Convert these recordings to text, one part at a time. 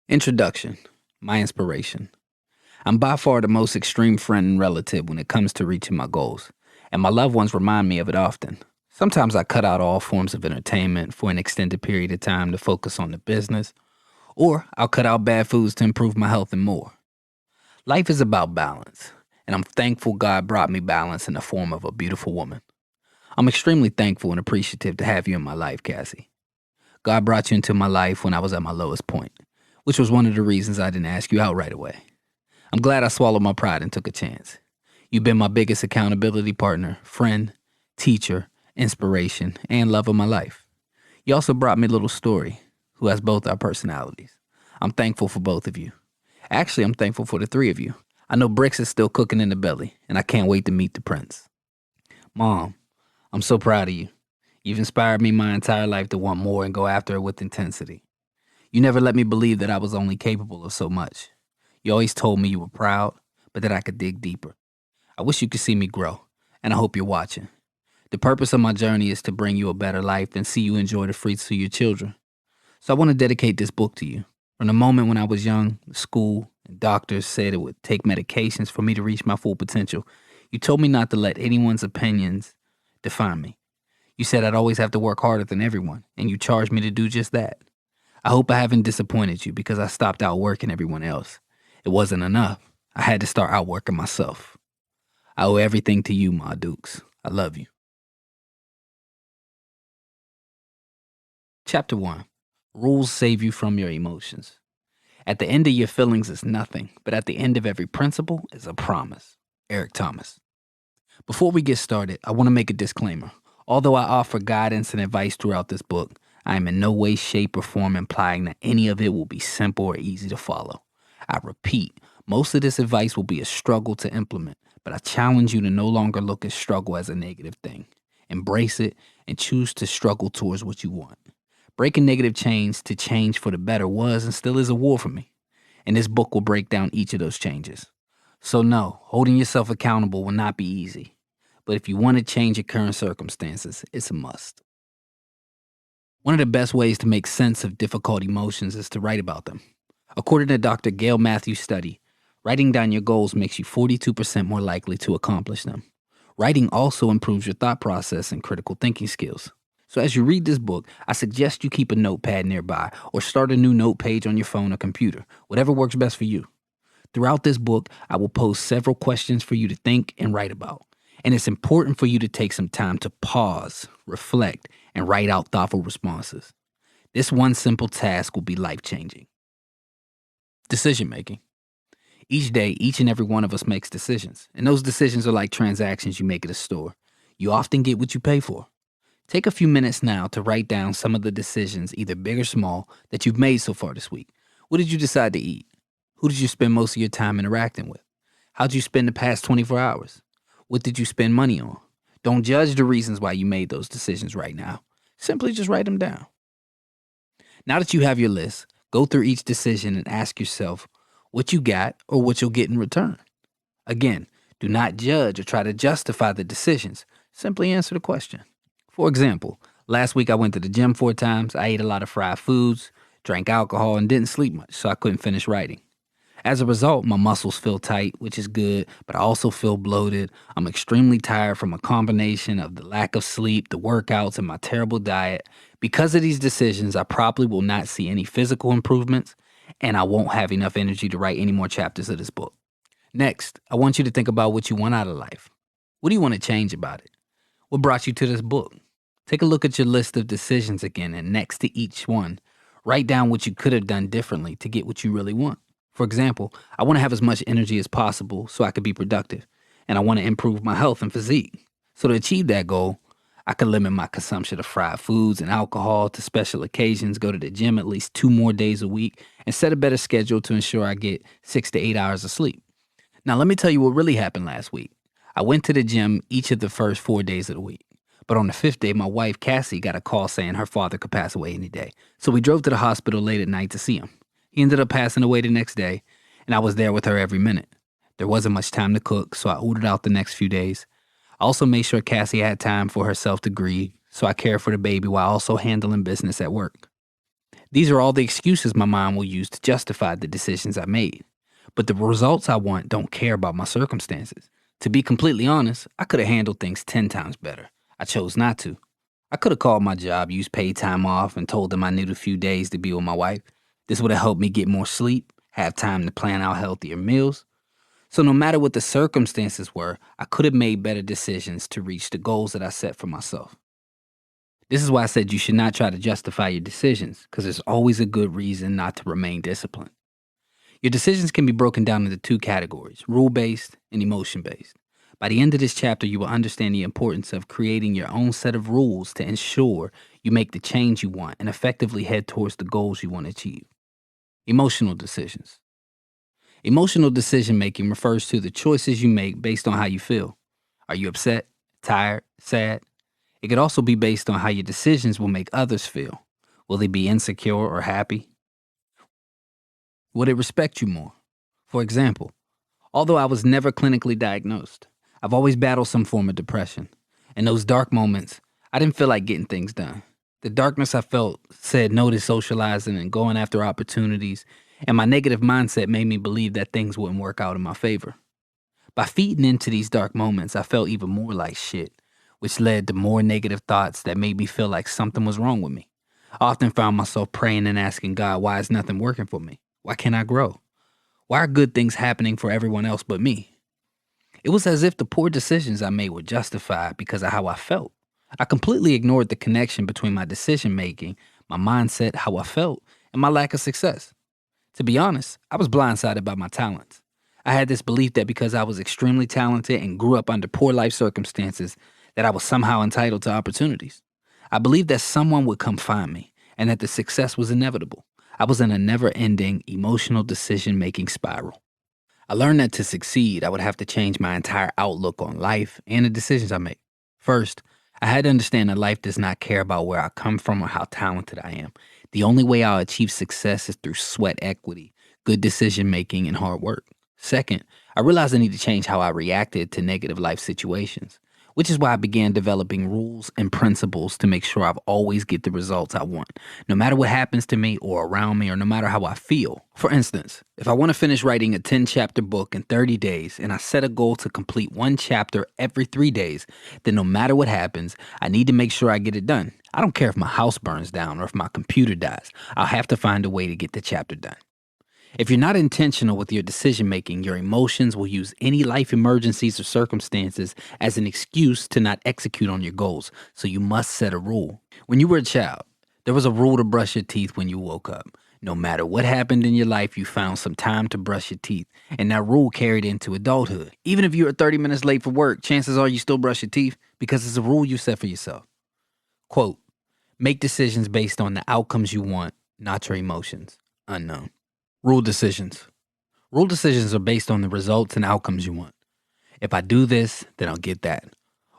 Introduction. My inspiration. I'm by far the most extreme friend and relative when it comes to reaching my goals, and my loved ones remind me of it often. Sometimes I cut out all forms of entertainment for an extended period of time to focus on the business, or I'll cut out bad foods to improve my health and more. Life is about balance, and I'm thankful God brought me balance in the form of a beautiful woman. I'm extremely thankful and appreciative to have you in my life, Cassie. God brought you into my life when I was at my lowest point, which was one of the reasons I didn't ask you out right away. I'm glad I swallowed my pride and took a chance. You've been my biggest accountability partner, friend, teacher, inspiration, and love of my life. You also brought me Little Story, who has both our personalities. I'm thankful for both of you. Actually, I'm thankful for the three of you. I know Bricks is still cooking in the belly, and I can't wait to meet the prince. Mom, I'm so proud of you. You've inspired me my entire life to want more and go after it with intensity. You never let me believe that I was only capable of so much. You always told me you were proud, but that I could dig deeper. I wish you could see me grow, and I hope you're watching. The purpose of my journey is to bring you a better life and see you enjoy the fruits of your children. So I want to dedicate this book to you. From the moment when I was young, school and doctors said it would take medications for me to reach my full potential, you told me not to let anyone's opinions define me. You said I'd always have to work harder than everyone, and you charged me to do just that. I hope I haven't disappointed you because I stopped outworking everyone else. It wasn't enough. I had to start outworking myself. I owe everything to you, Ma Dukes. I love you. Chapter 1. Rules save you from your emotions. At the end of your feelings is nothing, but at the end of every principle is a promise. Eric Thomas. Before we get started, I want to make a disclaimer. Although I offer guidance and advice throughout this book, I am in no way, shape, or form implying that any of it will be simple or easy to follow. I repeat, most of this advice will be a struggle to implement, but I challenge you to no longer look at struggle as a negative thing. Embrace it and choose to struggle towards what you want. Breaking negative chains to change for the better was and still is a war for me, and this book will break down each of those changes. So no, holding yourself accountable will not be easy, but if you want to change your current circumstances, it's a must. One of the best ways to make sense of difficult emotions is to write about them. According to Dr. Gail Matthews' study, writing down your goals makes you 42% more likely to accomplish them. Writing also improves your thought process and critical thinking skills. So as you read this book, I suggest you keep a notepad nearby or start a new note page on your phone or computer, whatever works best for you. Throughout this book, I will pose several questions for you to think and write about. And it's important for you to take some time to pause, reflect, and write out thoughtful responses. This one simple task will be life-changing. Decision making. Each day, each and every one of us makes decisions, and those decisions are like transactions you make at a store. You often get what you pay for. Take a few minutes now to write down some of the decisions, either big or small, that you've made so far this week. What did you decide to eat? Who did you spend most of your time interacting with? How did you spend the past 24 hours? What did you spend money on? Don't judge the reasons why you made those decisions right now. Simply just write them down. Now that you have your list, go through each decision and ask yourself what you got or what you'll get in return. Again, do not judge or try to justify the decisions. Simply answer the question. For example, last week I went to the gym 4 times, I ate a lot of fried foods, drank alcohol, and didn't sleep much, so I couldn't finish writing. As a result, my muscles feel tight, which is good, but I also feel bloated. I'm extremely tired from a combination of the lack of sleep, the workouts, and my terrible diet. Because of these decisions, I probably will not see any physical improvements, and I won't have enough energy to write any more chapters of this book. Next, I want you to think about what you want out of life. What do you want to change about it? What brought you to this book? Take a look at your list of decisions again, and next to each one, write down what you could have done differently to get what you really want. For example, I want to have as much energy as possible so I could be productive, and I want to improve my health and physique. So to achieve that goal, I could limit my consumption of fried foods and alcohol to special occasions, go to the gym at least 2 more days a week, and set a better schedule to ensure I get 6 to 8 hours of sleep. Now let me tell you what really happened last week. I went to the gym each of the first 4 days of the week. But on the 5th day, my wife, Cassie, got a call saying her father could pass away any day. So we drove to the hospital late at night to see him. He ended up passing away the next day, and I was there with her every minute. There wasn't much time to cook, so I ordered out the next few days. I also made sure Cassie had time for herself to grieve, so I cared for the baby while also handling business at work. These are all the excuses my mind will use to justify the decisions I made. But the results I want don't care about my circumstances. To be completely honest, I could have handled things 10 times better. I chose not to. I could have called my job, used paid time off, and told them I needed a few days to be with my wife. This would have helped me get more sleep, have time to plan out healthier meals. So, no matter what the circumstances were, I could have made better decisions to reach the goals that I set for myself. This is why I said you should not try to justify your decisions, because there's always a good reason not to remain disciplined. Your decisions can be broken down into two categories: rule based and emotion based. By the end of this chapter, you will understand the importance of creating your own set of rules to ensure you make the change you want and effectively head towards the goals you want to achieve. Emotional decisions. Emotional decision making refers to the choices you make based on how you feel. Are you upset, tired, sad? It could also be based on how your decisions will make others feel. Will they be insecure or happy? Will they respect you more? For example, although I was never clinically diagnosed, I've always battled some form of depression. In those dark moments, I didn't feel like getting things done. The darkness I felt said no to socializing and going after opportunities, and my negative mindset made me believe that things wouldn't work out in my favor. By feeding into these dark moments, I felt even more like shit, which led to more negative thoughts that made me feel like something was wrong with me. I often found myself praying and asking God, why is nothing working for me? Why can't I grow? Why are good things happening for everyone else but me? It was as if the poor decisions I made were justified because of how I felt. I completely ignored the connection between my decision making, my mindset, how I felt, and my lack of success. To be honest, I was blindsided by my talents. I had this belief that because I was extremely talented and grew up under poor life circumstances, that I was somehow entitled to opportunities. I believed that someone would come find me and that the success was inevitable. I was in a never-ending emotional decision-making spiral. I learned that to succeed, I would have to change my entire outlook on life and the decisions I make. First, I had to understand that life does not care about where I come from or how talented I am. The only way I'll achieve success is through sweat equity, good decision making, and hard work. Second, I realized I need to change how I reacted to negative life situations, which is why I began developing rules and principles to make sure I've always get the results I want, no matter what happens to me or around me or no matter how I feel. For instance, if I want to finish writing a 10-chapter book in 30 days and I set a goal to complete one chapter every 3 days, then no matter what happens, I need to make sure I get it done. I don't care if my house burns down or if my computer dies. I'll have to find a way to get the chapter done. If you're not intentional with your decision making, your emotions will use any life emergencies or circumstances as an excuse to not execute on your goals. So you must set a rule. When you were a child, there was a rule to brush your teeth when you woke up. No matter what happened in your life, you found some time to brush your teeth. And that rule carried into adulthood. Even if you were 30 minutes late for work, chances are you still brush your teeth because it's a rule you set for yourself. Quote, make decisions based on the outcomes you want, not your emotions. Unknown. Rule decisions. Rule decisions are based on the results and outcomes you want. If I do this, then I'll get that.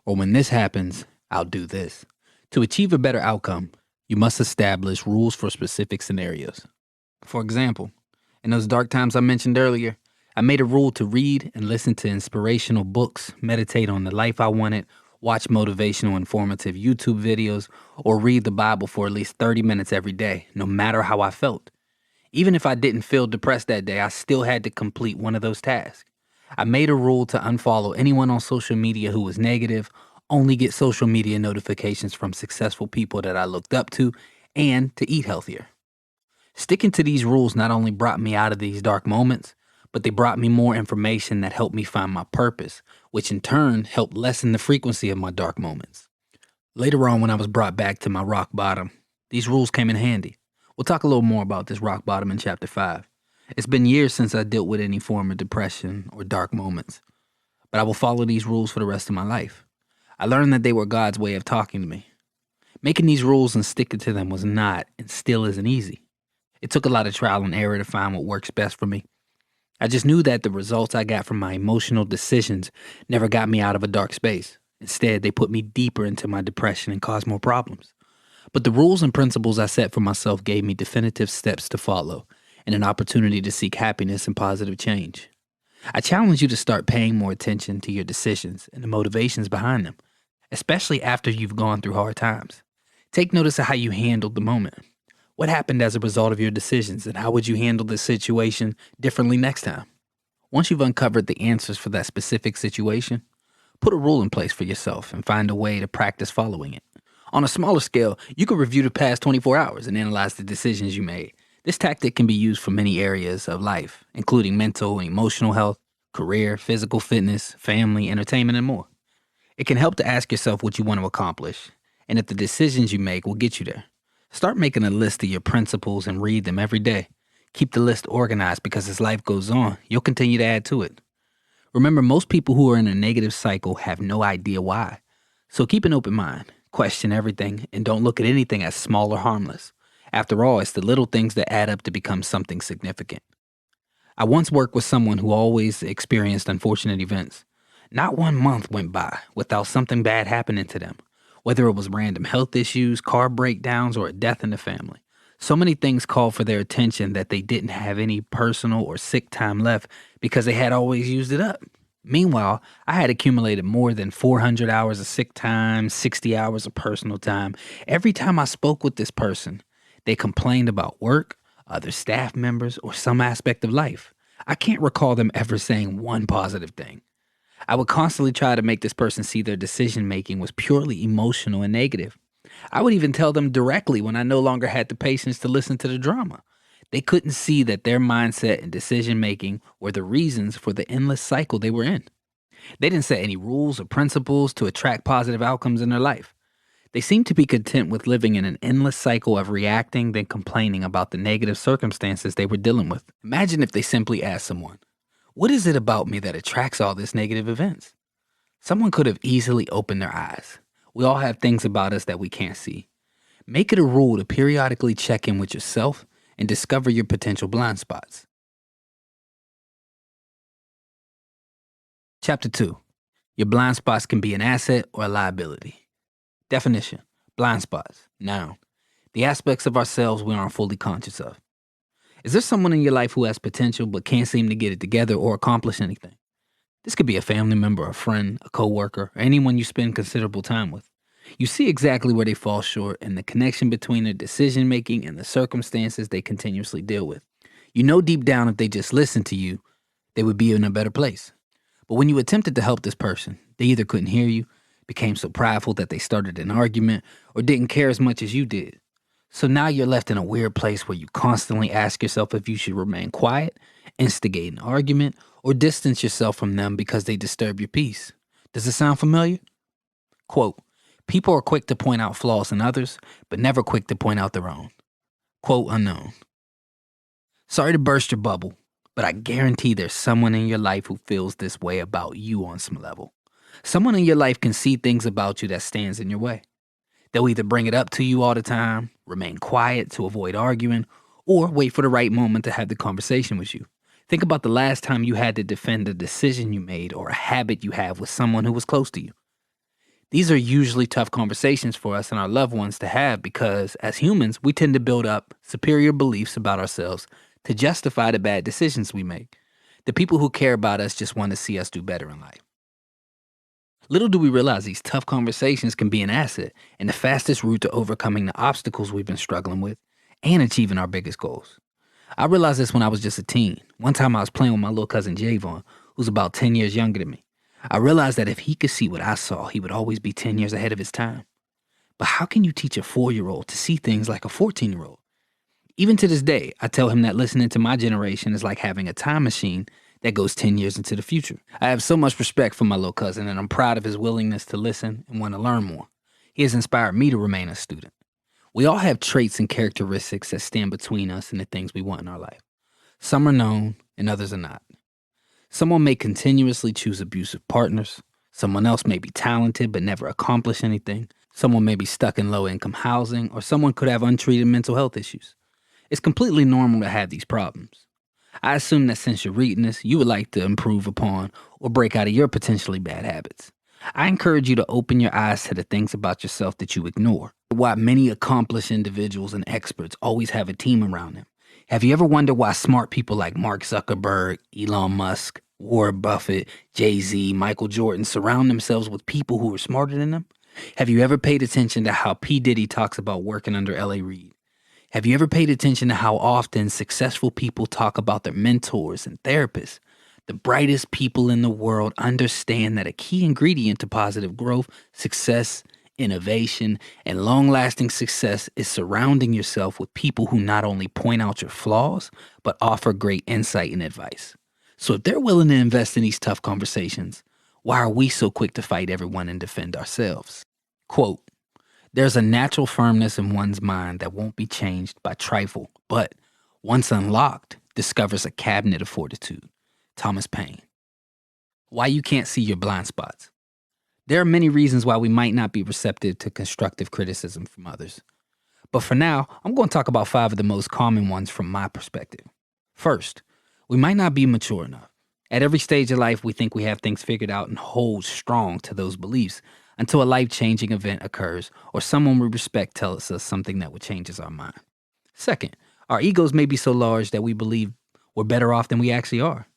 Or when this happens, I'll do this. To achieve a better outcome, you must establish rules for specific scenarios. For example, in those dark times I mentioned earlier, I made a rule to read and listen to inspirational books, meditate on the life I wanted, watch motivational, informative YouTube videos, or read the Bible for at least 30 minutes every day, no matter how I felt. Even if I didn't feel depressed that day, I still had to complete one of those tasks. I made a rule to unfollow anyone on social media who was negative, only get social media notifications from successful people that I looked up to, and to eat healthier. Sticking to these rules not only brought me out of these dark moments, but they brought me more information that helped me find my purpose, which in turn helped lessen the frequency of my dark moments. Later on, when I was brought back to my rock bottom, these rules came in handy. We'll talk a little more about this rock bottom in chapter 5. It's been years since I dealt with any form of depression or dark moments, but I will follow these rules for the rest of my life. I learned that they were God's way of talking to me. Making these rules and sticking to them was not and still isn't easy. It took a lot of trial and error to find what works best for me. I just knew that the results I got from my emotional decisions never got me out of a dark space. Instead, they put me deeper into my depression and caused more problems. But the rules and principles I set for myself gave me definitive steps to follow and an opportunity to seek happiness and positive change. I challenge you to start paying more attention to your decisions and the motivations behind them, especially after you've gone through hard times. Take notice of how you handled the moment. What happened as a result of your decisions, and how would you handle this situation differently next time? Once you've uncovered the answers for that specific situation, put a rule in place for yourself and find a way to practice following it. On a smaller scale, you can review the past 24 hours and analyze the decisions you made. This tactic can be used for many areas of life, including mental and emotional health, career, physical fitness, family, entertainment, and more. It can help to ask yourself what you want to accomplish, and if the decisions you make will get you there. Start making a list of your principles and read them every day. Keep the list organized because as life goes on, you'll continue to add to it. Remember, most people who are in a negative cycle have no idea why. So keep an open mind, question everything, and don't look at anything as small or harmless. After all, it's the little things that add up to become something significant. I once worked with someone who always experienced unfortunate events. Not one month went by without something bad happening to them, whether it was random health issues, car breakdowns, or a death in the family. So many things called for their attention that they didn't have any personal or sick time left because they had always used it up. Meanwhile, I had accumulated more than 400 hours of sick time, 60 hours of personal time. Every time I spoke with this person, they complained about work, other staff members, or some aspect of life. I can't recall them ever saying one positive thing. I would constantly try to make this person see their decision making was purely emotional and negative. I would even tell them directly when I no longer had the patience to listen to the drama. They couldn't see that their mindset and decision making were the reasons for the endless cycle they were in. They didn't set any rules or principles to attract positive outcomes in their life. They seemed to be content with living in an endless cycle of reacting then complaining about the negative circumstances they were dealing with. Imagine if they simply asked someone, "What is it about me that attracts all these negative events?" Someone could have easily opened their eyes. We all have things about us that we can't see. Make it a rule to periodically check in with yourself and discover your potential blind spots. Chapter 2. Your blind spots can be an asset or a liability. Definition. Blind spots. Noun. The aspects of ourselves we aren't fully conscious of. Is there someone in your life who has potential but can't seem to get it together or accomplish anything? This could be a family member, a friend, a coworker, or anyone you spend considerable time with. You see exactly where they fall short and the connection between their decision making and the circumstances they continuously deal with. You know deep down if they just listened to you, they would be in a better place. But when you attempted to help this person, they either couldn't hear you, became so prideful that they started an argument, or didn't care as much as you did. So now you're left in a weird place where you constantly ask yourself if you should remain quiet, instigate an argument, or distance yourself from them because they disturb your peace. Does it sound familiar? Quote, people are quick to point out flaws in others, but never quick to point out their own. Quote unknown. Sorry to burst your bubble, but I guarantee there's someone in your life who feels this way about you on some level. Someone in your life can see things about you that stands in your way. They'll either bring it up to you all the time, remain quiet to avoid arguing, or wait for the right moment to have the conversation with you. Think about the last time you had to defend a decision you made or a habit you have with someone who was close to you. These are usually tough conversations for us and our loved ones to have because, as humans, we tend to build up superior beliefs about ourselves to justify the bad decisions we make. The people who care about us just want to see us do better in life. Little do we realize these tough conversations can be an asset and the fastest route to overcoming the obstacles we've been struggling with and achieving our biggest goals. I realized this when I was just a teen. One time I was playing with my little cousin Javon, who's about 10 years younger than me. I realized that if he could see what I saw, he would always be 10 years ahead of his time. But how can you teach a 4-year-old to see things like a 14-year-old? Even to this day, I tell him that listening to my generation is like having a time machine that goes 10 years into the future. I have so much respect for my little cousin, and I'm proud of his willingness to listen and want to learn more. He has inspired me to remain a student. We all have traits and characteristics that stand between us and the things we want in our life. Some are known and others are not. Someone may continuously choose abusive partners. Someone else may be talented but never accomplish anything. Someone may be stuck in low-income housing, or someone could have untreated mental health issues. It's completely normal to have these problems. I assume that since you're reading this, you would like to improve upon or break out of your potentially bad habits. I encourage you to open your eyes to the things about yourself that you ignore. Why many accomplished individuals and experts always have a team around them. Have you ever wondered why smart people like Mark Zuckerberg, Elon Musk, Warren Buffett, Jay-Z, Michael Jordan surround themselves with people who are smarter than them? Have you ever paid attention to how P. Diddy talks about working under L.A. Reid? Have you ever paid attention to how often successful people talk about their mentors and therapists? The brightest people in the world understand that a key ingredient to positive growth, success, innovation, and long lasting success is surrounding yourself with people who not only point out your flaws, but offer great insight and advice. So if they're willing to invest in these tough conversations, why are we so quick to fight everyone and defend ourselves? Quote, there's a natural firmness in one's mind that won't be changed by trifle, but once unlocked, discovers a cabinet of fortitude. Thomas Paine. Why you can't see your blind spots. There are many reasons why we might not be receptive to constructive criticism from others. But for now, I'm going to talk about 5 of the most common ones from my perspective. First, we might not be mature enough. At every stage of life, we think we have things figured out and hold strong to those beliefs until a life-changing event occurs or someone we respect tells us something that would change our mind. Second, our egos may be so large that we believe we're better off than we actually are.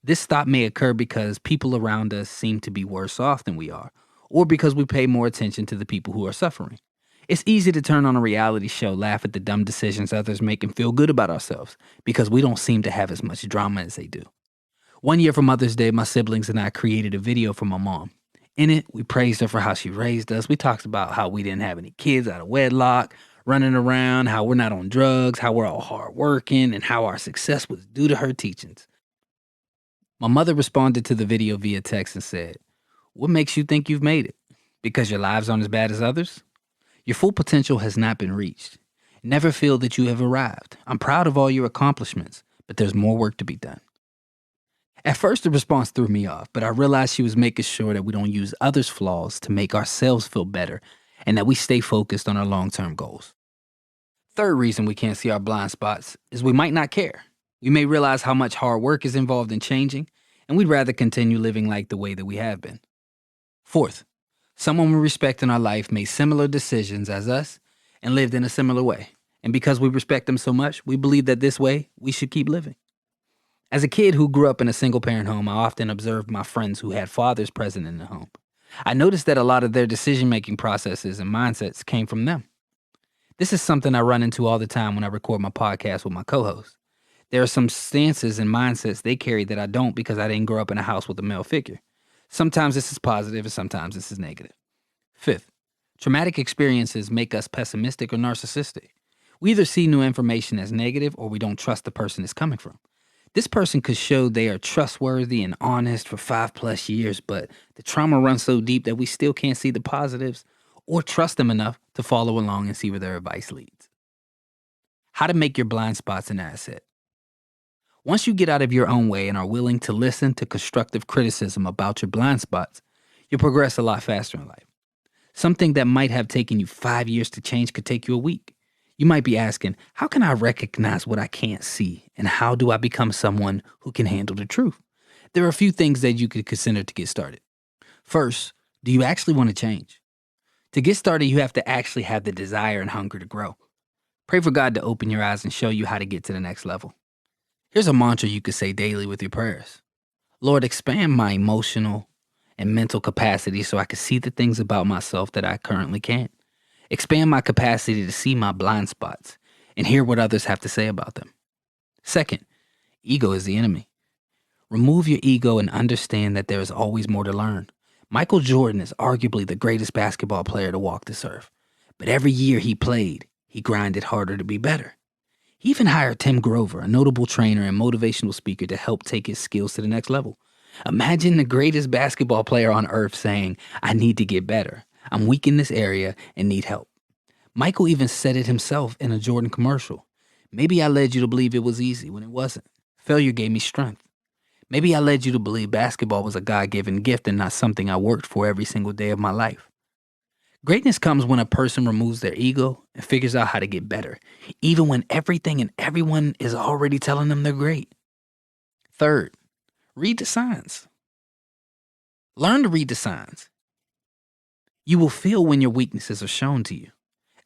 This thought may occur because people around us seem to be worse off than we are, or because we pay more attention to the people who are suffering. It's easy to turn on a reality show, laugh at the dumb decisions others make, and feel good about ourselves because we don't seem to have as much drama as they do. One year for Mother's Day, my siblings and I created a video for my mom. In it, we praised her for how she raised us. We talked about how we didn't have any kids out of wedlock, running around, how we're not on drugs, how we're all hardworking, and how our success was due to her teachings. My mother responded to the video via text and said, "What makes you think you've made it? Because your lives aren't as bad as others? Your full potential has not been reached. Never feel that you have arrived. I'm proud of all your accomplishments, but there's more work to be done." At first, the response threw me off, but I realized she was making sure that we don't use others' flaws to make ourselves feel better and that we stay focused on our long-term goals. Third reason we can't see our blind spots is we might not care. We may realize how much hard work is involved in changing, and we'd rather continue living like the way that we have been. Fourth, someone we respect in our life made similar decisions as us and lived in a similar way. And because we respect them so much, we believe that this way we should keep living. As a kid who grew up in a single-parent home, I often observed my friends who had fathers present in the home. I noticed that a lot of their decision-making processes and mindsets came from them. This is something I run into all the time when I record my podcast with my co-host. There are some stances and mindsets they carry that I don't because I didn't grow up in a house with a male figure. Sometimes this is positive and sometimes this is negative. Fifth, traumatic experiences make us pessimistic or narcissistic. We either see new information as negative or we don't trust the person it's coming from. This person could show they are trustworthy and honest for 5+ years, but the trauma runs so deep that we still can't see the positives or trust them enough to follow along and see where their advice leads. How to make your blind spots an asset. Once you get out of your own way and are willing to listen to constructive criticism about your blind spots, you'll progress a lot faster in life. Something that might have taken you 5 years to change could take you a week. You might be asking, how can I recognize what I can't see? And how do I become someone who can handle the truth? There are a few things that you could consider to get started. First, do you actually want to change? To get started, you have to actually have the desire and hunger to grow. Pray for God to open your eyes and show you how to get to the next level. Here's a mantra you could say daily with your prayers. Lord, expand my emotional and mental capacity so I can see the things about myself that I currently can't. Expand my capacity to see my blind spots and hear what others have to say about them. Second, ego is the enemy. Remove your ego and understand that there is always more to learn. Michael Jordan is arguably the greatest basketball player to walk this earth. But every year he played, he grinded harder to be better. He even hired Tim Grover, a notable trainer and motivational speaker, to help take his skills to the next level. Imagine the greatest basketball player on earth saying, "I need to get better. I'm weak in this area and need help." Michael even said it himself in a Jordan commercial. "Maybe I led you to believe it was easy when it wasn't. Failure gave me strength. Maybe I led you to believe basketball was a God-given gift and not something I worked for every single day of my life." Greatness comes when a person removes their ego and figures out how to get better, even when everything and everyone is already telling them they're great. Third, read the signs. Learn to read the signs. You will feel when your weaknesses are shown to you.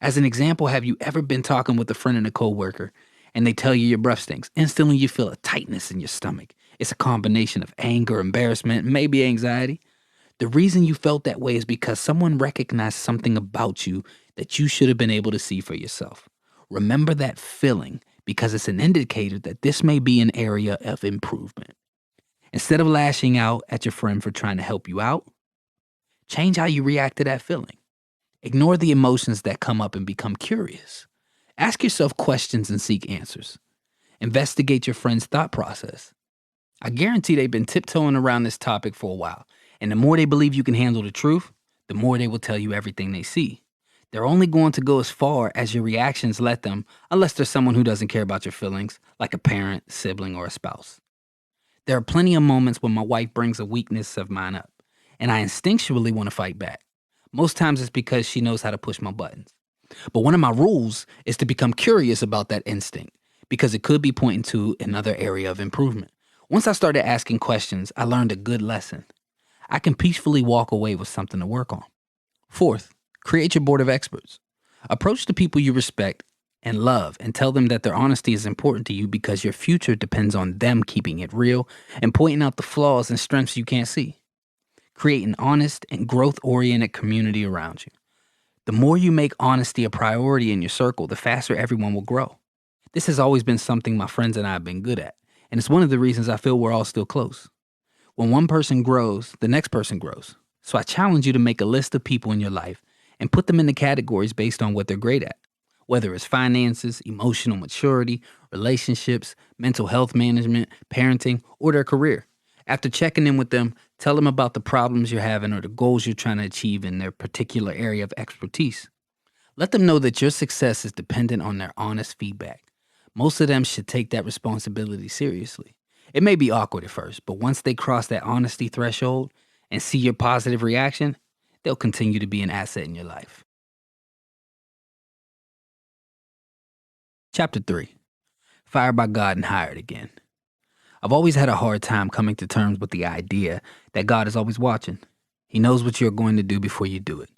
As an example, have you ever been talking with a friend and a coworker and they tell you your breath stinks? Instantly you feel a tightness in your stomach. It's a combination of anger, embarrassment, maybe anxiety. The reason you felt that way is because someone recognized something about you that you should have been able to see for yourself. Remember that feeling because it's an indicator that this may be an area of improvement. Instead of lashing out at your friend for trying to help you out, change how you react to that feeling. Ignore the emotions that come up and become curious. Ask yourself questions and seek answers. Investigate your friend's thought process. I guarantee they've been tiptoeing around this topic for a while, and the more they believe you can handle the truth, the more they will tell you everything they see. They're only going to go as far as your reactions let them, unless there's someone who doesn't care about your feelings, like a parent, sibling, or a spouse. There are plenty of moments when my wife brings a weakness of mine up, and I instinctually want to fight back. Most times it's because she knows how to push my buttons. But one of my rules is to become curious about that instinct, because it could be pointing to another area of improvement. Once I started asking questions, I learned a good lesson. I can peacefully walk away with something to work on. Fourth, create your board of experts. Approach the people you respect and love and tell them that their honesty is important to you because your future depends on them keeping it real and pointing out the flaws and strengths you can't see. Create an honest and growth-oriented community around you. The more you make honesty a priority in your circle, the faster everyone will grow. This has always been something my friends and I have been good at, and it's one of the reasons I feel we're all still close. When one person grows, the next person grows. So I challenge you to make a list of people in your life and put them into categories based on what they're great at. Whether it's finances, emotional maturity, relationships, mental health management, parenting, or their career. After checking in with them, tell them about the problems you're having or the goals you're trying to achieve in their particular area of expertise. Let them know that your success is dependent on their honest feedback. Most of them should take that responsibility seriously. It may be awkward at first, but once they cross that honesty threshold and see your positive reaction, they'll continue to be an asset in your life. Chapter 3. Fired by God and hired again. I've always had a hard time coming to terms with the idea that God is always watching. He knows what you're going to do before you do it.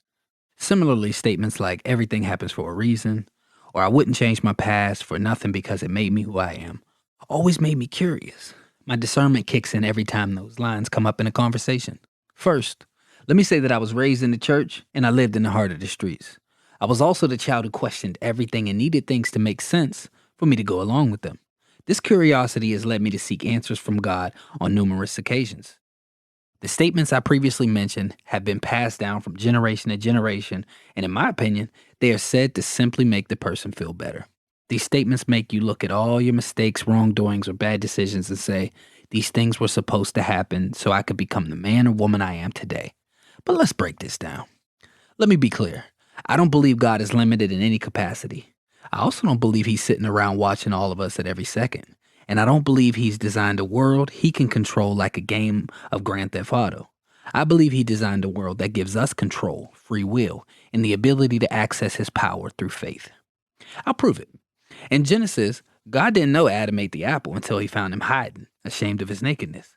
Similarly, statements like everything happens for a reason, or I wouldn't change my past for nothing because it made me who I am, always made me curious. My discernment kicks in every time those lines come up in a conversation. First, let me say that I was raised in the church and I lived in the heart of the streets. I was also the child who questioned everything and needed things to make sense for me to go along with them. This curiosity has led me to seek answers from God on numerous occasions. The statements I previously mentioned have been passed down from generation to generation, and in my opinion, they are said to simply make the person feel better. These statements make you look at all your mistakes, wrongdoings, or bad decisions and say, these things were supposed to happen so I could become the man or woman I am today. But let's break this down. Let me be clear. I don't believe God is limited in any capacity. I also don't believe he's sitting around watching all of us at every second. And I don't believe he's designed a world he can control like a game of Grand Theft Auto. I believe he designed a world that gives us control, free will, and the ability to access his power through faith. I'll prove it. In Genesis, God didn't know Adam ate the apple until he found him hiding, ashamed of his nakedness.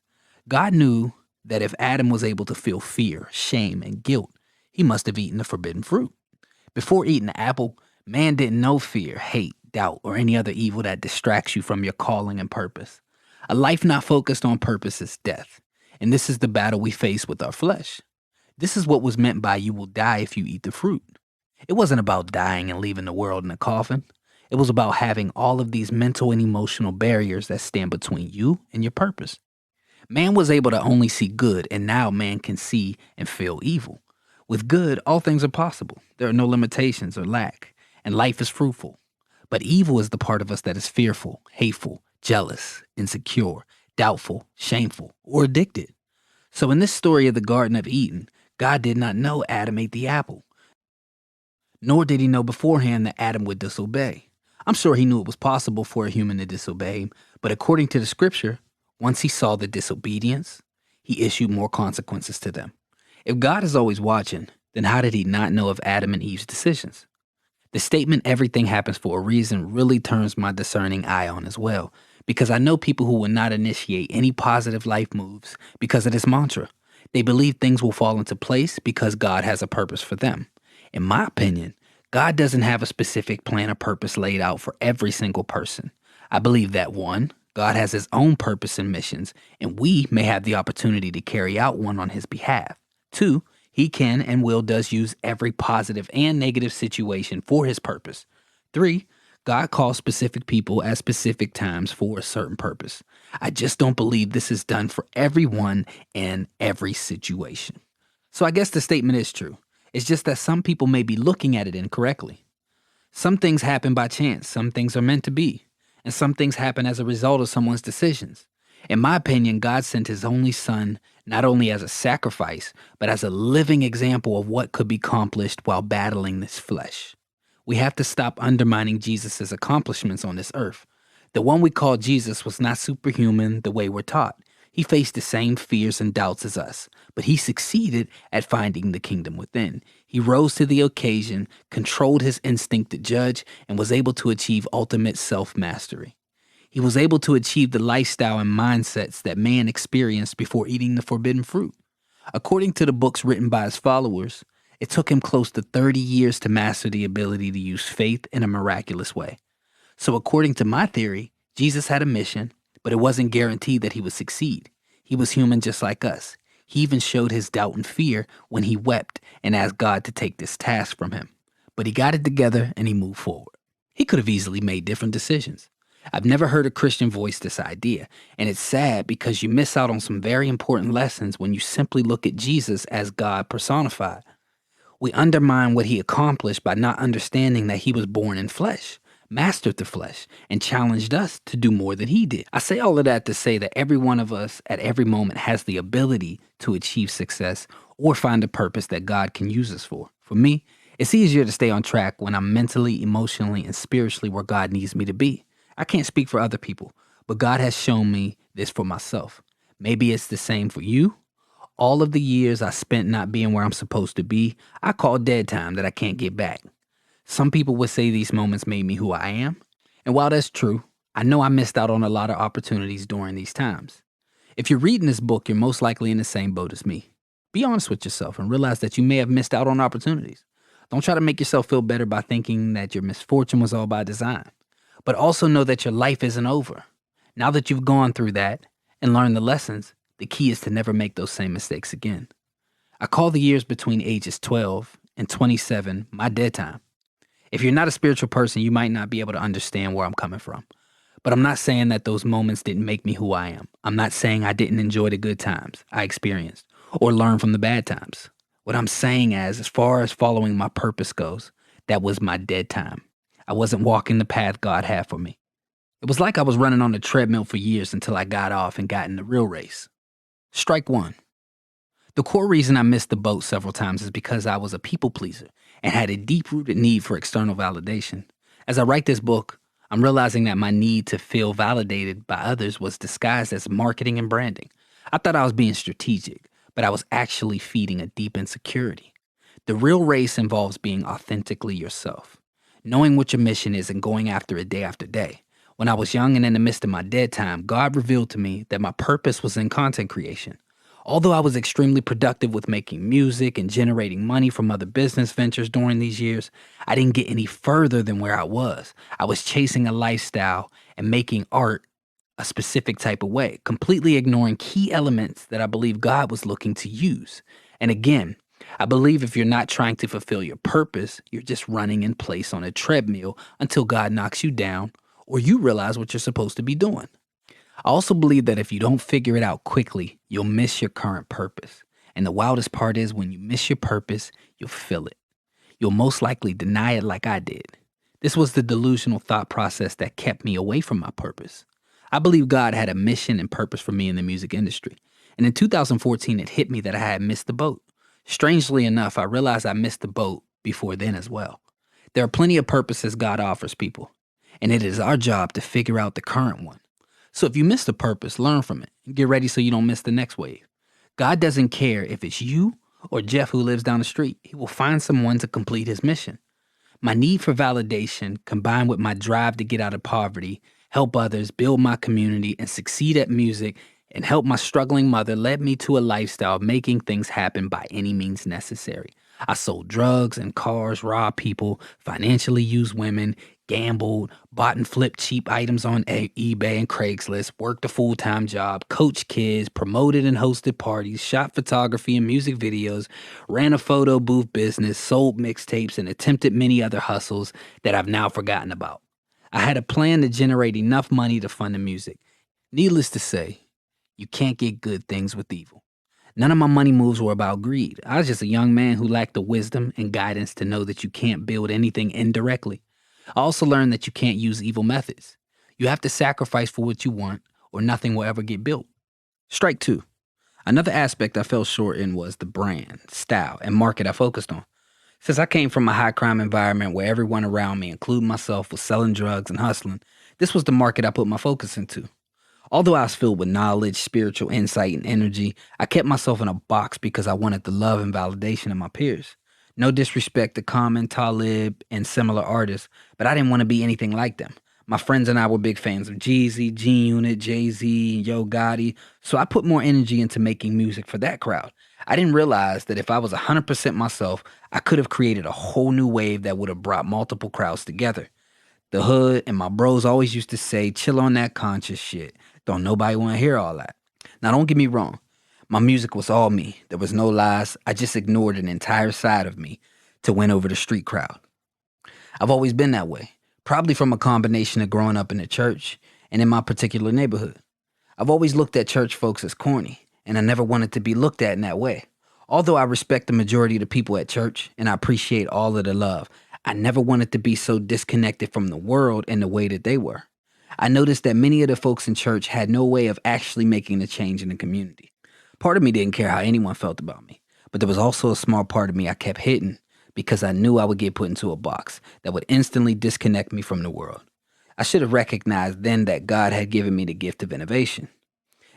God knew that if Adam was able to feel fear, shame, and guilt, he must have eaten the forbidden fruit. Before eating the apple, man didn't know fear, hate, doubt, or any other evil that distracts you from your calling and purpose. A life not focused on purpose is death, and this is the battle we face with our flesh. This is what was meant by you will die if you eat the fruit. It wasn't about dying and leaving the world in a coffin. It was about having all of these mental and emotional barriers that stand between you and your purpose. Man was able to only see good, and now man can see and feel evil. With good, all things are possible. There are no limitations or lack, and life is fruitful. But evil is the part of us that is fearful, hateful, jealous, insecure, doubtful, shameful, or addicted. So in this story of the Garden of Eden, God did not know Adam ate the apple. Nor did he know beforehand that Adam would disobey. I'm sure he knew it was possible for a human to disobey him, but according to the scripture, once he saw the disobedience, he issued more consequences to them. If God is always watching, then how did he not know of Adam and Eve's decisions? The statement, everything happens for a reason, really turns my discerning eye on as well, because I know people who will not initiate any positive life moves because of this mantra. They believe things will fall into place because God has a purpose for them. In my opinion, God doesn't have a specific plan or purpose laid out for every single person. I believe that 1, God has his own purpose and missions, and we may have the opportunity to carry out one on his behalf. 2, he can and will does use every positive and negative situation for his purpose. 3, God calls specific people at specific times for a certain purpose. I just don't believe this is done for everyone in every situation. So I guess the statement is true. It's just that some people may be looking at it incorrectly. Some things happen by chance, some things are meant to be, and some things happen as a result of someone's decisions. In my opinion, God sent his only son not only as a sacrifice, but as a living example of what could be accomplished while battling this flesh. We have to stop undermining Jesus' accomplishments on this earth. The one we call Jesus was not superhuman the way we're taught. He faced the same fears and doubts as us, but he succeeded at finding the kingdom within. He rose to the occasion, controlled his instinct to judge, and was able to achieve ultimate self-mastery. He was able to achieve the lifestyle and mindsets that man experienced before eating the forbidden fruit. According to the books written by his followers, it took him close to 30 years to master the ability to use faith in a miraculous way. So according to my theory, Jesus had a mission, but it wasn't guaranteed that he would succeed. He was human just like us. He even showed his doubt and fear when he wept and asked God to take this task from him. But he got it together and he moved forward. He could have easily made different decisions. I've never heard a Christian voice this idea, and it's sad because you miss out on some very important lessons when you simply look at Jesus as God personified. We undermine what he accomplished by not understanding that he was born in flesh, mastered the flesh, and challenged us to do more than he did. I say all of that to say that every one of us at every moment has the ability to achieve success or find a purpose that God can use us for. For me, it's easier to stay on track when I'm mentally, emotionally, and spiritually where God needs me to be. I can't speak for other people, but God has shown me this for myself. Maybe it's the same for you. All of the years I spent not being where I'm supposed to be, I call dead time that I can't get back. Some people would say these moments made me who I am. And while that's true, I know I missed out on a lot of opportunities during these times. If you're reading this book, you're most likely in the same boat as me. Be honest with yourself and realize that you may have missed out on opportunities. Don't try to make yourself feel better by thinking that your misfortune was all by design. But also know that your life isn't over. Now that you've gone through that and learned the lessons, the key is to never make those same mistakes again. I call the years between ages 12 and 27 my dead time. If you're not a spiritual person, you might not be able to understand where I'm coming from. But I'm not saying that those moments didn't make me who I am. I'm not saying I didn't enjoy the good times I experienced or learn from the bad times. What I'm saying is, as far as following my purpose goes, that was my dead time. I wasn't walking the path God had for me. It was like I was running on the treadmill for years until I got off and got in the real race. Strike one. The core reason I missed the boat several times is because I was a people pleaser and had a deep-rooted need for external validation. As I write this book, I'm realizing that my need to feel validated by others was disguised as marketing and branding. I thought I was being strategic, but I was actually feeding a deep insecurity. The real race involves being authentically yourself, knowing what your mission is and going after it day after day. When I was young and in the midst of my dead time, God revealed to me that my purpose was in content creation. Although I was extremely productive with making music and generating money from other business ventures during these years, I didn't get any further than where I was. I was chasing a lifestyle and making art a specific type of way, completely ignoring key elements that I believe God was looking to use. And again, I believe if you're not trying to fulfill your purpose, you're just running in place on a treadmill until God knocks you down or you realize what you're supposed to be doing. I also believe that if you don't figure it out quickly, you'll miss your current purpose. And the wildest part is when you miss your purpose, you'll feel it. You'll most likely deny it like I did. This was the delusional thought process that kept me away from my purpose. I believe God had a mission and purpose for me in the music industry. And in 2014, it hit me that I had missed the boat. Strangely enough, I realized I missed the boat before then as well. There are plenty of purposes God offers people, and it is our job to figure out the current one. So if you miss the purpose, learn from it and get ready so you don't miss the next wave. God doesn't care if it's you or Jeff who lives down the street. He will find someone to complete his mission. My need for validation, combined with my drive to get out of poverty, help others, build my community, and succeed at music, and help my struggling mother led me to a lifestyle of making things happen by any means necessary. I sold drugs and cars, robbed people, financially used women, gambled, bought and flipped cheap items on eBay and Craigslist, worked a full-time job, coached kids, promoted and hosted parties, shot photography and music videos, ran a photo booth business, sold mixtapes, and attempted many other hustles that I've now forgotten about. I had a plan to generate enough money to fund the music. Needless to say, you can't get good things with evil. None of my money moves were about greed. I was just a young man who lacked the wisdom and guidance to know that you can't build anything indirectly. I also learned that you can't use evil methods. You have to sacrifice for what you want, or nothing will ever get built. Strike two. Another aspect I fell short in was the brand, style, and market I focused on. Since I came from a high crime environment where everyone around me, including myself, was selling drugs and hustling, this was the market I put my focus into. Although I was filled with knowledge, spiritual insight, and energy, I kept myself in a box because I wanted the love and validation of my peers. No disrespect to Common, Talib, and similar artists, but I didn't want to be anything like them. My friends and I were big fans of Jeezy, G-Unit, Jay-Z, and Yo Gotti, so I put more energy into making music for that crowd. I didn't realize that if I was 100% myself, I could have created a whole new wave that would have brought multiple crowds together. The hood and my bros always used to say, chill on that conscious shit. Don't nobody want to hear all that. Now, don't get me wrong. My music was all me. There was no lies. I just ignored an entire side of me to win over the street crowd. I've always been that way, probably from a combination of growing up in the church and in my particular neighborhood. I've always looked at church folks as corny, and I never wanted to be looked at in that way. Although I respect the majority of the people at church and I appreciate all of the love, I never wanted to be so disconnected from the world in the way that they were. I noticed that many of the folks in church had no way of actually making a change in the community. Part of me didn't care how anyone felt about me, but there was also a small part of me I kept hidden because I knew I would get put into a box that would instantly disconnect me from the world. I should have recognized then that God had given me the gift of innovation.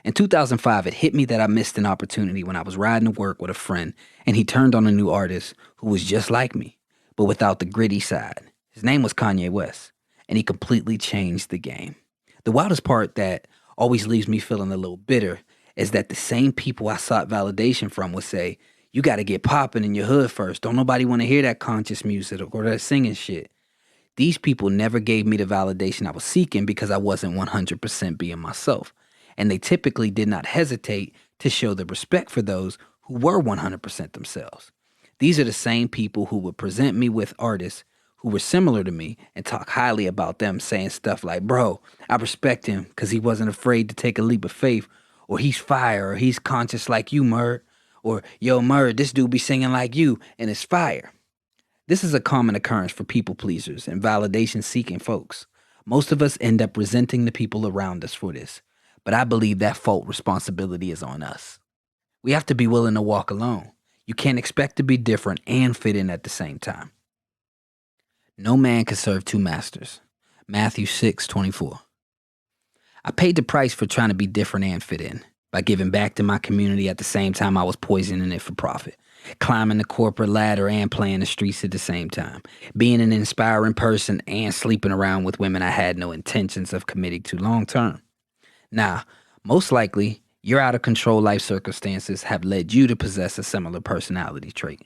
In 2005, it hit me that I missed an opportunity when I was riding to work with a friend and he turned on a new artist who was just like me, but without the gritty side. His name was Kanye West, and he completely changed the game. The wildest part that always leaves me feeling a little bitter is that the same people I sought validation from would say, you got to get popping in your hood first. Don't nobody want to hear that conscious music or that singing shit. These people never gave me the validation I was seeking because I wasn't 100% being myself. And they typically did not hesitate to show the respect for those who were 100% themselves. These are the same people who would present me with artists who were similar to me and talk highly about them, saying stuff like, bro, I respect him because he wasn't afraid to take a leap of faith, or he's fire, or he's conscious like you, Murd, or yo, Murd, this dude be singing like you and it's fire. This is a common occurrence for people pleasers and validation-seeking folks. Most of us end up resenting the people around us for this, but I believe that fault responsibility is on us. We have to be willing to walk alone. You can't expect to be different and fit in at the same time. No man can serve two masters. Matthew 6:24. I paid the price for trying to be different and fit in by giving back to my community at the same time I was poisoning it for profit, climbing the corporate ladder and playing the streets at the same time, being an inspiring person and sleeping around with women I had no intentions of committing to long term. Now, most likely, your out of control life circumstances have led you to possess a similar personality trait.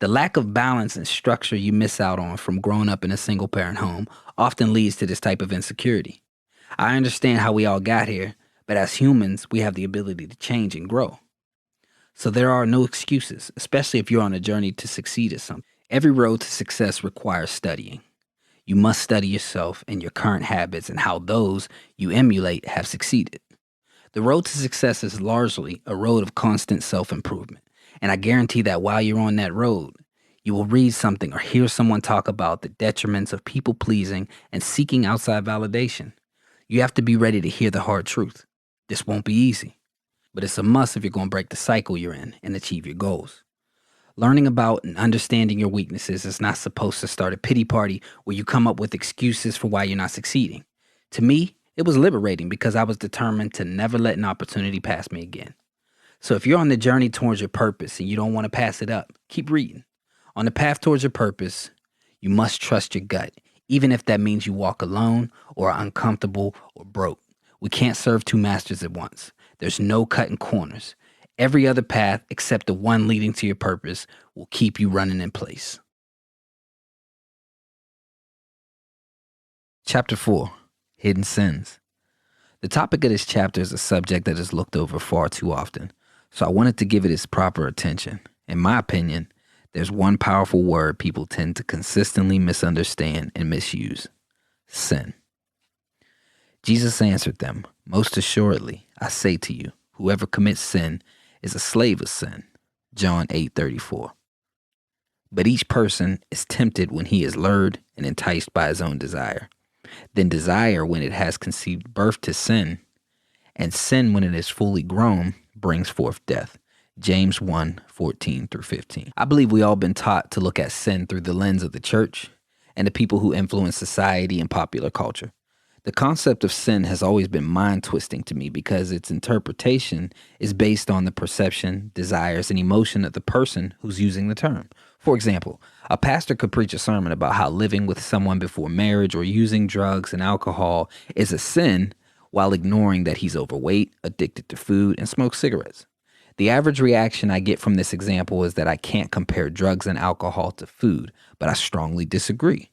The lack of balance and structure you miss out on from growing up in a single parent home often leads to this type of insecurity. I understand how we all got here, but as humans, we have the ability to change and grow. So there are no excuses, especially if you're on a journey to succeed at something. Every road to success requires studying. You must study yourself and your current habits and how those you emulate have succeeded. The road to success is largely a road of constant self-improvement. And I guarantee that while you're on that road, you will read something or hear someone talk about the detriments of people-pleasing and seeking outside validation. You have to be ready to hear the hard truth. This won't be easy, but it's a must if you're going to break the cycle you're in and achieve your goals. Learning about and understanding your weaknesses is not supposed to start a pity party where you come up with excuses for why you're not succeeding. To me, it was liberating because I was determined to never let an opportunity pass me again. So if you're on the journey towards your purpose and you don't want to pass it up, keep reading. On the path towards your purpose, you must trust your gut, even if that means you walk alone or are uncomfortable or broke. We can't serve two masters at once. There's no cutting corners. Every other path except the one leading to your purpose will keep you running in place. Chapter 4, Hidden Sins. The topic of this chapter is a subject that is looked over far too often, so I wanted to give it its proper attention. In my opinion, there's one powerful word people tend to consistently misunderstand and misuse: sin. Jesus answered them, "Most assuredly, I say to you, whoever commits sin is a slave of sin." John 8:34. But each person is tempted when he is lured and enticed by his own desire. Then desire, when it has conceived birth to sin, and sin, when it is fully grown, brings forth death. James 1:14-15. I believe we all been taught to look at sin through the lens of the church and the people who influence society and popular culture. The concept of sin has always been mind-twisting to me because its interpretation is based on the perception, desires, and emotion of the person who's using the term. For example, a pastor could preach a sermon about how living with someone before marriage or using drugs and alcohol is a sin while ignoring that he's overweight, addicted to food, and smokes cigarettes. The average reaction I get from this example is that I can't compare drugs and alcohol to food, but I strongly disagree.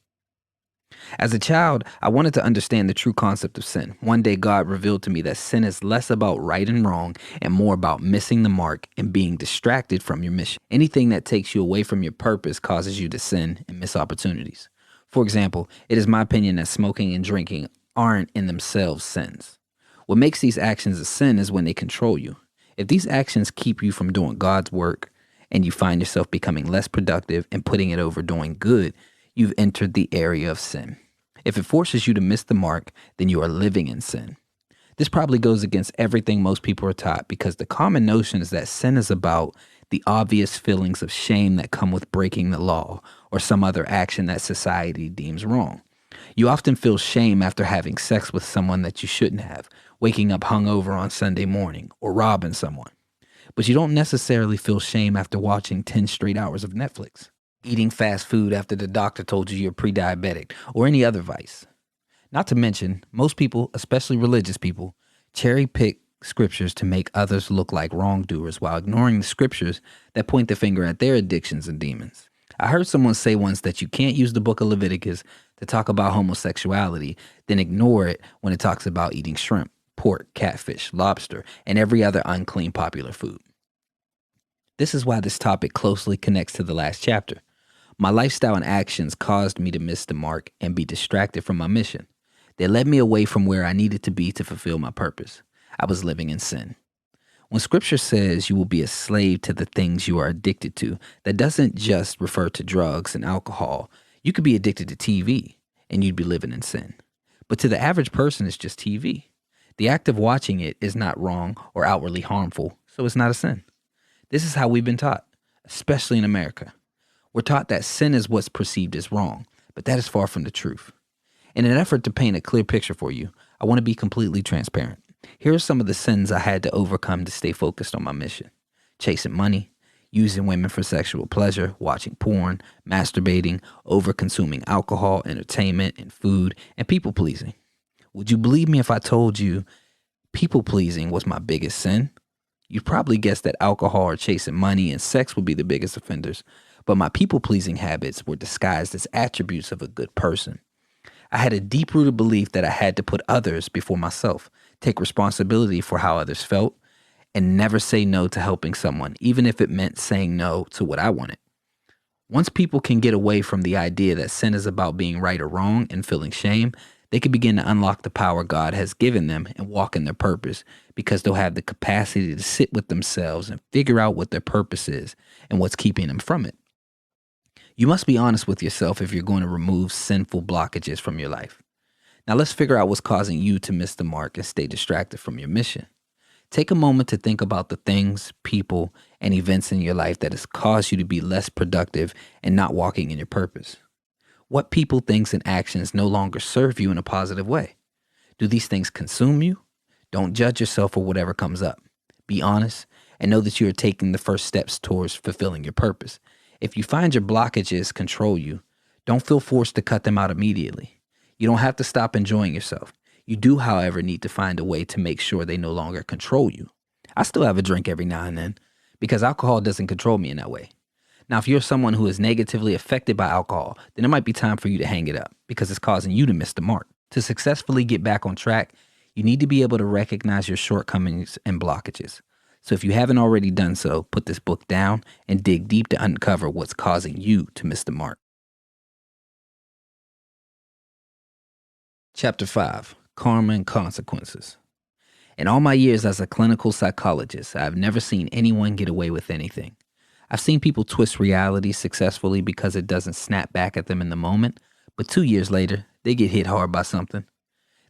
As a child, I wanted to understand the true concept of sin. One day, God revealed to me that sin is less about right and wrong and more about missing the mark and being distracted from your mission. Anything that takes you away from your purpose causes you to sin and miss opportunities. For example, it is my opinion that smoking and drinking aren't in themselves sins. What makes these actions a sin is when they control you. If these actions keep you from doing God's work and you find yourself becoming less productive and putting it over doing good, you've entered the area of sin. If it forces you to miss the mark, then you are living in sin. This probably goes against everything most people are taught because the common notion is that sin is about the obvious feelings of shame that come with breaking the law or some other action that society deems wrong. You often feel shame after having sex with someone that you shouldn't have, waking up hungover on Sunday morning, or robbing someone. But you don't necessarily feel shame after watching 10 straight hours of Netflix, eating fast food after the doctor told you you're pre-diabetic, or any other vice. Not to mention, most people, especially religious people, cherry pick scriptures to make others look like wrongdoers while ignoring the scriptures that point the finger at their addictions and demons. I heard someone say once that you can't use the book of Leviticus to talk about homosexuality, then ignore it when it talks about eating shrimp, pork, catfish, lobster, and every other unclean popular food. This is why this topic closely connects to the last chapter. My lifestyle and actions caused me to miss the mark and be distracted from my mission. They led me away from where I needed to be to fulfill my purpose. I was living in sin. When scripture says you will be a slave to the things you are addicted to, that doesn't just refer to drugs and alcohol. You could be addicted to TV and you'd be living in sin. But to the average person, it's just TV. The act of watching it is not wrong or outwardly harmful, so it's not a sin. This is how we've been taught, especially in America. We're taught that sin is what's perceived as wrong, but that is far from the truth. In an effort to paint a clear picture for you, I want to be completely transparent. Here are some of the sins I had to overcome to stay focused on my mission. Chasing money, using women for sexual pleasure, watching porn, masturbating, over-consuming alcohol, entertainment, and food, and people-pleasing. Would you believe me if I told you people-pleasing was my biggest sin? You'd probably guess that alcohol or chasing money and sex would be the biggest offenders, but my people-pleasing habits were disguised as attributes of a good person. I had a deep-rooted belief that I had to put others before myself, take responsibility for how others felt, and never say no to helping someone, even if it meant saying no to what I wanted. Once people can get away from the idea that sin is about being right or wrong and feeling shame, they can begin to unlock the power God has given them and walk in their purpose because they'll have the capacity to sit with themselves and figure out what their purpose is and what's keeping them from it. You must be honest with yourself if you're going to remove sinful blockages from your life. Now let's figure out what's causing you to miss the mark and stay distracted from your mission. Take a moment to think about the things, people, and events in your life that has caused you to be less productive and not walking in your purpose. What people, things, and actions no longer serve you in a positive way? Do these things consume you? Don't judge yourself for whatever comes up. Be honest and know that you are taking the first steps towards fulfilling your purpose. If you find your blockages control you, don't feel forced to cut them out immediately. You don't have to stop enjoying yourself. You do, however, need to find a way to make sure they no longer control you. I still have a drink every now and then because alcohol doesn't control me in that way. Now, if you're someone who is negatively affected by alcohol, then it might be time for you to hang it up because it's causing you to miss the mark. To successfully get back on track, you need to be able to recognize your shortcomings and blockages. So if you haven't already done so, put this book down and dig deep to uncover what's causing you to miss the mark. Chapter 5. Karma and consequences. In all my years as a clinical psychologist, I've never seen anyone get away with anything. I've seen people twist reality successfully because it doesn't snap back at them in the moment, but 2 years later, they get hit hard by something.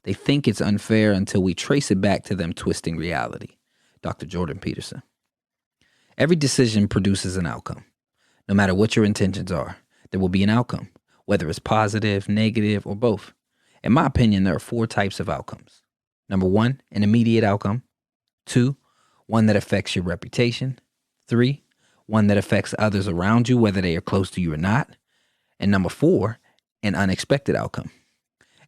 They think it's unfair until we trace it back to them twisting reality. Dr. Jordan Peterson. Every decision produces an outcome. No matter what your intentions are, there will be an outcome, whether it's positive, negative, or both. In my opinion, there are 4 types of outcomes. Number 1, an immediate outcome. 2, one that affects your reputation. 3, one that affects others around you, whether they are close to you or not. And number 4, an unexpected outcome.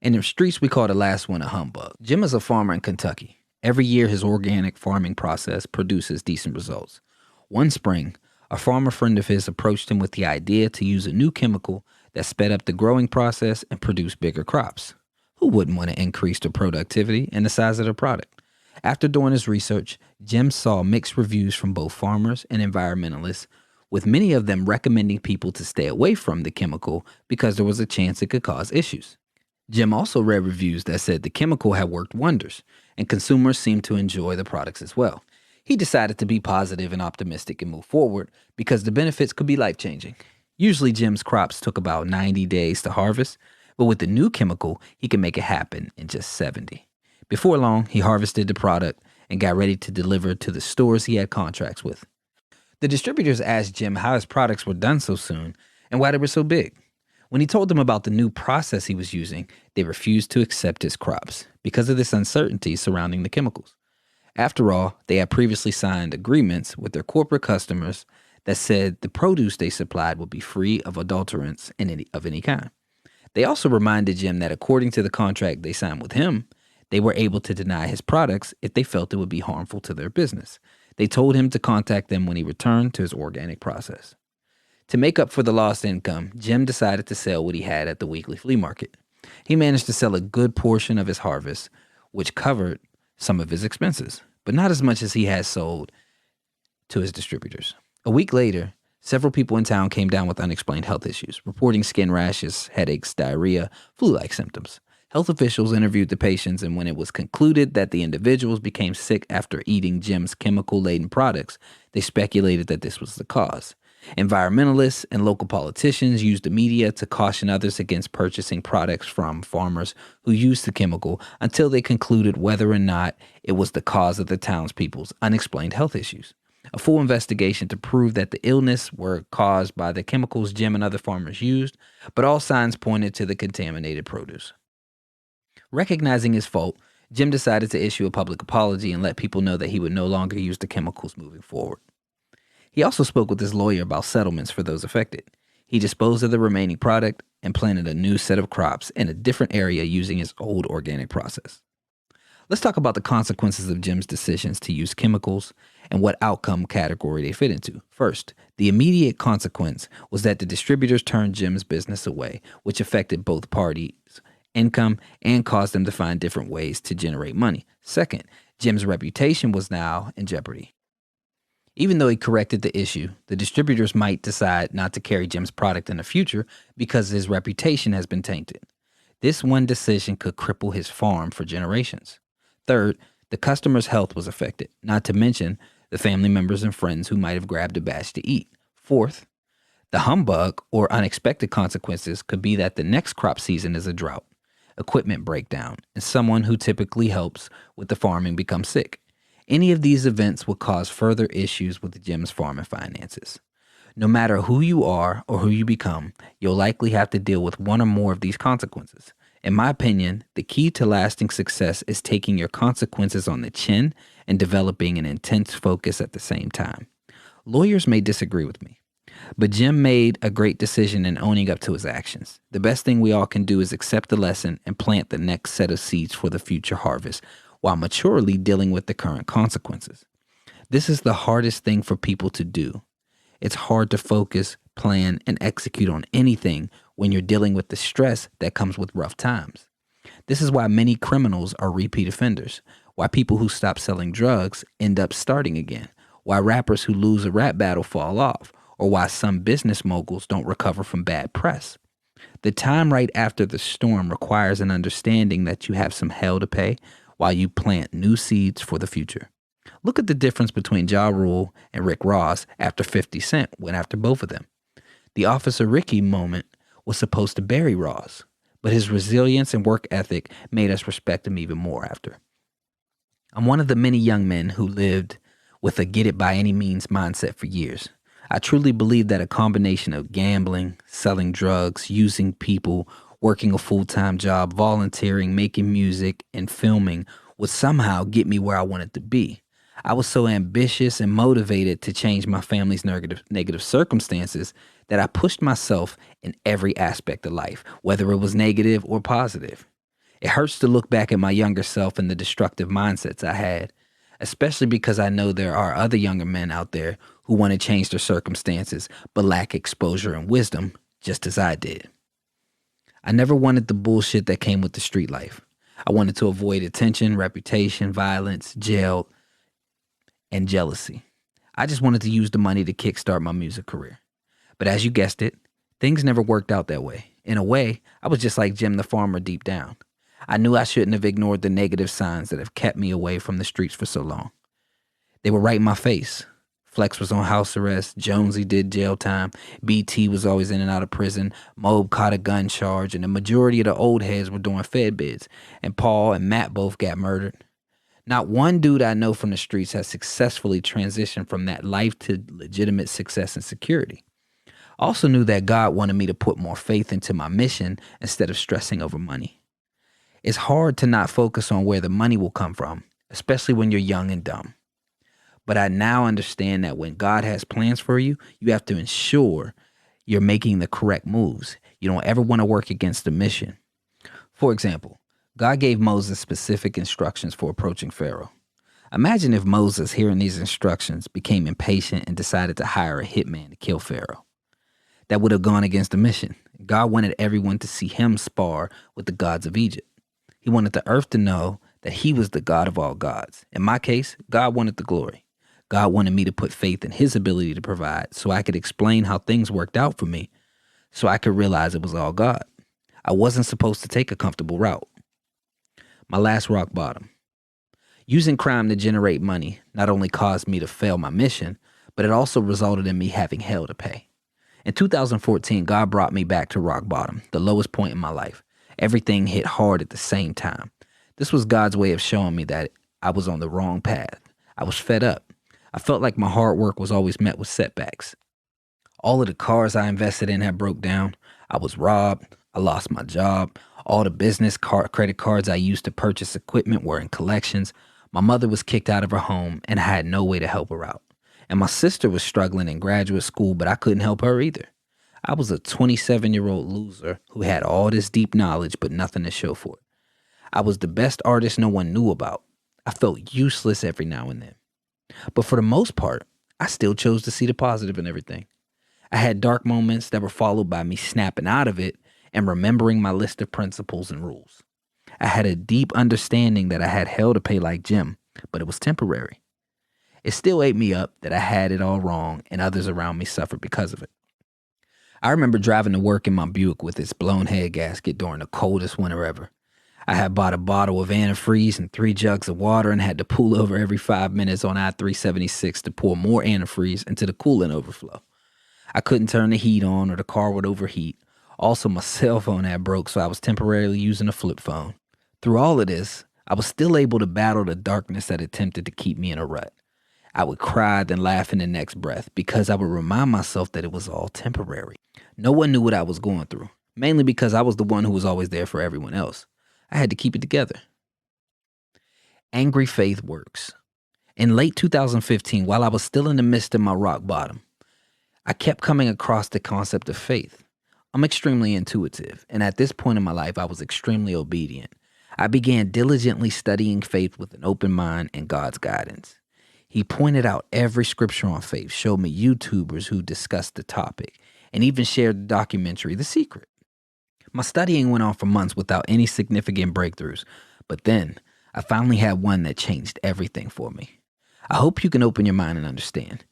In the streets, we call the last one a humbug. Jim is a farmer in Kentucky. Every year, his organic farming process produces decent results. One spring, a farmer friend of his approached him with the idea to use a new chemical that sped up the growing process and produced bigger crops. Who wouldn't want to increase the productivity and the size of their product? After doing his research, Jim saw mixed reviews from both farmers and environmentalists, with many of them recommending people to stay away from the chemical because there was a chance it could cause issues. Jim also read reviews that said the chemical had worked wonders, and consumers seemed to enjoy the products as well. He decided to be positive and optimistic and move forward because the benefits could be life-changing. Usually Jim's crops took about 90 days to harvest, but with the new chemical, he could make it happen in just 70. Before long, he harvested the product and got ready to deliver to the stores he had contracts with. The distributors asked Jim how his products were done so soon and why they were so big. When he told them about the new process he was using, they refused to accept his crops because of this uncertainty surrounding the chemicals. After all, they had previously signed agreements with their corporate customers that said the produce they supplied would be free of adulterants of any kind. They also reminded Jim that according to the contract they signed with him, they were able to deny his products if they felt it would be harmful to their business. They told him to contact them when he returned to his organic process. To make up for the lost income, Jim decided to sell what he had at the weekly flea market. He managed to sell a good portion of his harvest, which covered some of his expenses, but not as much as he had sold to his distributors. A week later, several people in town came down with unexplained health issues, reporting skin rashes, headaches, diarrhea, flu-like symptoms. Health officials interviewed the patients, and when it was concluded that the individuals became sick after eating Jim's chemical-laden products, they speculated that this was the cause. Environmentalists and local politicians used the media to caution others against purchasing products from farmers who used the chemical until they concluded whether or not it was the cause of the townspeople's unexplained health issues. A full investigation to prove that the illness were caused by the chemicals Jim and other farmers used, but all signs pointed to the contaminated produce. Recognizing his fault, Jim decided to issue a public apology and let people know that he would no longer use the chemicals moving forward. He also spoke with his lawyer about settlements for those affected. He disposed of the remaining product and planted a new set of crops in a different area using his old organic process. Let's talk about the consequences of Jim's decisions to use chemicals and what outcome category they fit into. First, the immediate consequence was that the distributors turned Jim's business away, which affected both parties' income and caused them to find different ways to generate money. Second, Jim's reputation was now in jeopardy. Even though he corrected the issue, the distributors might decide not to carry Jim's product in the future because his reputation has been tainted. This one decision could cripple his farm for generations. Third, the customer's health was affected, not to mention the family members and friends who might have grabbed a batch to eat. Fourth, the humbug or unexpected consequences could be that the next crop season is a drought, equipment breakdown, and someone who typically helps with the farming becomes sick. Any of these events will cause further issues with Jim's farming finances. No matter who you are or who you become, you'll likely have to deal with one or more of these consequences. In my opinion, the key to lasting success is taking your consequences on the chin and developing an intense focus at the same time. Lawyers may disagree with me, but Jim made a great decision in owning up to his actions. The best thing we all can do is accept the lesson and plant the next set of seeds for the future harvest, while maturely dealing with the current consequences. This is the hardest thing for people to do. It's hard to focus, plan, and execute on anything when you're dealing with the stress that comes with rough times. This is why many criminals are repeat offenders, why people who stop selling drugs end up starting again, why rappers who lose a rap battle fall off, or why some business moguls don't recover from bad press. The time right after the storm requires an understanding that you have some hell to pay while you plant new seeds for the future. Look at the difference between Ja Rule and Rick Ross after 50 Cent went after both of them. The Officer Ricky moment was supposed to bury Ross, but his resilience and work ethic made us respect him even more after. I'm one of the many young men who lived with a get it by any means mindset for years. I truly believe that a combination of gambling, selling drugs, using people, working a full-time job, volunteering, making music, and filming would somehow get me where I wanted to be. I was so ambitious and motivated to change my family's negative circumstances that I pushed myself in every aspect of life, whether it was negative or positive. It hurts to look back at my younger self and the destructive mindsets I had, especially because I know there are other younger men out there who want to change their circumstances but lack exposure and wisdom, just as I did. I never wanted the bullshit that came with the street life. I wanted to avoid attention, reputation, violence, jail, and jealousy. I just wanted to use the money to kickstart my music career. But as you guessed it, things never worked out that way. In a way, I was just like Jim the farmer deep down. I knew I shouldn't have ignored the negative signs that have kept me away from the streets for so long. They were right in my face. Flex was on house arrest, Jonesy did jail time, BT was always in and out of prison, Mobe caught a gun charge, and the majority of the old heads were doing fed bids, and Paul and Matt both got murdered. Not one dude I know from the streets has successfully transitioned from that life to legitimate success and security. I also knew that God wanted me to put more faith into my mission instead of stressing over money. It's hard to not focus on where the money will come from, especially when you're young and dumb. But I now understand that when God has plans for you, you have to ensure you're making the correct moves. You don't ever want to work against the mission. For example, God gave Moses specific instructions for approaching Pharaoh. Imagine if Moses, hearing these instructions, became impatient and decided to hire a hitman to kill Pharaoh. That would have gone against the mission. God wanted everyone to see him spar with the gods of Egypt. He wanted the earth to know that he was the God of all gods. In my case, God wanted the glory. God wanted me to put faith in his ability to provide so I could explain how things worked out for me, so I could realize it was all God. I wasn't supposed to take a comfortable route. My last rock bottom. Using crime to generate money not only caused me to fail my mission, but it also resulted in me having hell to pay. In 2014, God brought me back to rock bottom, the lowest point in my life. Everything hit hard at the same time. This was God's way of showing me that I was on the wrong path. I was fed up. I felt like my hard work was always met with setbacks. All of the cars I invested in had broke down. I was robbed. I lost my job. All the credit cards I used to purchase equipment were in collections. My mother was kicked out of her home and I had no way to help her out. And my sister was struggling in graduate school, but I couldn't help her either. I was a 27-year-old loser who had all this deep knowledge but nothing to show for it. I was the best artist no one knew about. I felt useless every now and then. But for the most part, I still chose to see the positive in everything. I had dark moments that were followed by me snapping out of it and remembering my list of principles and rules. I had a deep understanding that I had hell to pay like Jim, but it was temporary. It still ate me up that I had it all wrong and others around me suffered because of it. I remember driving to work in my Buick with its blown head gasket during the coldest winter ever. I had bought a bottle of antifreeze and 3 jugs of water and had to pull over every 5 minutes on I-376 to pour more antifreeze into the coolant overflow. I couldn't turn the heat on or the car would overheat. Also, my cell phone had broke, so I was temporarily using a flip phone. Through all of this, I was still able to battle the darkness that attempted to keep me in a rut. I would cry, then laugh in the next breath because I would remind myself that it was all temporary. No one knew what I was going through, mainly because I was the one who was always there for everyone else. I had to keep it together. Angry faith works. In late 2015, while I was still in the midst of my rock bottom, I kept coming across the concept of faith. I'm extremely intuitive, and at this point in my life, I was extremely obedient. I began diligently studying faith with an open mind and God's guidance. He pointed out every scripture on faith, showed me YouTubers who discussed the topic, and even shared the documentary, The Secret. My studying went on for months without any significant breakthroughs, but then I finally had one that changed everything for me. I hope you can open your mind and understand.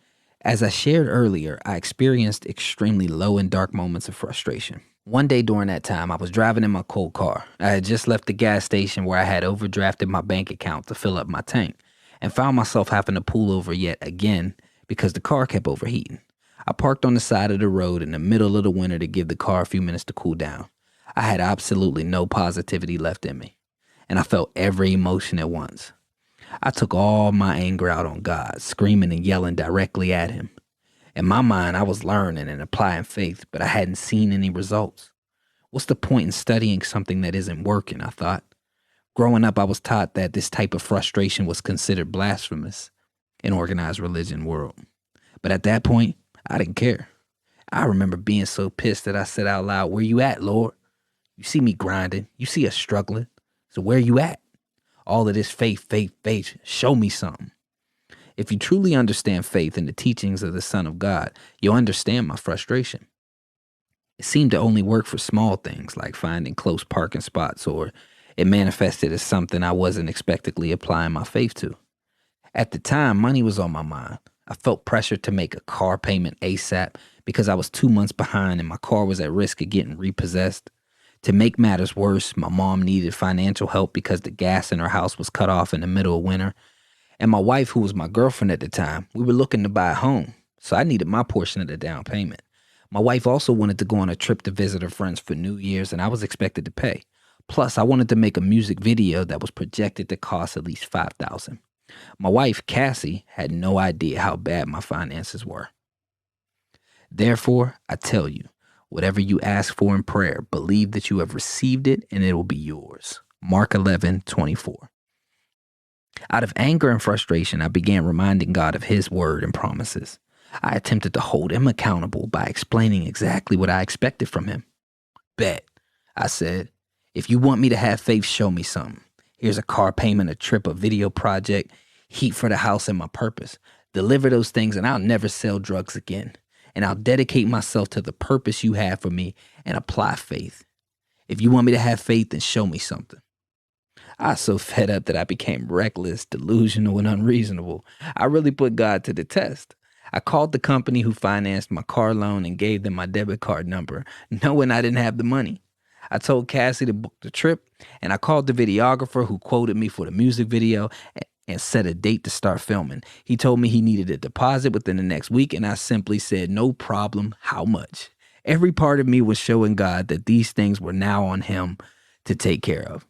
As I shared earlier, I experienced extremely low and dark moments of frustration. One day during that time, I was driving in my cold car. I had just left the gas station where I had overdrafted my bank account to fill up my tank and found myself having to pull over yet again because the car kept overheating. I parked on the side of the road in the middle of the winter to give the car a few minutes to cool down. I had absolutely no positivity left in me, and I felt every emotion at once. I took all my anger out on God, screaming and yelling directly at him. In my mind, I was learning and applying faith, but I hadn't seen any results. What's the point in studying something that isn't working, I thought. Growing up, I was taught that this type of frustration was considered blasphemous in organized religion world. But at that point, I didn't care. I remember being so pissed that I said out loud, "Where you at, Lord? You see me grinding. You see us struggling. So where you at? All of this faith, faith, faith. Show me something." If you truly understand faith and the teachings of the Son of God, you'll understand my frustration. It seemed to only work for small things like finding close parking spots, or it manifested as something I wasn't expectedly applying my faith to. At the time, money was on my mind. I felt pressure to make a car payment ASAP because I was 2 months behind and my car was at risk of getting repossessed. To make matters worse, my mom needed financial help because the gas in her house was cut off in the middle of winter. And my wife, who was my girlfriend at the time, we were looking to buy a home, so I needed my portion of the down payment. My wife also wanted to go on a trip to visit her friends for New Year's, and I was expected to pay. Plus, I wanted to make a music video that was projected to cost at least $5,000. My wife, Cassie, had no idea how bad my finances were. Therefore, I tell you, whatever you ask for in prayer, believe that you have received it and it will be yours. Mark 11:24. Out of anger and frustration, I began reminding God of his word and promises. I attempted to hold him accountable by explaining exactly what I expected from him. "Bet," I said. "If you want me to have faith, show me something. Here's a car payment, a trip, a video project, heat for the house, and my purpose. Deliver those things and I'll never sell drugs again. And I'll dedicate myself to the purpose you have for me and apply faith. If you want me to have faith, then show me something." I was so fed up that I became reckless, delusional, and unreasonable. I really put God to the test. I called the company who financed my car loan and gave them my debit card number, knowing I didn't have the money. I told Cassie to book the trip, and I called the videographer who quoted me for the music video and set a date to start filming. He told me he needed a deposit within the next week, and I simply said, "No problem, how much?" Every part of me was showing God that these things were now on him to take care of.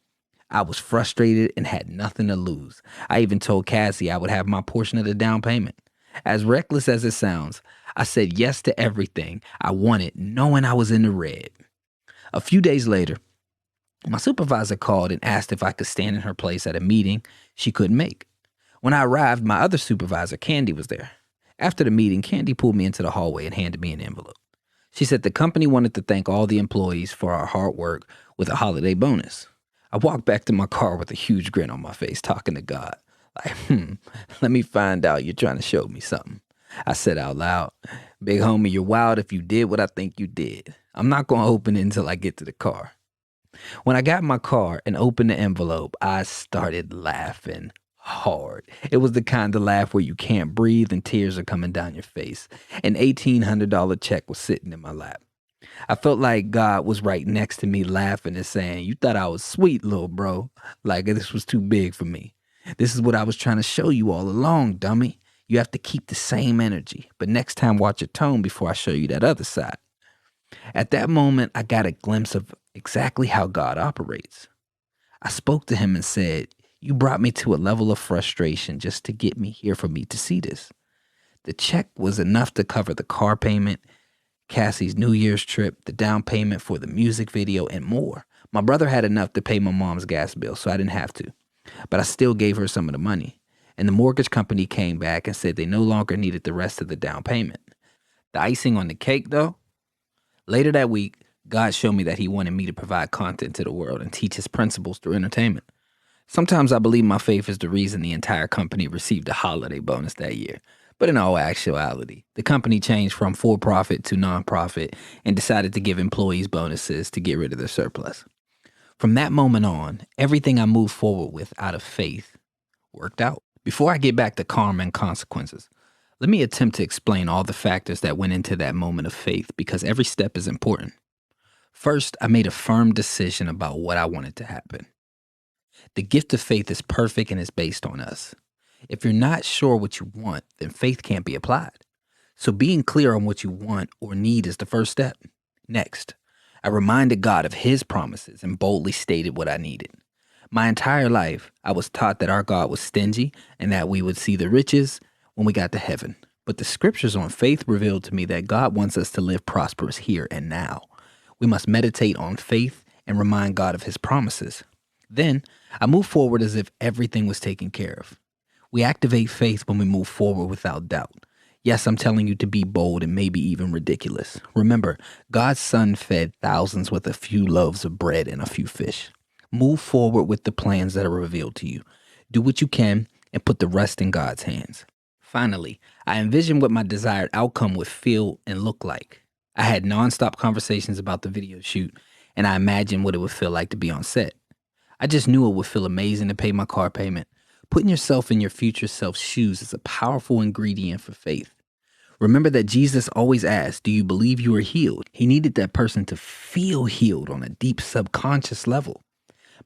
I was frustrated and had nothing to lose. I even told Cassie I would have my portion of the down payment. As reckless as it sounds, I said yes to everything I wanted, knowing I was in the red. A few days later, my supervisor called and asked if I could stand in her place at a meeting she couldn't make. When I arrived, my other supervisor, Candy, was there. After the meeting, Candy pulled me into the hallway and handed me an envelope. She said the company wanted to thank all the employees for our hard work with a holiday bonus. I walked back to my car with a huge grin on my face, talking to God. Like, let me find out you're trying to show me something. I said out loud, "Big homie, you're wild if you did what I think you did. I'm not going to open it until I get to the car." When I got in my car and opened the envelope, I started laughing hard. It was the kind of laugh where you can't breathe and tears are coming down your face. An $1,800 check was sitting in my lap. I felt like God was right next to me laughing and saying, "You thought I was sweet, little bro. Like this was too big for me. This is what I was trying to show you all along, dummy. You have to keep the same energy, but next time watch your tone before I show you that other side." At that moment, I got a glimpse of exactly how God operates. I spoke to him and said, "You brought me to a level of frustration just to get me here for me to see this." The check was enough to cover the car payment, Cassie's New Year's trip, the down payment for the music video, and more. My brother had enough to pay my mom's gas bill, so I didn't have to. But I still gave her some of the money. And the mortgage company came back and said they no longer needed the rest of the down payment. The icing on the cake, though, later that week, God showed me that he wanted me to provide content to the world and teach his principles through entertainment. Sometimes I believe my faith is the reason the entire company received a holiday bonus that year. But in all actuality, the company changed from for-profit to non-profit and decided to give employees bonuses to get rid of their surplus. From that moment on, everything I moved forward with out of faith worked out. Before I get back to karma and consequences, let me attempt to explain all the factors that went into that moment of faith because every step is important. First, I made a firm decision about what I wanted to happen. The gift of faith is perfect and is based on us. If you're not sure what you want, then faith can't be applied. So being clear on what you want or need is the first step. Next, I reminded God of his promises and boldly stated what I needed. My entire life, I was taught that our God was stingy and that we would see the riches when we got to heaven. But the scriptures on faith revealed to me that God wants us to live prosperous here and now. We must meditate on faith and remind God of his promises. Then, I moved forward as if everything was taken care of. We activate faith when we move forward without doubt. Yes, I'm telling you to be bold and maybe even ridiculous. Remember, God's son fed thousands with a few loaves of bread and a few fish. Move forward with the plans that are revealed to you. Do what you can and put the rest in God's hands. Finally, I envisioned what my desired outcome would feel and look like. I had nonstop conversations about the video shoot, and I imagined what it would feel like to be on set. I just knew it would feel amazing to pay my car payment. Putting yourself in your future self's shoes is a powerful ingredient for faith. Remember that Jesus always asked, "Do you believe you are healed?" He needed that person to feel healed on a deep subconscious level.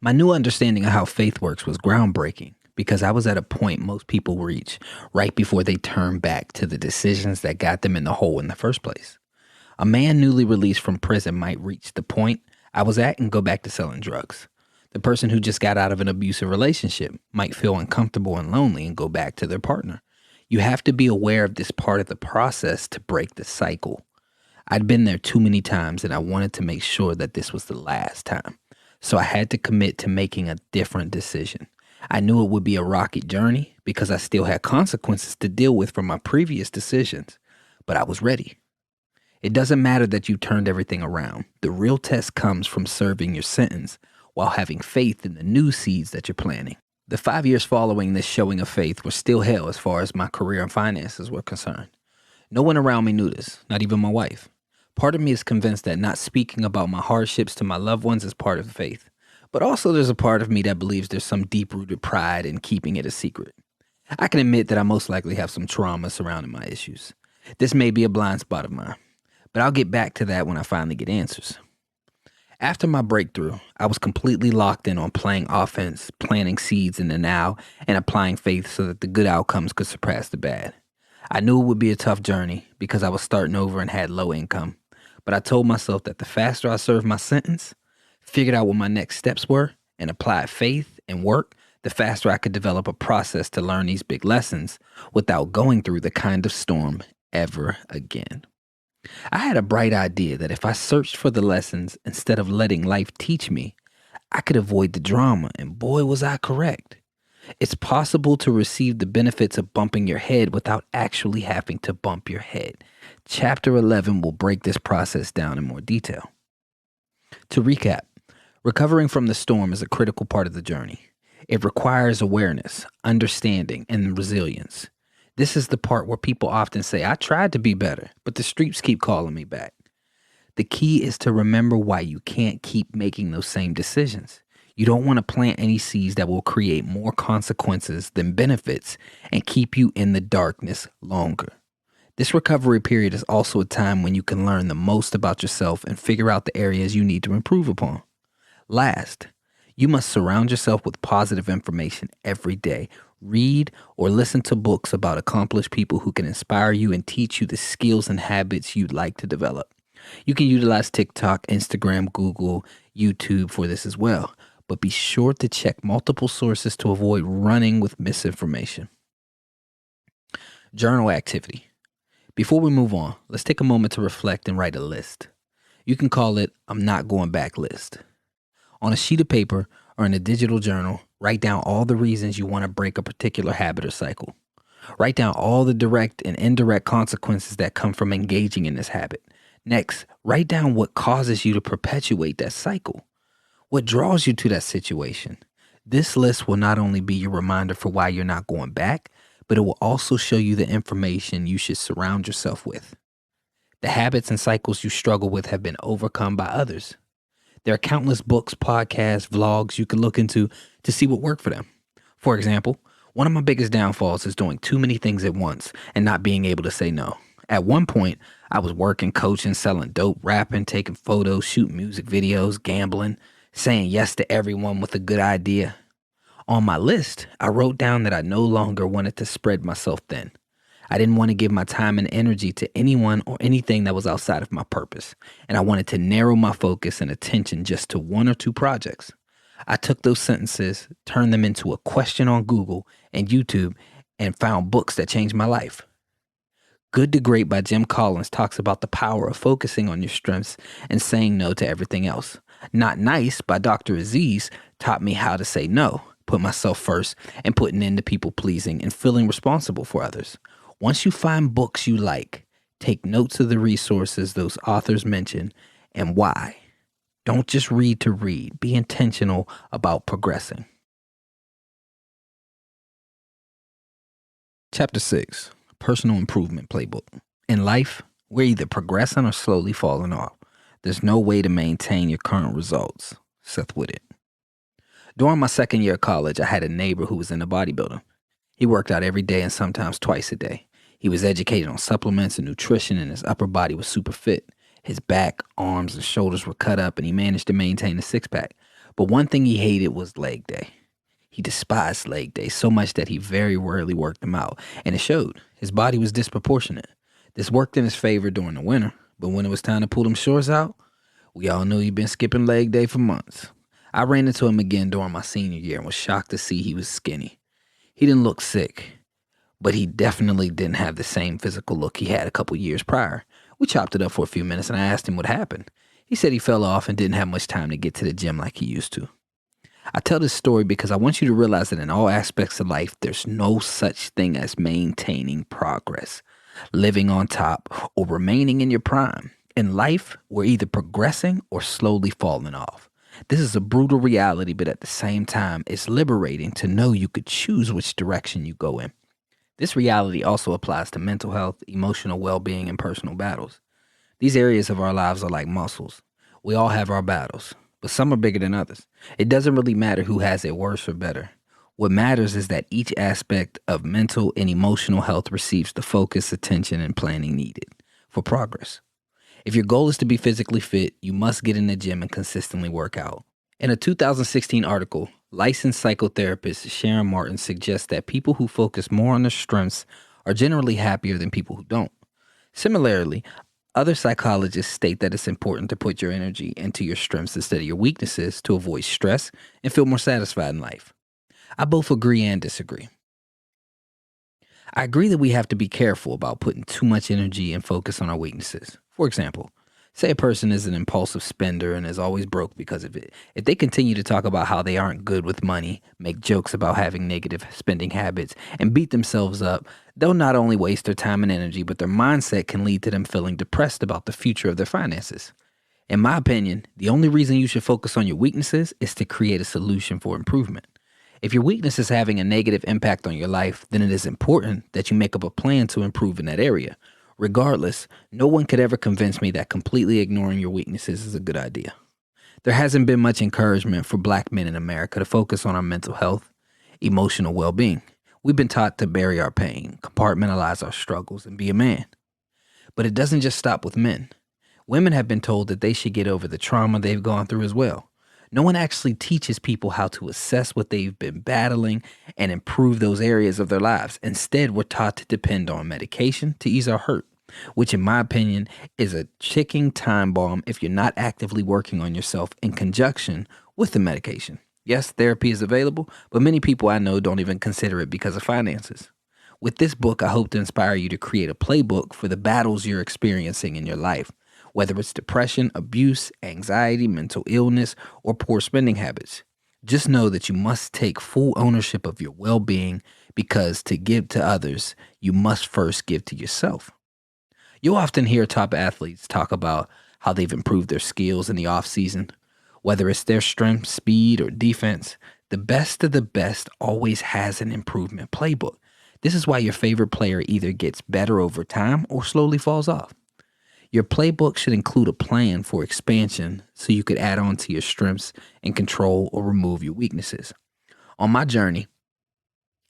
My new understanding of how faith works was groundbreaking because I was at a point most people reach right before they turn back to the decisions that got them in the hole in the first place. A man newly released from prison might reach the point I was at and go back to selling drugs. The person who just got out of an abusive relationship might feel uncomfortable and lonely and go back to their partner. You have to be aware of this part of the process to break the cycle. I'd been there too many times and I wanted to make sure that this was the last time. So I had to commit to making a different decision. I knew it would be a rocky journey because I still had consequences to deal with from my previous decisions, but I was ready. It doesn't matter that you turned everything around. The real test comes from serving your sentence while having faith in the new seeds that you're planting. The 5 years following this showing of faith were still hell as far as my career and finances were concerned. No one around me knew this, not even my wife. Part of me is convinced that not speaking about my hardships to my loved ones is part of faith. But also there's a part of me that believes there's some deep-rooted pride in keeping it a secret. I can admit that I most likely have some trauma surrounding my issues. This may be a blind spot of mine, but I'll get back to that when I finally get answers. After my breakthrough, I was completely locked in on playing offense, planting seeds in the now, and applying faith so that the good outcomes could surpass the bad. I knew it would be a tough journey because I was starting over and had low income, but I told myself that the faster I served my sentence, figured out what my next steps were, and applied faith and work, the faster I could develop a process to learn these big lessons without going through the kind of storm ever again. I had a bright idea that if I searched for the lessons instead of letting life teach me, I could avoid the drama, and boy was I correct. It's possible to receive the benefits of bumping your head without actually having to bump your head. Chapter 11 will break this process down in more detail. To recap, recovering from the storm is a critical part of the journey. It requires awareness, understanding, and resilience. This is the part where people often say, "I tried to be better, but the streets keep calling me back." The key is to remember why you can't keep making those same decisions. You don't want to plant any seeds that will create more consequences than benefits and keep you in the darkness longer. This recovery period is also a time when you can learn the most about yourself and figure out the areas you need to improve upon. Last, you must surround yourself with positive information every day. Read or listen to books about accomplished people who can inspire you and teach you the skills and habits you'd like to develop. You can utilize TikTok, Instagram, Google, YouTube for this as well, but be sure to check multiple sources to avoid running with misinformation. Journal activity. Before we move on, let's take a moment to reflect and write a list. You can call it "I'm not going back" list. On a sheet of paper or in a digital journal, write down all the reasons you want to break a particular habit or cycle. Write down all the direct and indirect consequences that come from engaging in this habit. Next, write down what causes you to perpetuate that cycle. What draws you to that situation? This list will not only be your reminder for why you're not going back, but it will also show you the information you should surround yourself with. The habits and cycles you struggle with have been overcome by others. There are countless books, podcasts, vlogs you can look into to see what worked for them. For example, one of my biggest downfalls is doing too many things at once and not being able to say no. At one point, I was working, coaching, selling dope, rapping, taking photos, shooting music videos, gambling, saying yes to everyone with a good idea. On my list, I wrote down that I no longer wanted to spread myself thin. I didn't want to give my time and energy to anyone or anything that was outside of my purpose, and I wanted to narrow my focus and attention just to one or two projects. I took those sentences, turned them into a question on Google and YouTube, and found books that changed my life. Good to Great by Jim Collins talks about the power of focusing on your strengths and saying no to everything else. Not Nice by Dr. Aziz taught me how to say no, put myself first, and put an end to people pleasing and feeling responsible for others. Once you find books you like, take notes of the resources those authors mention and why. Don't just read to read. Be intentional about progressing. Chapter 6, Personal Improvement Playbook. In life, we're either progressing or slowly falling off. There's no way to maintain your current results. Seth Whitted. During my second year of college, I had a neighbor who was into bodybuilding. He worked out every day and sometimes twice a day. He was educated on supplements and nutrition, and his upper body was super fit. His back, arms, and shoulders were cut up, and he managed to maintain a six-pack. But one thing he hated was leg day. He despised leg day so much that he very rarely worked them out, and it showed. His body was disproportionate. This worked in his favor during the winter, but when it was time to pull them shorts out, we all knew he'd been skipping leg day for months. I ran into him again during my senior year and was shocked to see he was skinny. He didn't look sick, but he definitely didn't have the same physical look he had a couple years prior. We chopped it up for a few minutes and I asked him what happened. He said he fell off and didn't have much time to get to the gym like he used to. I tell this story because I want you to realize that in all aspects of life, there's no such thing as maintaining progress, living on top, or remaining in your prime. In life, we're either progressing or slowly falling off. This is a brutal reality, but at the same time, it's liberating to know you could choose which direction you go in. This reality also applies to mental health, emotional well-being, and personal battles. These areas of our lives are like muscles. We all have our battles, but some are bigger than others. It doesn't really matter who has it worse or better. What matters is that each aspect of mental and emotional health receives the focus, attention, and planning needed for progress. If your goal is to be physically fit, you must get in the gym and consistently work out. In a 2016 article, licensed psychotherapist Sharon Martin suggests that people who focus more on their strengths are generally happier than people who don't. Similarly, other psychologists state that it's important to put your energy into your strengths instead of your weaknesses to avoid stress and feel more satisfied in life. I both agree and disagree. I agree that we have to be careful about putting too much energy and focus on our weaknesses. For example, say a person is an impulsive spender and is always broke because of it. If they continue to talk about how they aren't good with money, make jokes about having negative spending habits, and beat themselves up, they'll not only waste their time and energy, but their mindset can lead to them feeling depressed about the future of their finances. In my opinion, the only reason you should focus on your weaknesses is to create a solution for improvement. If your weakness is having a negative impact on your life, then it is important that you make up a plan to improve in that area. Regardless, no one could ever convince me that completely ignoring your weaknesses is a good idea. There hasn't been much encouragement for Black men in America to focus on our mental health, emotional well-being. We've been taught to bury our pain, compartmentalize our struggles, and be a man. But it doesn't just stop with men. Women have been told that they should get over the trauma they've gone through as well. No one actually teaches people how to assess what they've been battling and improve those areas of their lives. Instead, we're taught to depend on medication to ease our hurt, which in my opinion is a ticking time bomb if you're not actively working on yourself in conjunction with the medication. Yes, therapy is available, but many people I know don't even consider it because of finances. With this book, I hope to inspire you to create a playbook for the battles you're experiencing in your life. Whether it's depression, abuse, anxiety, mental illness, or poor spending habits. Just know that you must take full ownership of your well-being because to give to others, you must first give to yourself. You'll often hear top athletes talk about how they've improved their skills in the off-season. Whether it's their strength, speed, or defense, the best of the best always has an improvement playbook. This is why your favorite player either gets better over time or slowly falls off. Your playbook should include a plan for expansion so you could add on to your strengths and control or remove your weaknesses. On my journey,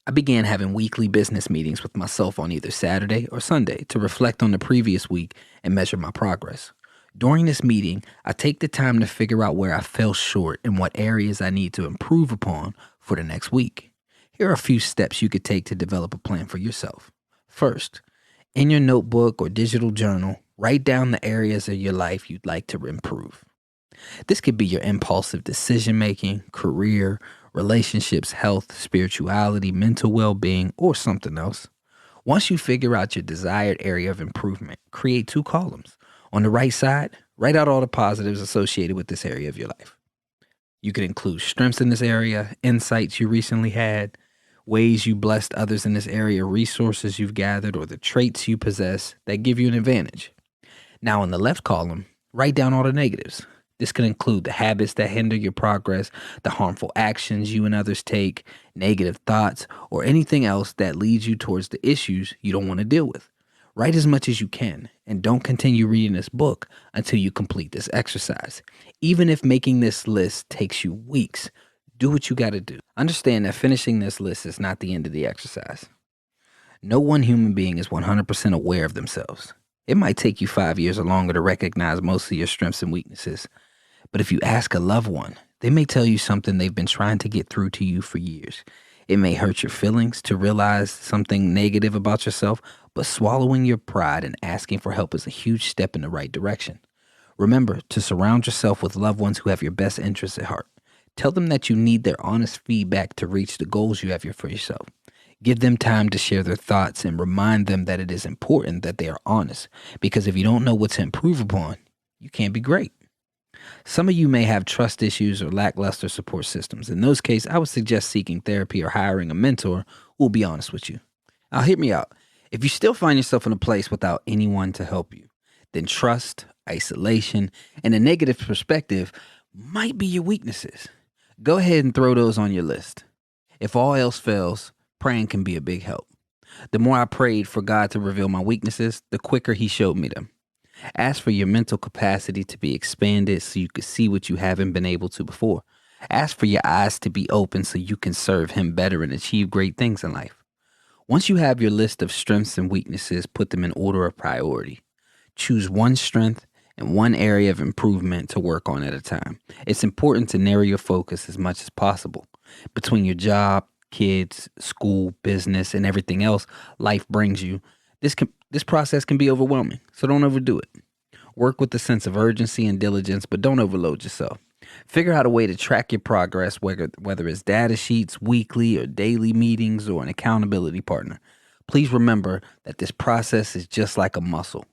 I began having weekly business meetings with myself on either Saturday or Sunday to reflect on the previous week and measure my progress. During this meeting, I take the time to figure out where I fell short and what areas I need to improve upon for the next week. Here are a few steps you could take to develop a plan for yourself. First, in your notebook or digital journal, write down the areas of your life you'd like to improve. This could be your impulsive decision making, career, relationships, health, spirituality, mental well being, or something else. Once you figure out your desired area of improvement, create two columns. On the right side, write out all the positives associated with this area of your life. You could include strengths in this area, insights you recently had, ways you blessed others in this area, resources you've gathered, or the traits you possess that give you an advantage. Now, in the left column, write down all the negatives. This can include the habits that hinder your progress, the harmful actions you and others take, negative thoughts, or anything else that leads you towards the issues you don't want to deal with. Write as much as you can, and don't continue reading this book until you complete this exercise. Even if making this list takes you weeks, do what you got to do. Understand that finishing this list is not the end of the exercise. No one human being is 100% aware of themselves. It might take you 5 years or longer to recognize most of your strengths and weaknesses. But if you ask a loved one, they may tell you something they've been trying to get through to you for years. It may hurt your feelings to realize something negative about yourself, but swallowing your pride and asking for help is a huge step in the right direction. Remember to surround yourself with loved ones who have your best interests at heart. Tell them that you need their honest feedback to reach the goals you have for yourself. Give them time to share their thoughts and remind them that it is important that they are honest, because if you don't know what to improve upon, you can't be great. Some of you may have trust issues or lackluster support systems. In those cases, I would suggest seeking therapy or hiring a mentor who will be honest with you. Now, hear me out. If you still find yourself in a place without anyone to help you, then trust, isolation, and a negative perspective might be your weaknesses. Go ahead and throw those on your list. If all else fails, praying can be a big help. The more I prayed for God to reveal my weaknesses, the quicker He showed me them. Ask for your mental capacity to be expanded so you can see what you haven't been able to before. Ask for your eyes to be open so you can serve Him better and achieve great things in life. Once you have your list of strengths and weaknesses, put them in order of priority. Choose one strength and one area of improvement to work on at a time. It's important to narrow your focus as much as possible. Between your job, kids, school, business, and everything else life brings you, this process can be overwhelming, so don't overdo it. Work with a sense of urgency and diligence, but don't overload yourself. Figure out a way to track your progress, whether it's data sheets, weekly or daily meetings, or an accountability partner. Please remember that this process is just like a muscle.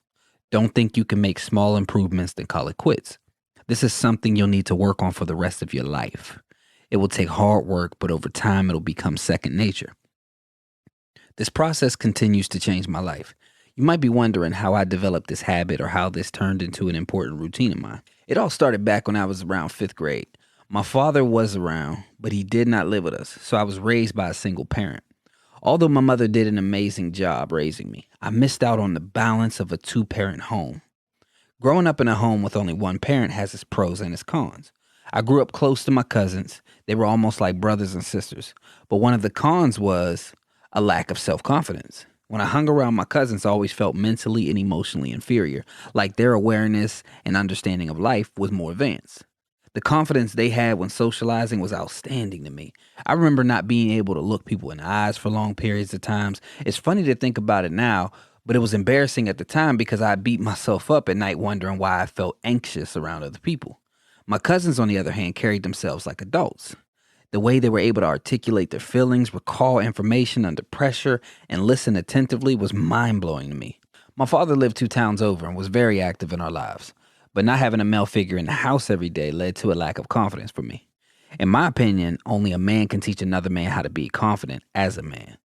Don't think you can make small improvements then call it quits. This is something you'll need to work on for the rest of your life. It will take hard work, but over time it'll become second nature. This process continues to change my life. You might be wondering how I developed this habit or how this turned into an important routine of mine. It all started back when I was around 5th grade. My father was around, but he did not live with us, so I was raised by a single parent. Although my mother did an amazing job raising me, I missed out on the balance of a 2-parent home. Growing up in a home with only one parent has its pros and its cons. I grew up close to my cousins. They were almost like brothers and sisters. But one of the cons was a lack of self-confidence. When I hung around my cousins, I always felt mentally and emotionally inferior, like their awareness and understanding of life was more advanced. The confidence they had when socializing was outstanding to me. I remember not being able to look people in the eyes for long periods of times. It's funny to think about it now, but it was embarrassing at the time because I beat myself up at night wondering why I felt anxious around other people. My cousins, on the other hand, carried themselves like adults. The way they were able to articulate their feelings, recall information under pressure, and listen attentively was mind-blowing to me. My father lived 2 towns over and was very active in our lives, but not having a male figure in the house every day led to a lack of confidence for me. In my opinion, only a man can teach another man how to be confident as a man.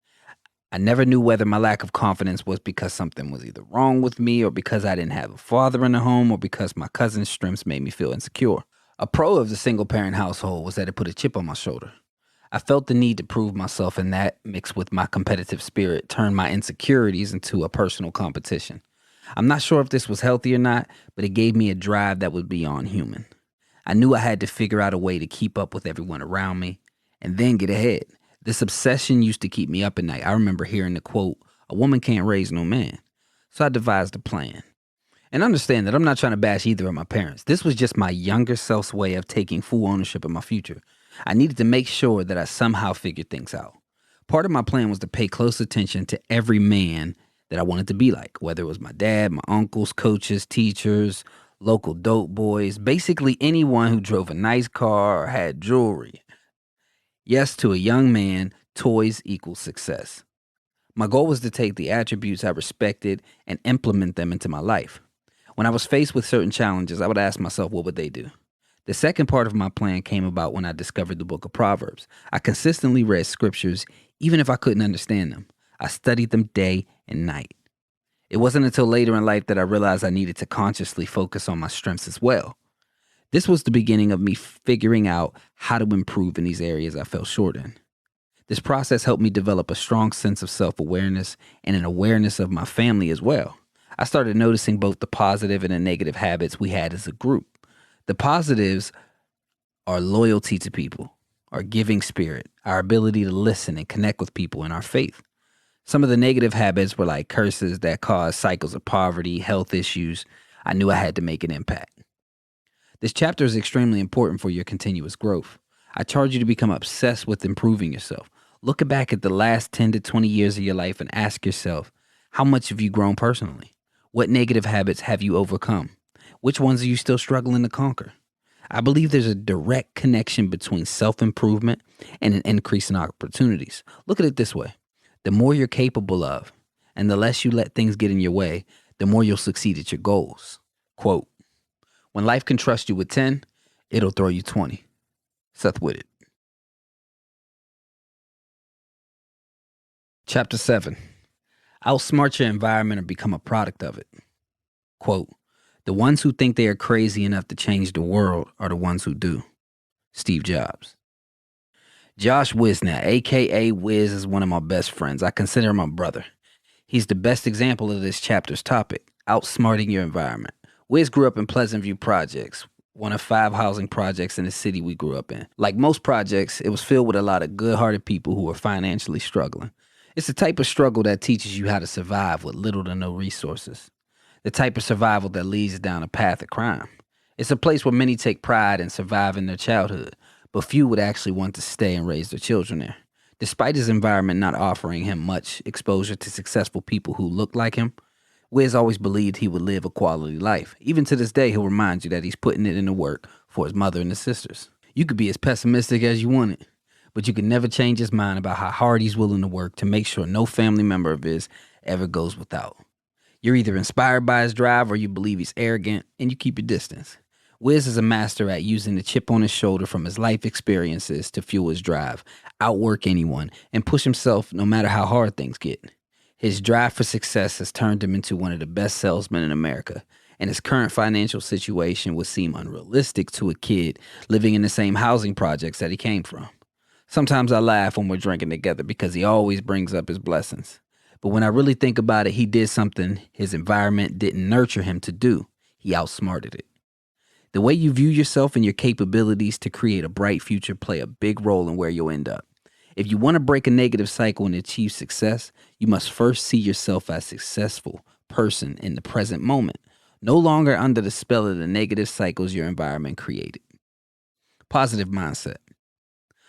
I never knew whether my lack of confidence was because something was either wrong with me or because I didn't have a father in the home or because my cousin's strengths made me feel insecure. A pro of the single-parent household was that it put a chip on my shoulder. I felt the need to prove myself, and that, mixed with my competitive spirit, turned my insecurities into a personal competition. I'm not sure if this was healthy or not, but it gave me a drive that was beyond human. I knew I had to figure out a way to keep up with everyone around me and then get ahead. This obsession used to keep me up at night. I remember hearing the quote, "A woman can't raise no man." So I devised a plan. And understand that I'm not trying to bash either of my parents. This was just my younger self's way of taking full ownership of my future. I needed to make sure that I somehow figured things out. Part of my plan was to pay close attention to every man that I wanted to be like, whether it was my dad, my uncles, coaches, teachers, local dope boys, basically anyone who drove a nice car or had jewelry. Yes, to a young man, toys equal success. My goal was to take the attributes I respected and implement them into my life. When I was faced with certain challenges, I would ask myself, what would they do? The second part of my plan came about when I discovered the book of Proverbs. I consistently read scriptures, even if I couldn't understand them. I studied them day and night. It wasn't until later in life that I realized I needed to consciously focus on my strengths as well. This was the beginning of me figuring out how to improve in these areas I fell short in. This process helped me develop a strong sense of self-awareness and an awareness of my family as well. I started noticing both the positive and the negative habits we had as a group. The positives are loyalty to people, our giving spirit, our ability to listen and connect with people, and our faith. Some of the negative habits were like curses that caused cycles of poverty, health issues. I knew I had to make an impact. This chapter is extremely important for your continuous growth. I charge you to become obsessed with improving yourself. Look back at the last 10 to 20 years of your life and ask yourself, how much have you grown personally? What negative habits have you overcome? Which ones are you still struggling to conquer? I believe there's a direct connection between self-improvement and an increase in opportunities. Look at it this way. The more you're capable of, and the less you let things get in your way, the more you'll succeed at your goals. Quote, when life can trust you with 10, it'll throw you 20. Seth Whitted. Chapter 7. Outsmart your environment or become a product of it. Quote, the ones who think they are crazy enough to change the world are the ones who do. Steve Jobs. Josh Wisnat, a.k.a. Wiz, is one of my best friends. I consider him my brother. He's the best example of this chapter's topic, outsmarting your environment. Wiz grew up in Pleasant View Projects, one of 5 housing projects in the city we grew up in. Like most projects, it was filled with a lot of good-hearted people who were financially struggling. It's the type of struggle that teaches you how to survive with little to no resources. The type of survival that leads down a path of crime. It's a place where many take pride in surviving their childhood, but few would actually want to stay and raise their children there. Despite his environment not offering him much exposure to successful people who looked like him, Wiz always believed he would live a quality life. Even to this day, he'll remind you that he's putting it into work for his mother and his sisters. You could be as pessimistic as you want it, but you can never change his mind about how hard he's willing to work to make sure no family member of his ever goes without. You're either inspired by his drive or you believe he's arrogant and you keep your distance. Wiz is a master at using the chip on his shoulder from his life experiences to fuel his drive, outwork anyone, and push himself no matter how hard things get. His drive for success has turned him into one of the best salesmen in America, and his current financial situation would seem unrealistic to a kid living in the same housing projects that he came from. Sometimes I laugh when we're drinking together because he always brings up his blessings. But when I really think about it, he did something his environment didn't nurture him to do. He outsmarted it. The way you view yourself and your capabilities to create a bright future play a big role in where you'll end up. If you want to break a negative cycle and achieve success, you must first see yourself as a successful person in the present moment, no longer under the spell of the negative cycles your environment created. Positive mindset.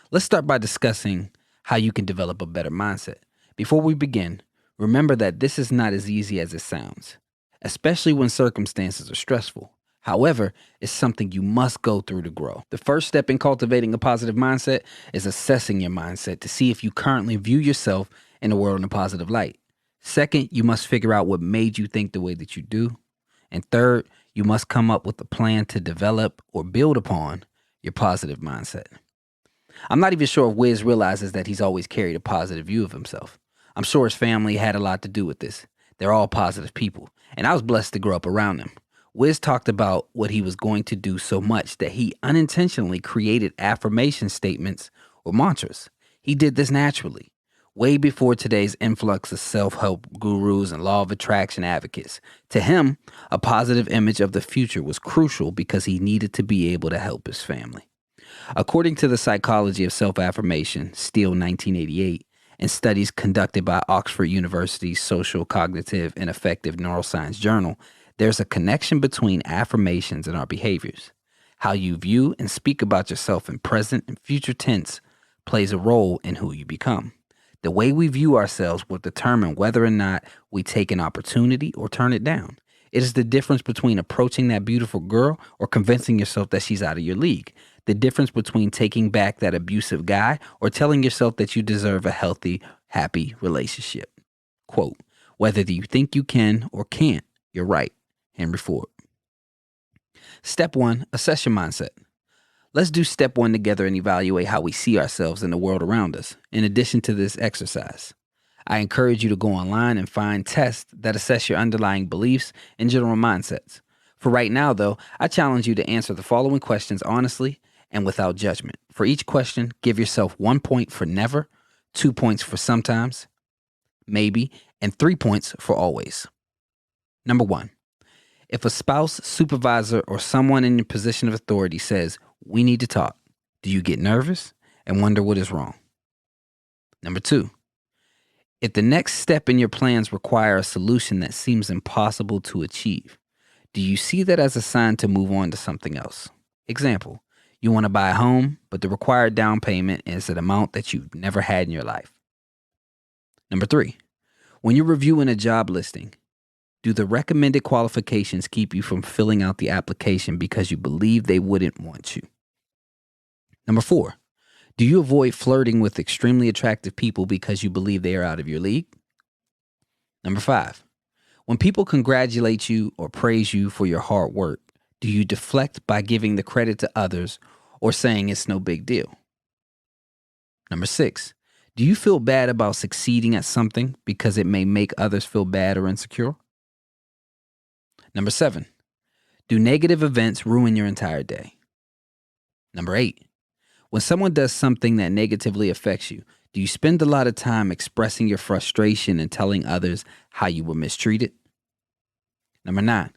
Let's start by discussing how you can develop a better mindset. Before we begin, remember that this is not as easy as it sounds, especially when circumstances are stressful. However, it's something you must go through to grow. The first step in cultivating a positive mindset is assessing your mindset to see if you currently view yourself and the world in a positive light. Second, you must figure out what made you think the way that you do. And third, you must come up with a plan to develop or build upon your positive mindset. I'm not even sure if Wiz realizes that he's always carried a positive view of himself. I'm sure his family had a lot to do with this. They're all positive people, and I was blessed to grow up around them. Wiz talked about what he was going to do so much that he unintentionally created affirmation statements or mantras. He did this naturally, way before today's influx of self-help gurus and law of attraction advocates. To him, a positive image of the future was crucial because he needed to be able to help his family. According to the Psychology of Self-Affirmation, Steele 1988, and studies conducted by Oxford University's Social, Cognitive, and Affective Neuroscience Journal, there's a connection between affirmations and our behaviors. How you view and speak about yourself in present and future tense plays a role in who you become. The way we view ourselves will determine whether or not we take an opportunity or turn it down. It is the difference between approaching that beautiful girl or convincing yourself that she's out of your league. The difference between taking back that abusive guy or telling yourself that you deserve a healthy, happy relationship. Quote, whether you think you can or can't, you're right. Henry Ford. Step 1, assess your mindset. Let's do step 1 together and evaluate how we see ourselves in the world around us. In addition to this exercise, I encourage you to go online and find tests that assess your underlying beliefs and general mindsets. For right now, though, I challenge you to answer the following questions honestly and without judgment. For each question, give yourself 1 point for never, 2 points for sometimes, maybe, and 3 points for always. Number 1, if a spouse, supervisor, or someone in your position of authority says, we need to talk, do you get nervous and wonder what is wrong? Number 2, if the next step in your plans require a solution that seems impossible to achieve, do you see that as a sign to move on to something else? Example, you want to buy a home, but the required down payment is an amount that you've never had in your life. Number 3, when you're reviewing a job listing, do the recommended qualifications keep you from filling out the application because you believe they wouldn't want you? Number 4, do you avoid flirting with extremely attractive people because you believe they are out of your league? Number 5, when people congratulate you or praise you for your hard work, do you deflect by giving the credit to others or saying it's no big deal? Number 6, do you feel bad about succeeding at something because it may make others feel bad or insecure? Number 7, do negative events ruin your entire day? Number 8, when someone does something that negatively affects you, do you spend a lot of time expressing your frustration and telling others how you were mistreated? Number 9,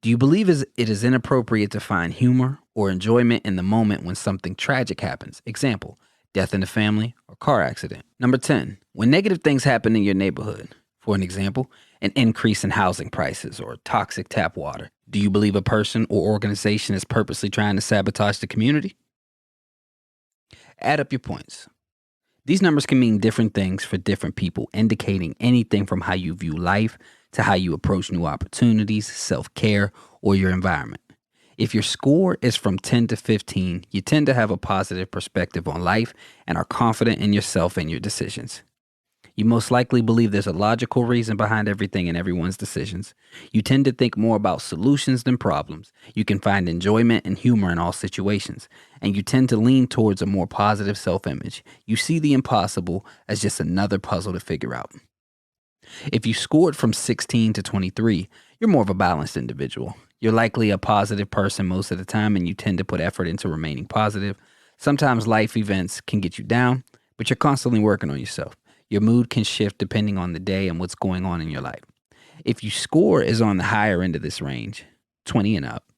do you believe it is inappropriate to find humor or enjoyment in the moment when something tragic happens? Example, death in the family or car accident. Number 10, when negative things happen in your neighborhood, for an example, an increase in housing prices or toxic tap water, do you believe a person or organization is purposely trying to sabotage the community? Add up your points. These numbers can mean different things for different people, indicating anything from how you view life to how you approach new opportunities, self-care, or your environment. If your score is from 10 to 15, you tend to have a positive perspective on life and are confident in yourself and your decisions. You most likely believe there's a logical reason behind everything and everyone's decisions. You tend to think more about solutions than problems. You can find enjoyment and humor in all situations. And you tend to lean towards a more positive self-image. You see the impossible as just another puzzle to figure out. If you scored from 16 to 23, you're more of a balanced individual. You're likely a positive person most of the time, and you tend to put effort into remaining positive. Sometimes life events can get you down, but you're constantly working on yourself. Your mood can shift depending on the day and what's going on in your life. If your score is on the higher end of this range, 20 and up,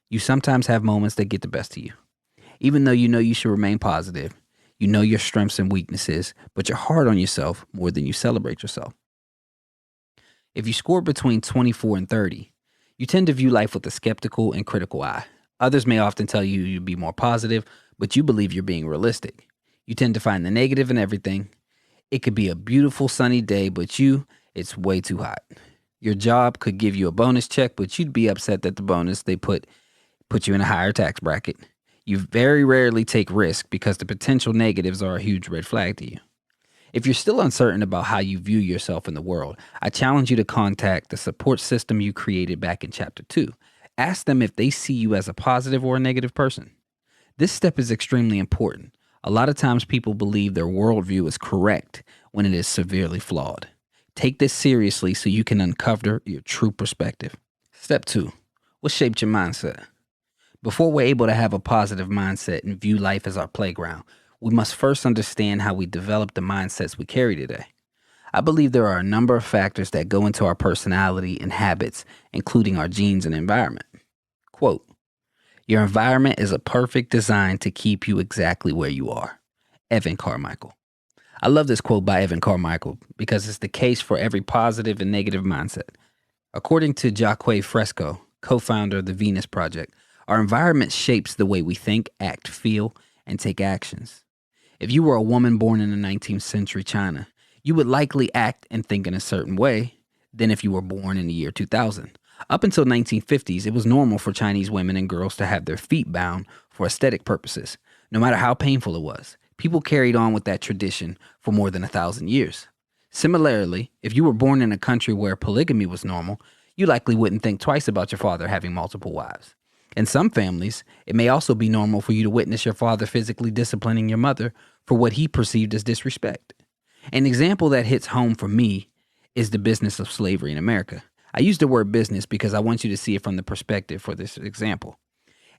you sometimes have moments that get the best of you. Even though you know you should remain positive, you know your strengths and weaknesses, but you're hard on yourself more than you celebrate yourself. If you score between 24 and 30, you tend to view life with a skeptical and critical eye. Others may often tell you you'd be more positive, but you believe you're being realistic. You tend to find the negative in everything. It could be a beautiful sunny day, but it's way too hot. Your job could give you a bonus check, but you'd be upset that the bonus they put you in a higher tax bracket. You very rarely take risk because the potential negatives are a huge red flag to you. If you're still uncertain about how you view yourself in the world, I challenge you to contact the support system you created back in Chapter 2. Ask them if they see you as a positive or a negative person. This step is extremely important. A lot of times people believe their worldview is correct when it is severely flawed. Take this seriously so you can uncover your true perspective. Step 2. What shaped your mindset? Before we're able to have a positive mindset and view life as our playground, we must first understand how we develop the mindsets we carry today. I believe there are a number of factors that go into our personality and habits, including our genes and environment. Quote, Your environment is a perfect design to keep you exactly where you are. Evan Carmichael. I love this quote by Evan Carmichael because it's the case for every positive and negative mindset. According to Jacque Fresco, co-founder of the Venus Project, our environment shapes the way we think, act, feel, and take actions. If you were a woman born in the 19th century China, you would likely act and think in a certain way than if you were born in the year 2000. Up until 1950s, it was normal for Chinese women and girls to have their feet bound for aesthetic purposes, no matter how painful it was. People carried on with that tradition for more than 1,000 years. Similarly, if you were born in a country where polygamy was normal, you likely wouldn't think twice about your father having multiple wives. In some families, it may also be normal for you to witness your father physically disciplining your mother for what he perceived as disrespect. An example that hits home for me is the business of slavery in America. I use the word business because I want you to see it from the perspective for this example.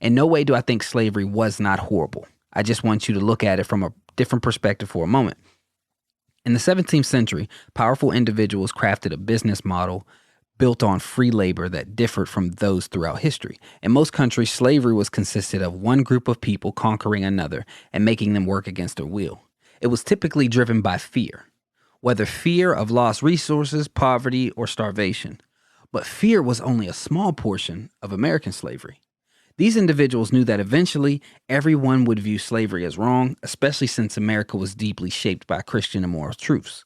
In no way do I think slavery was not horrible. I just want you to look at it from a different perspective for a moment. In the 17th century, powerful individuals crafted a business model built on free labor that differed from those throughout history. In most countries, slavery was consisted of one group of people conquering another and making them work against their will. It was typically driven by fear, whether fear of lost resources, poverty, or starvation. But fear was only a small portion of American slavery. These individuals knew that eventually everyone would view slavery as wrong, especially since America was deeply shaped by Christian and moral truths.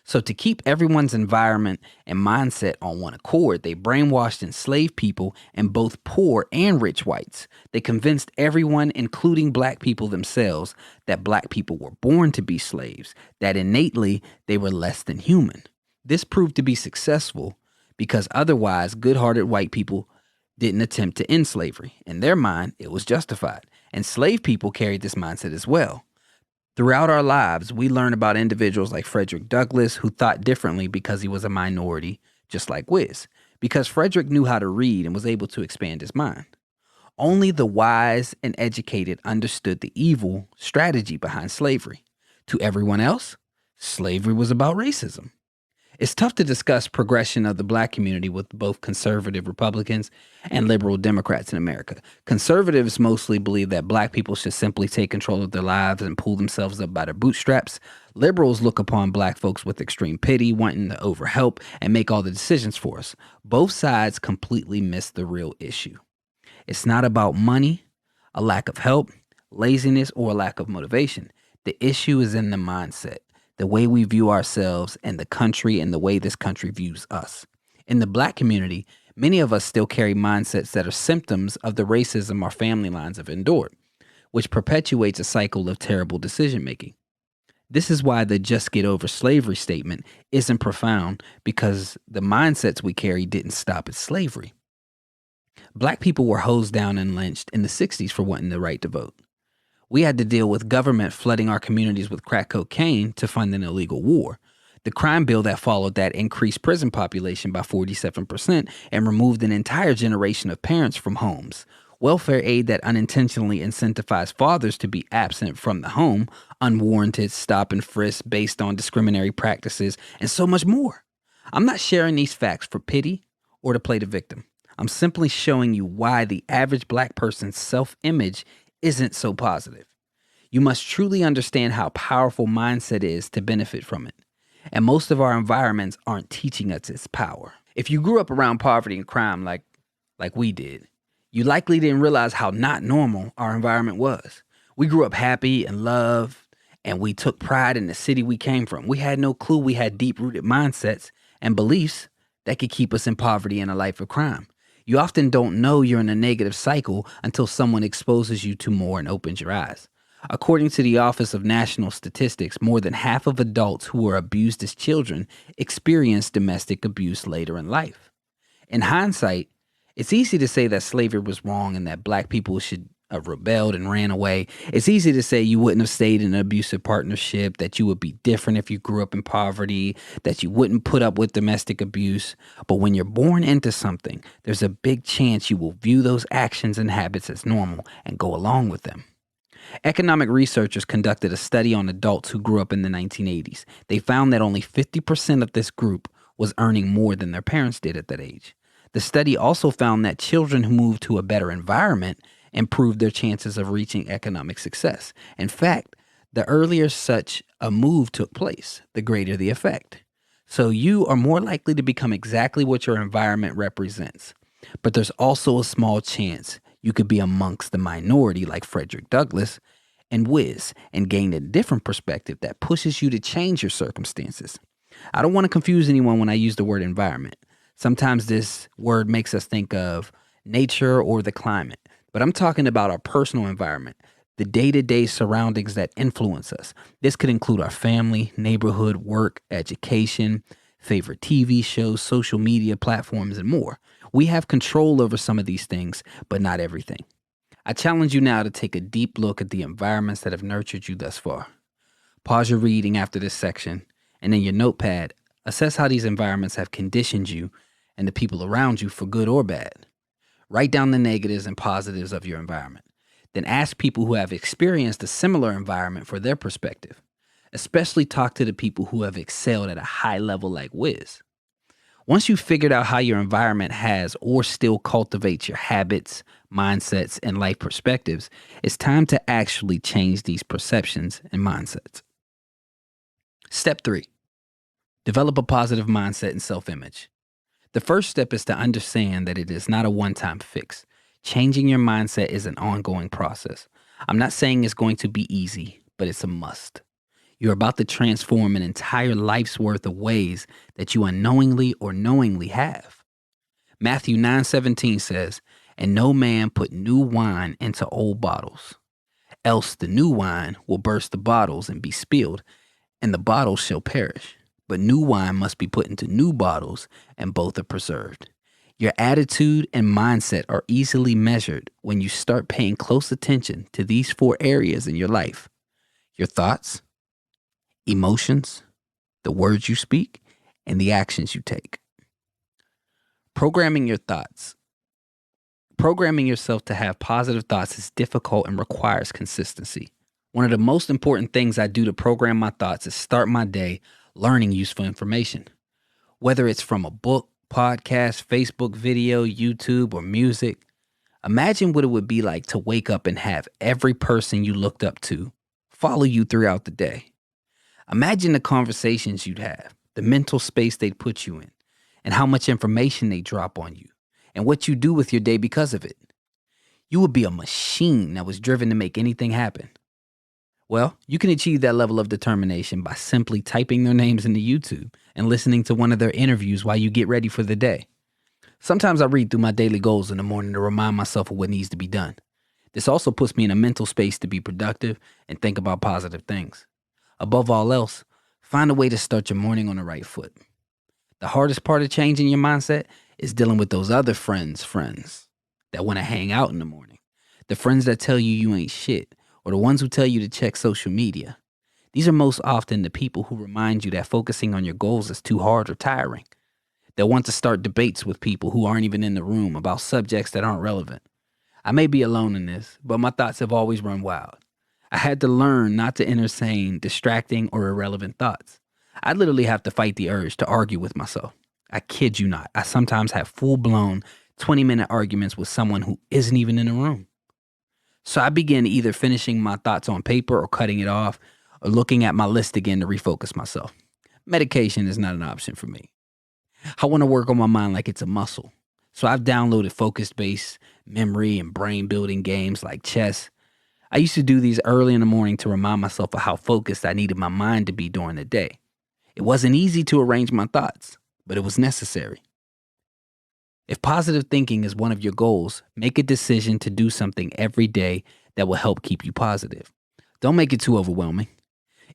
So to keep everyone's environment and mindset on one accord, they brainwashed enslaved people and both poor and rich whites. They convinced everyone, including black people themselves, that black people were born to be slaves, that innately they were less than human. This proved to be successful because otherwise good-hearted white people didn't attempt to end slavery. In their mind, it was justified. Enslaved people carried this mindset as well. Throughout our lives, we learn about individuals like Frederick Douglass who thought differently because he was a minority, just like Wiz, because Frederick knew how to read and was able to expand his mind. Only the wise and educated understood the evil strategy behind slavery. To everyone else, slavery was about racism. It's tough to discuss progression of the black community with both conservative Republicans and liberal Democrats in America. Conservatives mostly believe that black people should simply take control of their lives and pull themselves up by their bootstraps. Liberals look upon black folks with extreme pity, wanting to overhelp and make all the decisions for us. Both sides completely miss the real issue. It's not about money, a lack of help, laziness, or a lack of motivation. The issue is in the mindset, the way we view ourselves and the country and the way this country views us. In the black community, many of us still carry mindsets that are symptoms of the racism our family lines have endured, which perpetuates a cycle of terrible decision making. This is why the just get over slavery statement isn't profound, because the mindsets we carry didn't stop at slavery. Black people were hosed down and lynched in the 60s for wanting the right to vote. We had to deal with government flooding our communities with crack cocaine to fund an illegal war. The crime bill that followed that increased prison population by 47% and removed an entire generation of parents from homes. Welfare aid that unintentionally incentivized fathers to be absent from the home, unwarranted stop and frisk based on discriminatory practices, and so much more. I'm not sharing these facts for pity or to play the victim. I'm simply showing you why the average black person's self-image isn't so positive. You must truly understand how powerful mindset is to benefit from it. And most of our environments aren't teaching us its power. If you grew up around poverty and crime like we did, you likely didn't realize how not normal our environment was. We grew up happy and loved, and we took pride in the city we came from. We had no clue we had deep-rooted mindsets and beliefs that could keep us in poverty and a life of crime. You often don't know you're in a negative cycle until someone exposes you to more and opens your eyes. According to the Office of National Statistics, more than half of adults who were abused as children experienced domestic abuse later in life. In hindsight, it's easy to say that slavery was wrong and that black people should have rebelled and ran away. It's easy to say you wouldn't have stayed in an abusive partnership, that you would be different if you grew up in poverty, that you wouldn't put up with domestic abuse. But when you're born into something, there's a big chance you will view those actions and habits as normal and go along with them. Economic researchers conducted a study on adults who grew up in the 1980s. They found that only 50% of this group was earning more than their parents did at that age. The study also found that children who moved to a better environment improve their chances of reaching economic success. In fact, the earlier such a move took place, the greater the effect. So you are more likely to become exactly what your environment represents. But there's also a small chance you could be amongst the minority like Frederick Douglass and Wiz and gain a different perspective that pushes you to change your circumstances. I don't want to confuse anyone when I use the word environment. Sometimes this word makes us think of nature or the climate, but I'm talking about our personal environment, the day to day surroundings that influence us. This could include our family, neighborhood, work, education, favorite TV shows, social media platforms, and more. We have control over some of these things, but not everything. I challenge you now to take a deep look at the environments that have nurtured you thus far. Pause your reading after this section, and in your notepad, assess how these environments have conditioned you and the people around you for good or bad. Write down the negatives and positives of your environment. Then ask people who have experienced a similar environment for their perspective. Especially talk to the people who have excelled at a high level like Wiz. Once you've figured out how your environment has or still cultivates your habits, mindsets, and life perspectives, it's time to actually change these perceptions and mindsets. Step 3. Develop a positive mindset and self-image. The first step is to understand that it is not a one-time fix. Changing your mindset is an ongoing process. I'm not saying it's going to be easy, but it's a must. You're about to transform an entire life's worth of ways that you unknowingly or knowingly have. Matthew 9:17 says, "And no man put new wine into old bottles, else the new wine will burst the bottles and be spilled, and the bottles shall perish. But new wine must be put into new bottles, and both are preserved." Your attitude and mindset are easily measured when you start paying close attention to these 4 areas in your life: your thoughts, emotions, the words you speak, and the actions you take. Programming your thoughts. Programming yourself to have positive thoughts is difficult and requires consistency. One of the most important things I do to program my thoughts is start my day learning useful information. Whether it's from a book, podcast, Facebook video, YouTube, or music, imagine what it would be like to wake up and have every person you looked up to follow you throughout the day. Imagine the conversations you'd have, the mental space they'd put you in, and how much information they drop on you, and what you do with your day because of it. You would be a machine that was driven to make anything happen. Well, you can achieve that level of determination by simply typing their names into YouTube and listening to one of their interviews while you get ready for the day. Sometimes I read through my daily goals in the morning to remind myself of what needs to be done. This also puts me in a mental space to be productive and think about positive things. Above all else, find a way to start your morning on the right foot. The hardest part of changing your mindset is dealing with those other friends that want to hang out in the morning. The friends that tell you ain't shit, or the ones who tell you to check social media. These are most often the people who remind you that focusing on your goals is too hard or tiring. They'll want to start debates with people who aren't even in the room about subjects that aren't relevant. I may be alone in this, but my thoughts have always run wild. I had to learn not to entertain distracting or irrelevant thoughts. I literally have to fight the urge to argue with myself. I kid you not. I sometimes have full-blown 20-minute arguments with someone who isn't even in the room. So I begin either finishing my thoughts on paper or cutting it off or looking at my list again to refocus myself. Medication is not an option for me. I want to work on my mind like it's a muscle. So I've downloaded focus-based memory and brain-building games like chess. I used to do these early in the morning to remind myself of how focused I needed my mind to be during the day. It wasn't easy to arrange my thoughts, but it was necessary. If positive thinking is one of your goals, make a decision to do something every day that will help keep you positive. Don't make it too overwhelming.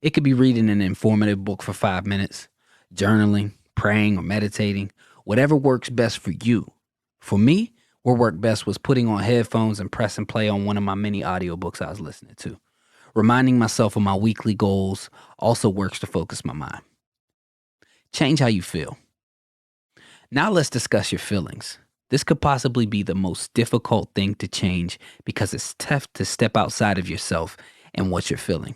It could be reading an informative book for 5 minutes, journaling, praying, or meditating, whatever works best for you. For me, what worked best was putting on headphones and pressing play on one of my many audiobooks I was listening to. Reminding myself of my weekly goals also works to focus my mind. Change how you feel. Now let's discuss your feelings. This could possibly be the most difficult thing to change because it's tough to step outside of yourself and what you're feeling.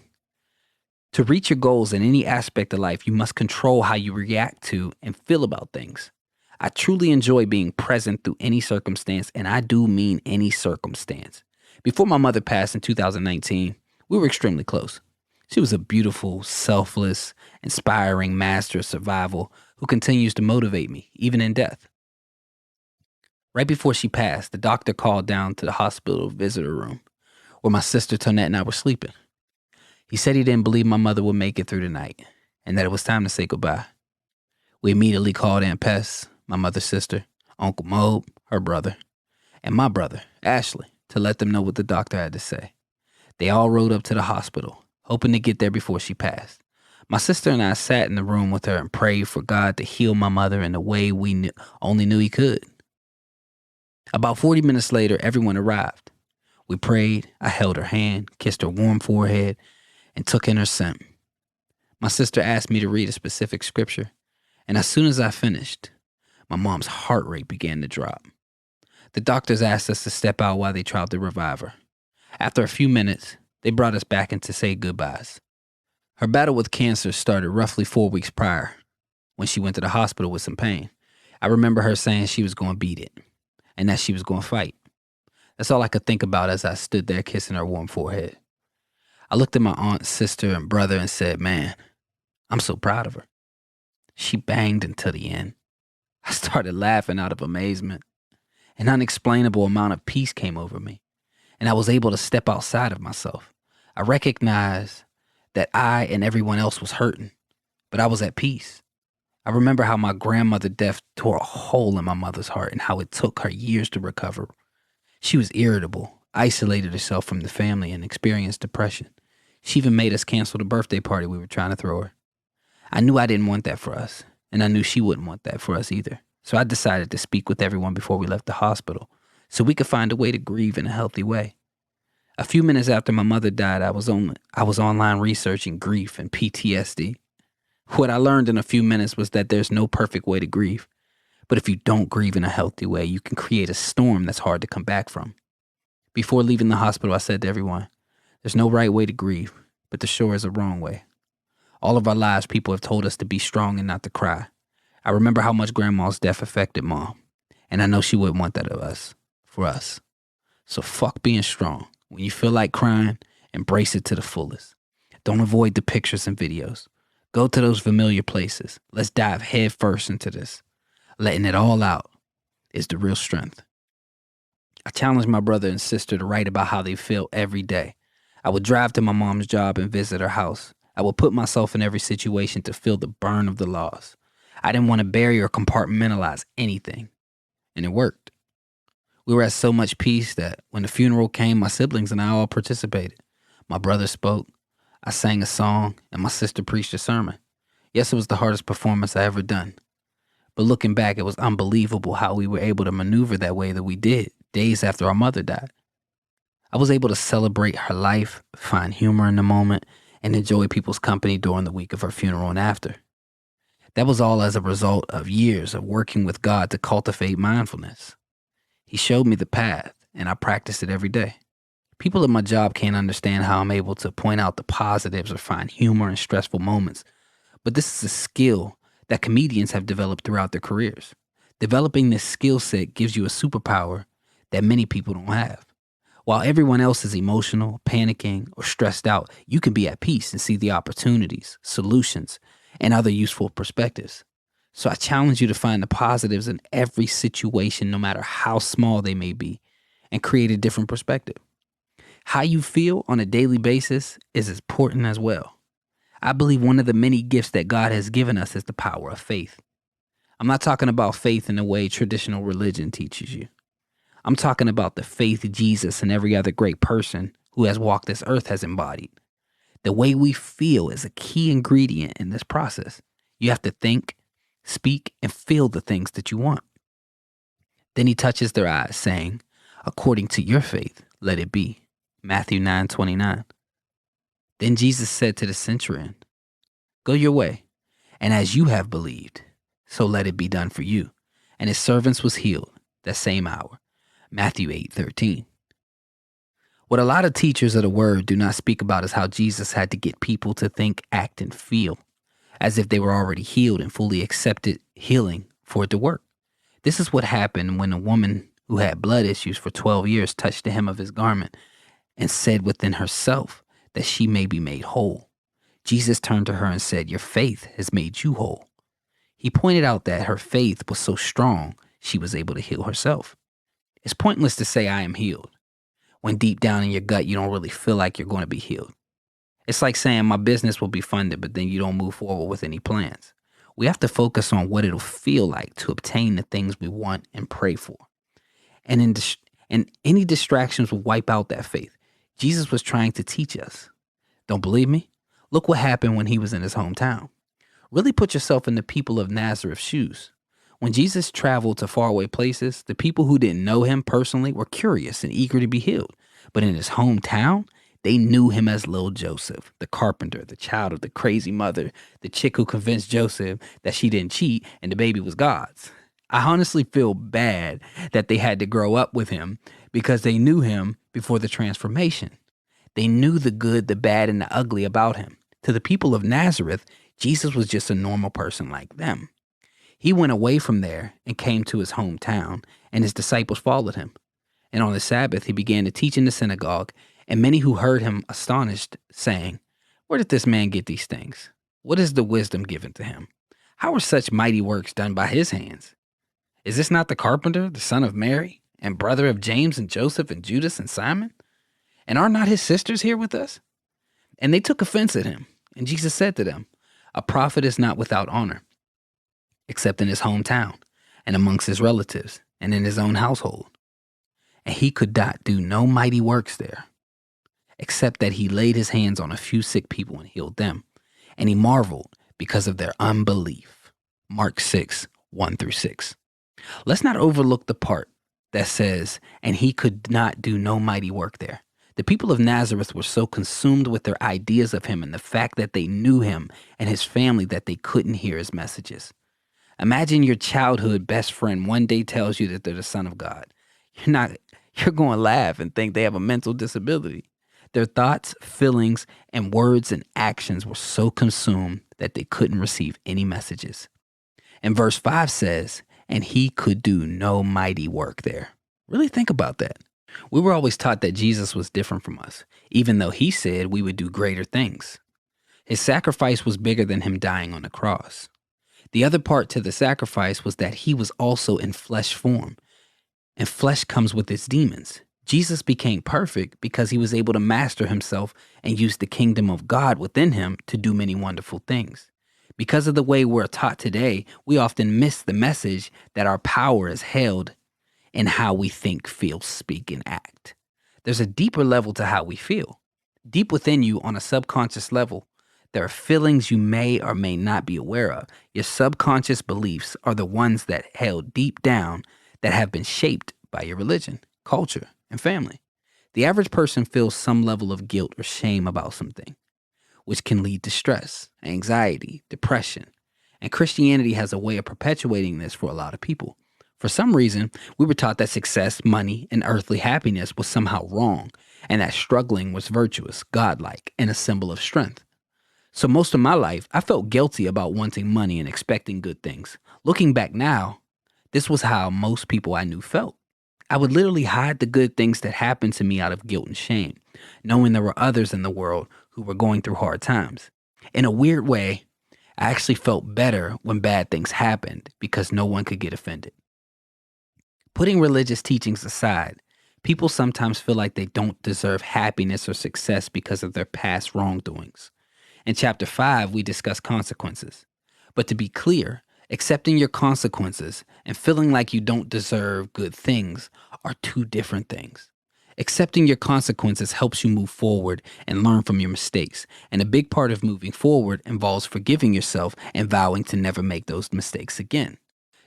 To reach your goals in any aspect of life, you must control how you react to and feel about things. I truly enjoy being present through any circumstance, and I do mean any circumstance. Before my mother passed in 2019, we were extremely close. She was a beautiful, selfless, inspiring master of survival who continues to motivate me, even in death. Right before she passed, the doctor called down to the hospital visitor room where my sister Tonette and I were sleeping. He said he didn't believe my mother would make it through the night and that it was time to say goodbye. We immediately called Aunt Pess, my mother's sister, Uncle Mobe, her brother, and my brother, Ashley, to let them know what the doctor had to say. They all rode up to the hospital, hoping to get there before she passed. My sister and I sat in the room with her and prayed for God to heal my mother in the way we only knew He could. About 40 minutes later, everyone arrived. We prayed, I held her hand, kissed her warm forehead, and took in her scent. My sister asked me to read a specific scripture, and as soon as I finished, my mom's heart rate began to drop. The doctors asked us to step out while they tried to revive her. After a few minutes, they brought us back in to say goodbyes. Her battle with cancer started roughly 4 weeks prior, when she went to the hospital with some pain. I remember her saying she was going to beat it, and that she was going to fight. That's all I could think about as I stood there kissing her warm forehead. I looked at my aunt, sister, and brother and said, man, I'm so proud of her. She banged until the end. I started laughing out of amazement. An unexplainable amount of peace came over me, and I was able to step outside of myself. I recognized that I and everyone else was hurting, but I was at peace. I remember how my grandmother's death tore a hole in my mother's heart and how it took her years to recover. She was irritable, isolated herself from the family, and experienced depression. She even made us cancel the birthday party we were trying to throw her. I knew I didn't want that for us, and I knew she wouldn't want that for us either. So I decided to speak with everyone before we left the hospital so we could find a way to grieve in a healthy way. A few minutes after my mother died, I was online researching grief and PTSD. What I learned in a few minutes was that there's no perfect way to grieve. But if you don't grieve in a healthy way, you can create a storm that's hard to come back from. Before leaving the hospital, I said to everyone, there's no right way to grieve, but there sure is a wrong way. All of our lives, people have told us to be strong and not to cry. I remember how much Grandma's death affected Mom, and I know she wouldn't want that of us, for us. So fuck being strong. When you feel like crying, embrace it to the fullest. Don't avoid the pictures and videos. Go to those familiar places. Let's dive head first into this. Letting it all out is the real strength. I challenged my brother and sister to write about how they feel every day. I would drive to my mom's job and visit her house. I would put myself in every situation to feel the burn of the loss. I didn't want to bury or compartmentalize anything. And it worked. We were at so much peace that when the funeral came, my siblings and I all participated. My brother spoke, I sang a song, and my sister preached a sermon. Yes, it was the hardest performance I ever done. But looking back, it was unbelievable how we were able to maneuver that way that we did, days after our mother died. I was able to celebrate her life, find humor in the moment, and enjoy people's company during the week of her funeral and after. That was all as a result of years of working with God to cultivate mindfulness. He showed me the path, and I practiced it every day. People at my job can't understand how I'm able to point out the positives or find humor in stressful moments, but this is a skill that comedians have developed throughout their careers. Developing this skill set gives you a superpower that many people don't have. While everyone else is emotional, panicking, or stressed out, you can be at peace and see the opportunities, solutions, and other useful perspectives. So I challenge you to find the positives in every situation, no matter how small they may be, and create a different perspective. How you feel on a daily basis is important as well. I believe one of the many gifts that God has given us is the power of faith. I'm not talking about faith in the way traditional religion teaches you. I'm talking about the faith Jesus and every other great person who has walked this earth has embodied. The way we feel is a key ingredient in this process. You have to think, speak, and feel the things that you want. Then he touches their eyes, saying, according to your faith, let it be. Matthew 9:29. Then Jesus said to the centurion, go your way, and as you have believed, so let it be done for you. And his servants was healed that same hour. Matthew 8:13. What a lot of teachers of the word do not speak about is how Jesus had to get people to think, act, and feel as if they were already healed and fully accepted healing for it to work. This is what happened when a woman who had blood issues for 12 years, touched the hem of his garment and said within herself that she may be made whole. Jesus turned to her and said, "Your faith has made you whole." He pointed out that her faith was so strong, she was able to heal herself. It's pointless to say, "I am healed," when deep down in your gut, you don't really feel like you're going to be healed. It's like saying, "My business will be funded," but then you don't move forward with any plans. We have to focus on what it'll feel like to obtain the things we want and pray for. And any distractions will wipe out that faith. Jesus was trying to teach us. Don't believe me? Look what happened when he was in his hometown. Really put yourself in the people of Nazareth's shoes. When Jesus traveled to faraway places, the people who didn't know him personally were curious and eager to be healed. But in his hometown, they knew him as little Joseph, the carpenter, the child of the crazy mother, the chick who convinced Joseph that she didn't cheat and the baby was God's. I honestly feel bad that they had to grow up with him because they knew him before the transformation. They knew the good, the bad, and the ugly about him. To the people of Nazareth, Jesus was just a normal person like them. He went away from there and came to his hometown, and his disciples followed him. And on the Sabbath, he began to teach in the synagogue, and many who heard him astonished, saying, "Where did this man get these things? What is the wisdom given to him? How are such mighty works done by his hands? Is this not the carpenter, the son of Mary, and brother of James and Joseph and Judas and Simon? And are not his sisters here with us?" And they took offense at him. And Jesus said to them, "A prophet is not without honor, except in his hometown, and amongst his relatives, and in his own household." And he could not do no mighty works there, except that he laid his hands on a few sick people and healed them. And he marveled because of their unbelief. Mark 6, 1-6. Let's not overlook the part that says, "and he could not do no mighty work there." The people of Nazareth were so consumed with their ideas of him and the fact that they knew him and his family that they couldn't hear his messages. Imagine your childhood best friend one day tells you that they're the son of God. You're going to laugh and think they have a mental disability. Their thoughts, feelings, and words and actions were so consumed that they couldn't receive any messages. And verse 5 says, "And he could do no mighty work there." Really think about that. We were always taught that Jesus was different from us, even though he said we would do greater things. His sacrifice was bigger than him dying on the cross. The other part to the sacrifice was that he was also in flesh form, and flesh comes with its demons. Jesus became perfect because he was able to master himself and use the kingdom of God within him to do many wonderful things. Because of the way we're taught today, we often miss the message that our power is held in how we think, feel, speak, and act. There's a deeper level to how we feel. Deep within you, on a subconscious level, there are feelings you may or may not be aware of. Your subconscious beliefs are the ones that held deep down that have been shaped by your religion, culture, and family. The average person feels some level of guilt or shame about something, which can lead to stress, anxiety, depression. And Christianity has a way of perpetuating this for a lot of people. For some reason, we were taught that success, money, and earthly happiness was somehow wrong, and that struggling was virtuous, godlike, and a symbol of strength. So most of my life, I felt guilty about wanting money and expecting good things. Looking back now, this was how most people I knew felt. I would literally hide the good things that happened to me out of guilt and shame, knowing there were others in the world who were going through hard times. In a weird way, I actually felt better when bad things happened because no one could get offended. Putting religious teachings aside, people sometimes feel like they don't deserve happiness or success because of their past wrongdoings. In chapter 5, we discuss consequences. But to be clear, accepting your consequences and feeling like you don't deserve good things are two different things. Accepting your consequences helps you move forward and learn from your mistakes. And a big part of moving forward involves forgiving yourself and vowing to never make those mistakes again.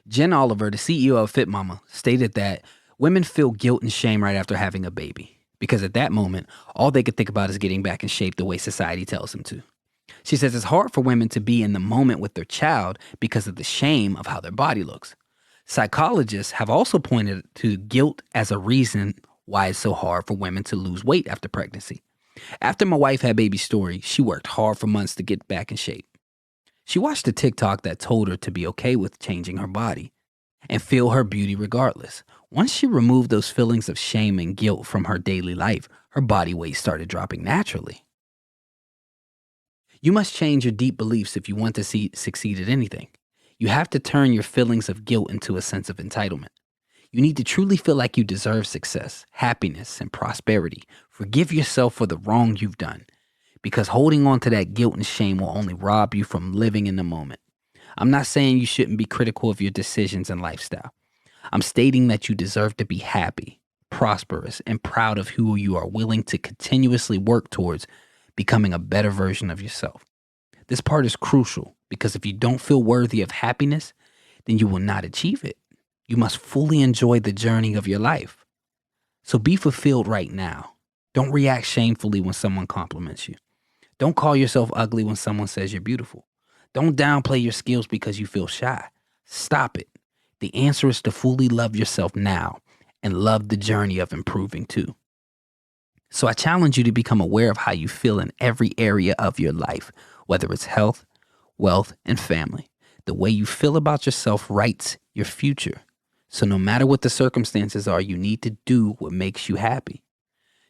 Jen Oliver, the CEO of Fit Mama, stated that women feel guilt and shame right after having a baby because at that moment, all they could think about is getting back in shape the way society tells them to. She says it's hard for women to be in the moment with their child because of the shame of how their body looks. Psychologists have also pointed to guilt as a reason why it's so hard for women to lose weight after pregnancy. After my wife had baby Story, she worked hard for months to get back in shape. She watched a TikTok that told her to be okay with changing her body. and feel her beauty regardless. Once she removed those feelings of shame and guilt from her daily life, her body weight started dropping naturally. You must change your deep beliefs if you want to succeed at anything. You have to turn your feelings of guilt into a sense of entitlement. You need to truly feel like you deserve success, happiness, and prosperity. Forgive yourself for the wrong you've done, because holding on to that guilt and shame will only rob you from living in the moment. I'm not saying you shouldn't be critical of your decisions and lifestyle. I'm stating that you deserve to be happy, prosperous, and proud of who you are willing to continuously work towards becoming a better version of yourself. This part is crucial because if you don't feel worthy of happiness, then you will not achieve it. You must fully enjoy the journey of your life. So be fulfilled right now. Don't react shamefully when someone compliments you. Don't call yourself ugly when someone says you're beautiful. Don't downplay your skills because you feel shy. Stop it. The answer is to fully love yourself now and love the journey of improving too. So I challenge you to become aware of how you feel in every area of your life, whether it's health, wealth, and family. The way you feel about yourself writes your future. So no matter what the circumstances are, you need to do what makes you happy.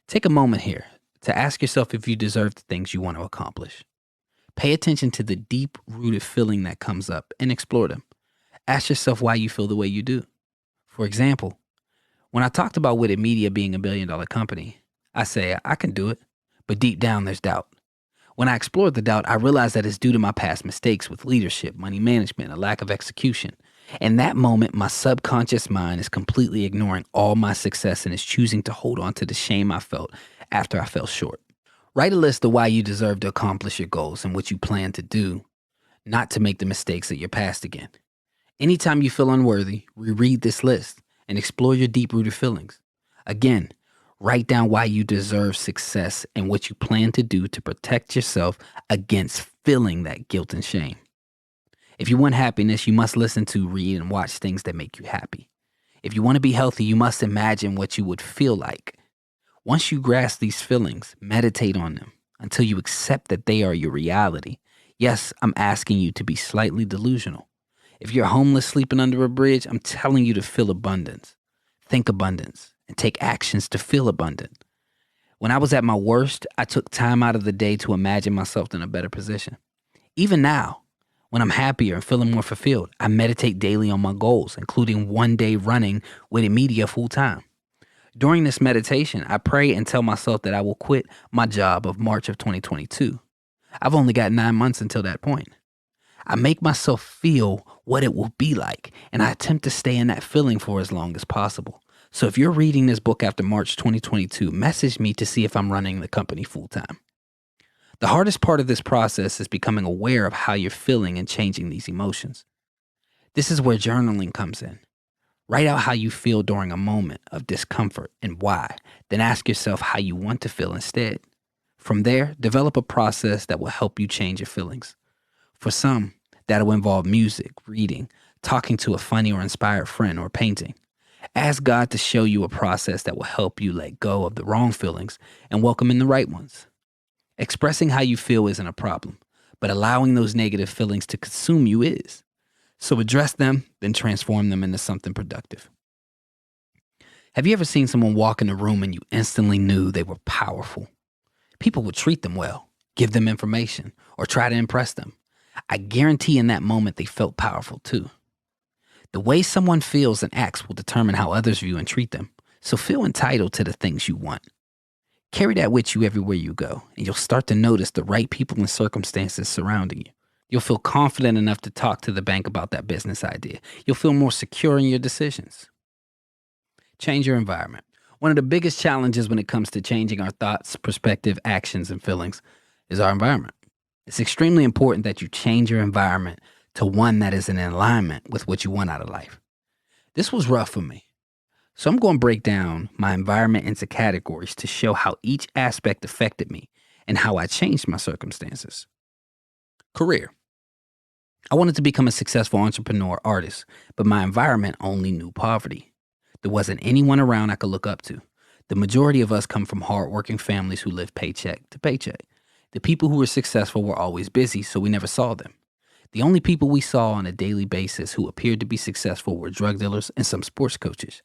Take a moment here to ask yourself if you deserve the things you want to accomplish. Pay attention to the deep-rooted feeling that comes up and explore them. Ask yourself why you feel the way you do. For example, when I talked about Witted Media being $1 billion company, I say I can do it, but deep down there's doubt. When I explored the doubt, I realized that it's due to my past mistakes with leadership, money management, a lack of execution. In that moment, my subconscious mind is completely ignoring all my success and is choosing to hold on to the shame I felt after I fell short. Write a list of why you deserve to accomplish your goals and what you plan to do, not to make the mistakes of your past again. Anytime you feel unworthy, reread this list and explore your deep-rooted feelings. Again, write down why you deserve success and what you plan to do to protect yourself against feeling that guilt and shame. If you want happiness, you must listen to, read, and watch things that make you happy. If you want to be healthy, you must imagine what you would feel like. Once you grasp these feelings, meditate on them until you accept that they are your reality. Yes, I'm asking you to be slightly delusional. If you're homeless sleeping under a bridge, I'm telling you to feel abundance. Think abundance and take actions to feel abundant. When I was at my worst, I took time out of the day to imagine myself in a better position. Even now, when I'm happier and feeling more fulfilled, I meditate daily on my goals, including one day running Witted Media full time. During this meditation, I pray and tell myself that I will quit my job of March of 2022. I've only got 9 months until that point. I make myself feel what it will be like, and I attempt to stay in that feeling for as long as possible. So if you're reading this book after March 2022, message me to see if I'm running the company full time. The hardest part of this process is becoming aware of how you're feeling and changing these emotions. This is where journaling comes in. Write out how you feel during a moment of discomfort and why. Then ask yourself how you want to feel instead. From there, develop a process that will help you change your feelings. For some, that'll involve music, reading, talking to a funny or inspired friend, or painting. Ask God to show you a process that will help you let go of the wrong feelings and welcome in the right ones. Expressing how you feel isn't a problem, but allowing those negative feelings to consume you is. So address them, then transform them into something productive. Have you ever seen someone walk in a room and you instantly knew they were powerful? People would treat them well, give them information, or try to impress them. I guarantee in that moment they felt powerful too. The way someone feels and acts will determine how others view and treat them. So feel entitled to the things you want. Carry that with you everywhere you go, and you'll start to notice the right people and circumstances surrounding you. You'll feel confident enough to talk to the bank about that business idea. You'll feel more secure in your decisions. Change your environment. One of the biggest challenges when it comes to changing our thoughts, perspective, actions, and feelings is our environment. It's extremely important that you change your environment to one that is in alignment with what you want out of life. This was rough for me. So I'm going to break down my environment into categories to show how each aspect affected me and how I changed my circumstances. Career. I wanted to become a successful entrepreneur artist, but my environment only knew poverty. There wasn't anyone around I could look up to. The majority of us come from hardworking families who live paycheck to paycheck. The people who were successful were always busy, so we never saw them. The only people we saw on a daily basis who appeared to be successful were drug dealers and some sports coaches.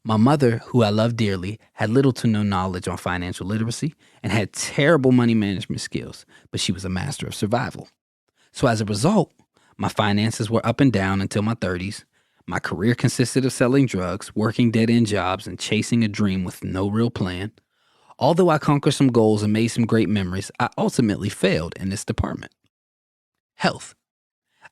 My mother, who I love dearly, had little to no knowledge on financial literacy and had terrible money management skills, but she was a master of survival. So as a result, my finances were up and down until my 30s. My career consisted of selling drugs, working dead end jobs, and chasing a dream with no real plan. Although I conquered some goals and made some great memories, I ultimately failed in this department. Health.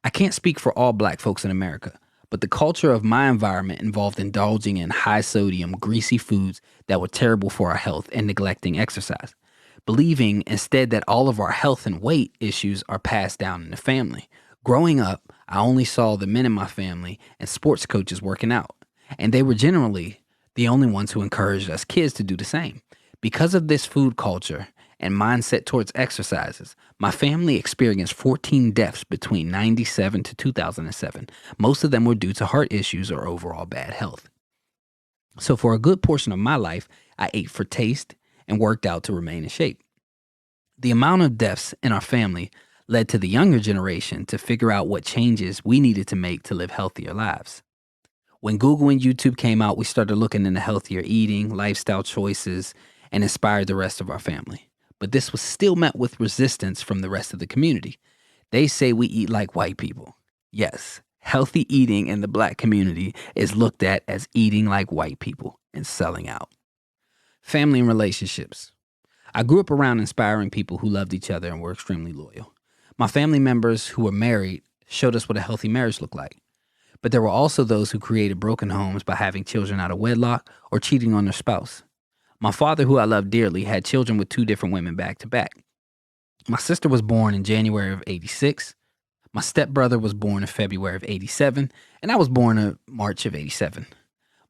I can't speak for all black folks in America, but the culture of my environment involved indulging in high sodium, greasy foods that were terrible for our health and neglecting exercise, believing instead that all of our health and weight issues are passed down in the family. Growing up, I only saw the men in my family and sports coaches working out, and they were generally the only ones who encouraged us kids to do the same. Because of this food culture and mindset towards exercises, my family experienced 14 deaths between 97 to 2007. Most of them were due to heart issues or overall bad health. So for a good portion of my life, I ate for taste and worked out to remain in shape. The amount of deaths in our family led to the younger generation to figure out what changes we needed to make to live healthier lives. When Google and YouTube came out, we started looking into healthier eating, lifestyle choices, and inspired the rest of our family. But this was still met with resistance from the rest of the community. They say we eat like white people. Yes, healthy eating in the black community is looked at as eating like white people and selling out. Family and relationships. I grew up around inspiring people who loved each other and were extremely loyal. My family members who were married showed us what a healthy marriage looked like. But there were also those who created broken homes by having children out of wedlock or cheating on their spouse. My father, who I love dearly, had children with two different women back to back. My sister was born in January of '86. My stepbrother was born in February of '87, and I was born in March of '87.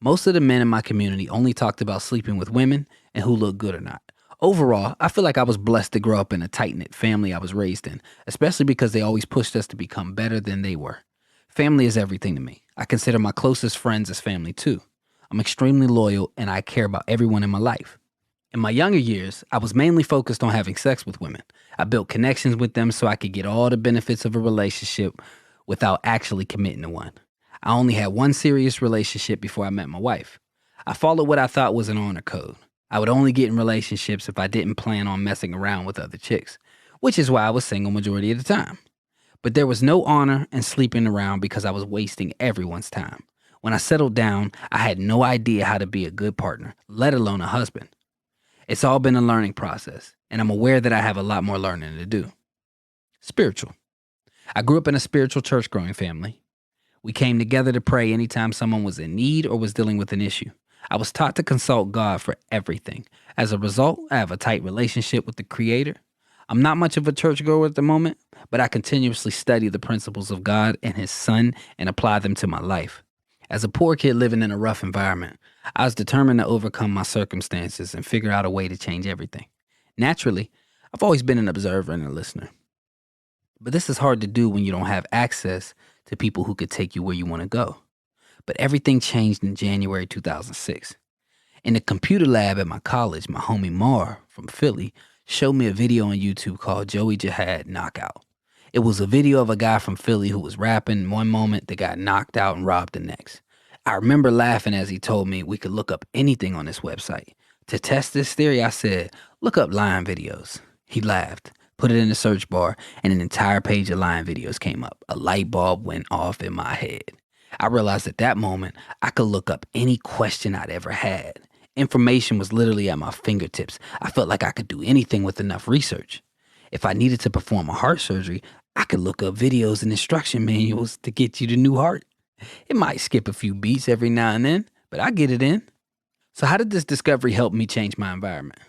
Most of the men in my community only talked about sleeping with women and who looked good or not. Overall, I feel like I was blessed to grow up in a tight-knit family I was raised in, especially because they always pushed us to become better than they were. Family is everything to me. I consider my closest friends as family too. I'm extremely loyal and I care about everyone in my life. In my younger years, I was mainly focused on having sex with women. I built connections with them so I could get all the benefits of a relationship without actually committing to one. I only had one serious relationship before I met my wife. I followed what I thought was an honor code. I would only get in relationships if I didn't plan on messing around with other chicks, which is why I was single majority of the time. But there was no honor in sleeping around because I was wasting everyone's time. When I settled down, I had no idea how to be a good partner, let alone a husband. It's all been a learning process, and I'm aware that I have a lot more learning to do. Spiritual. I grew up in a spiritual church-going family. We came together to pray anytime someone was in need or was dealing with an issue. I was taught to consult God for everything. As a result, I have a tight relationship with the Creator. I'm not much of a churchgoer at the moment, but I continuously study the principles of God and His Son and apply them to my life. As a poor kid living in a rough environment, I was determined to overcome my circumstances and figure out a way to change everything. Naturally, I've always been an observer and a listener. But this is hard to do when you don't have access to people who could take you where you want to go. But everything changed in January 2006. In the computer lab at my college, my homie Mar from Philly showed me a video on YouTube called Joey Jihad Knockout. It was a video of a guy from Philly who was rapping one moment that got knocked out and robbed the next. I remember laughing as he told me we could look up anything on this website. To test this theory, I said, look up lion videos. He laughed, put it in the search bar, and an entire page of lion videos came up. A light bulb went off in my head. I realized at that moment I could look up any question I'd ever had. Information was literally at my fingertips. I felt like I could do anything with enough research. If I needed to perform a heart surgery, I could look up videos and instruction manuals to get you the new heart. It might skip a few beats every now and then, but I get it in. So how did this discovery help me change my environment?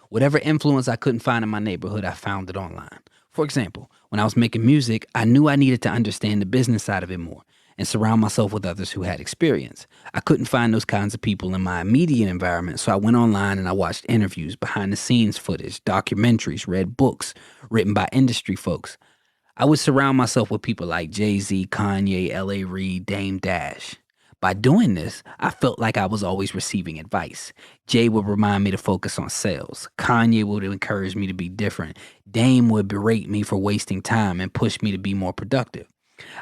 Whatever influence I couldn't find in my neighborhood, I found it online. For example, when I was making music, I knew I needed to understand the business side of it more and surround myself with others who had experience. I couldn't find those kinds of people in my immediate environment, so I went online and I watched interviews, behind the scenes footage, documentaries, read books written by industry folks. I would surround myself with people like Jay-Z, Kanye, L.A. Reid, Dame Dash. By doing this, I felt like I was always receiving advice. Jay would remind me to focus on sales. Kanye would encourage me to be different. Dame would berate me for wasting time and push me to be more productive.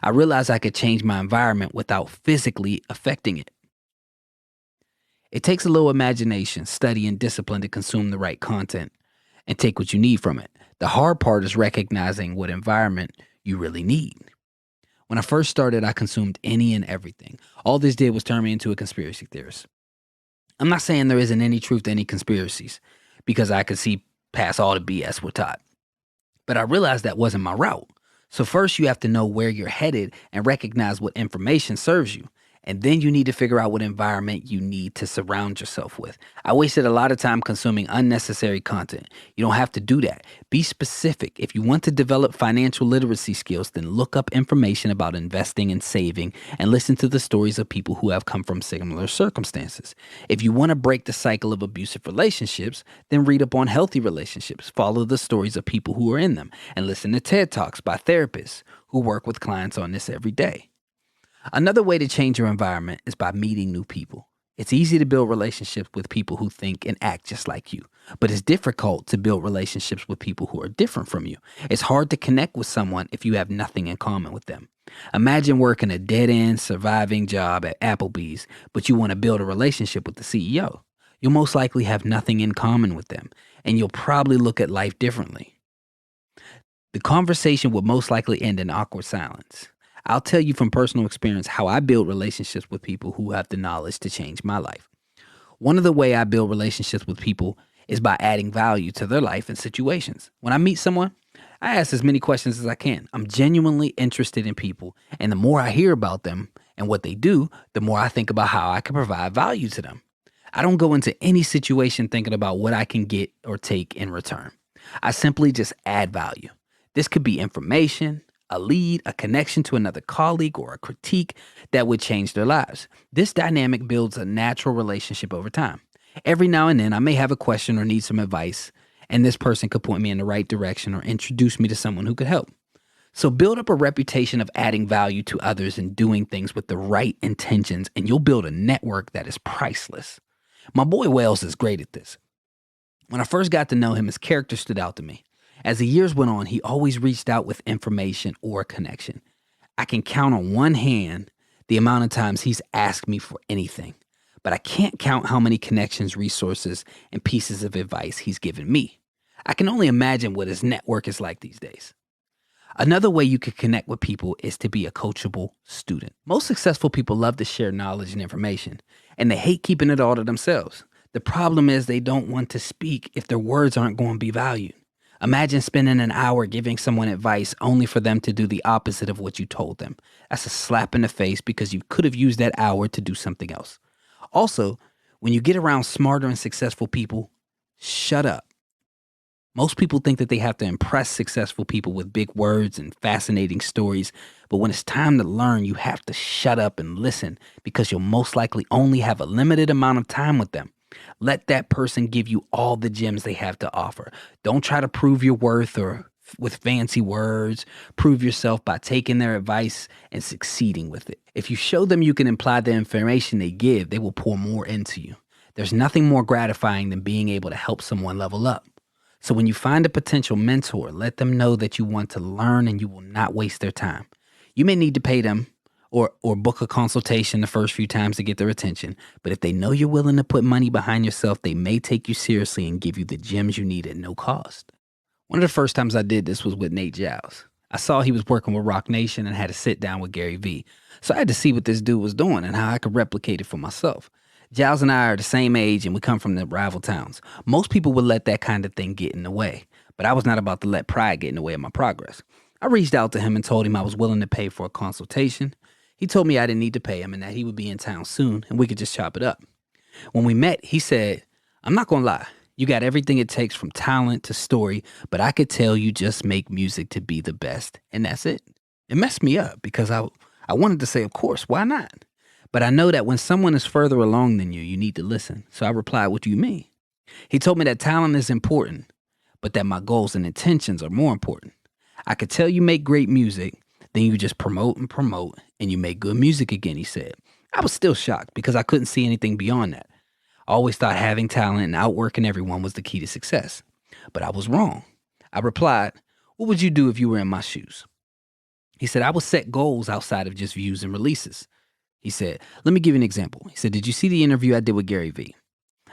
I realized I could change my environment without physically affecting it. It takes a little imagination, study, and discipline to consume the right content and take what you need from it. The hard part is recognizing what environment you really need. When I first started, I consumed any and everything. All this did was turn me into a conspiracy theorist. I'm not saying there isn't any truth to any conspiracies because I could see past all the BS we're taught. But I realized that wasn't my route. So first you have to know where you're headed and recognize what information serves you. And then you need to figure out what environment you need to surround yourself with. I wasted a lot of time consuming unnecessary content. You don't have to do that. Be specific. If you want to develop financial literacy skills, then look up information about investing and saving and listen to the stories of people who have come from similar circumstances. If you want to break the cycle of abusive relationships, then read up on healthy relationships. Follow the stories of people who are in them and listen to TED Talks by therapists who work with clients on this every day. Another way to change your environment is by meeting new people. It's easy to build relationships with people who think and act just like you, but it's difficult to build relationships with people who are different from you. It's hard to connect with someone if you have nothing in common with them. Imagine working a dead-end, surviving job at Applebee's, but you want to build a relationship with the CEO. You'll most likely have nothing in common with them, and you'll probably look at life differently. The conversation would most likely end in awkward silence. I'll tell you from personal experience how I build relationships with people who have the knowledge to change my life. One of the way I build relationships with people is by adding value to their life and situations. When I meet someone, I ask as many questions as I can. I'm genuinely interested in people, and the more I hear about them and what they do, the more I think about how I can provide value to them. I don't go into any situation thinking about what I can get or take in return. I simply just add value. This could be information, a lead, a connection to another colleague, or a critique that would change their lives. This dynamic builds a natural relationship over time. Every now and then, I may have a question or need some advice, and this person could point me in the right direction or introduce me to someone who could help. So build up a reputation of adding value to others and doing things with the right intentions, and you'll build a network that is priceless. My boy Wales is great at this. When I first got to know him, his character stood out to me. As the years went on, he always reached out with information or a connection. I can count on one hand the amount of times he's asked me for anything, but I can't count how many connections, resources, and pieces of advice he's given me. I can only imagine what his network is like these days. Another way you can connect with people is to be a coachable student. Most successful people love to share knowledge and information, and they hate keeping it all to themselves. The problem is they don't want to speak if their words aren't going to be valued. Imagine spending an hour giving someone advice only for them to do the opposite of what you told them. That's a slap in the face because you could have used that hour to do something else. Also, when you get around smarter and successful people, shut up. Most people think that they have to impress successful people with big words and fascinating stories, but when it's time to learn, you have to shut up and listen because you'll most likely only have a limited amount of time with them. Let that person give you all the gems they have to offer. Don't try to prove your worth or with fancy words. Prove yourself by taking their advice and succeeding with it. If you show them you can imply the information they give, they will pour more into you. There's nothing more gratifying than being able to help someone level up. So when you find a potential mentor, let them know that you want to learn and you will not waste their time. You may need to pay them or book a consultation the first few times to get their attention. But if they know you're willing to put money behind yourself, they may take you seriously and give you the gems you need at no cost. One of the first times I did this was with Nate Giles. I saw he was working with Rock Nation and had a sit down with Gary Vee. So I had to see what this dude was doing and how I could replicate it for myself. Giles and I are the same age and we come from the rival towns. Most people would let that kind of thing get in the way, but I was not about to let pride get in the way of my progress. I reached out to him and told him I was willing to pay for a consultation. He told me I didn't need to pay him and that he would be in town soon and we could just chop it up. When we met, he said, "I'm not going to lie. You got everything it takes from talent to story, but I could tell you just make music to be the best. And that's it." It messed me up because I wanted to say, of course, why not? But I know that when someone is further along than you need to listen. So I replied, "What do you mean?" He told me that talent is important, but that my goals and intentions are more important. I could tell you make great music, then you just promote and you make good music again, he said. I was still shocked because I couldn't see anything beyond that. I always thought having talent and outworking everyone was the key to success. But I was wrong. I replied, "What would you do if you were in my shoes?" He said, "I would set goals outside of just views and releases." He said, "Let me give you an example." He said, "Did you see the interview I did with Gary Vee?"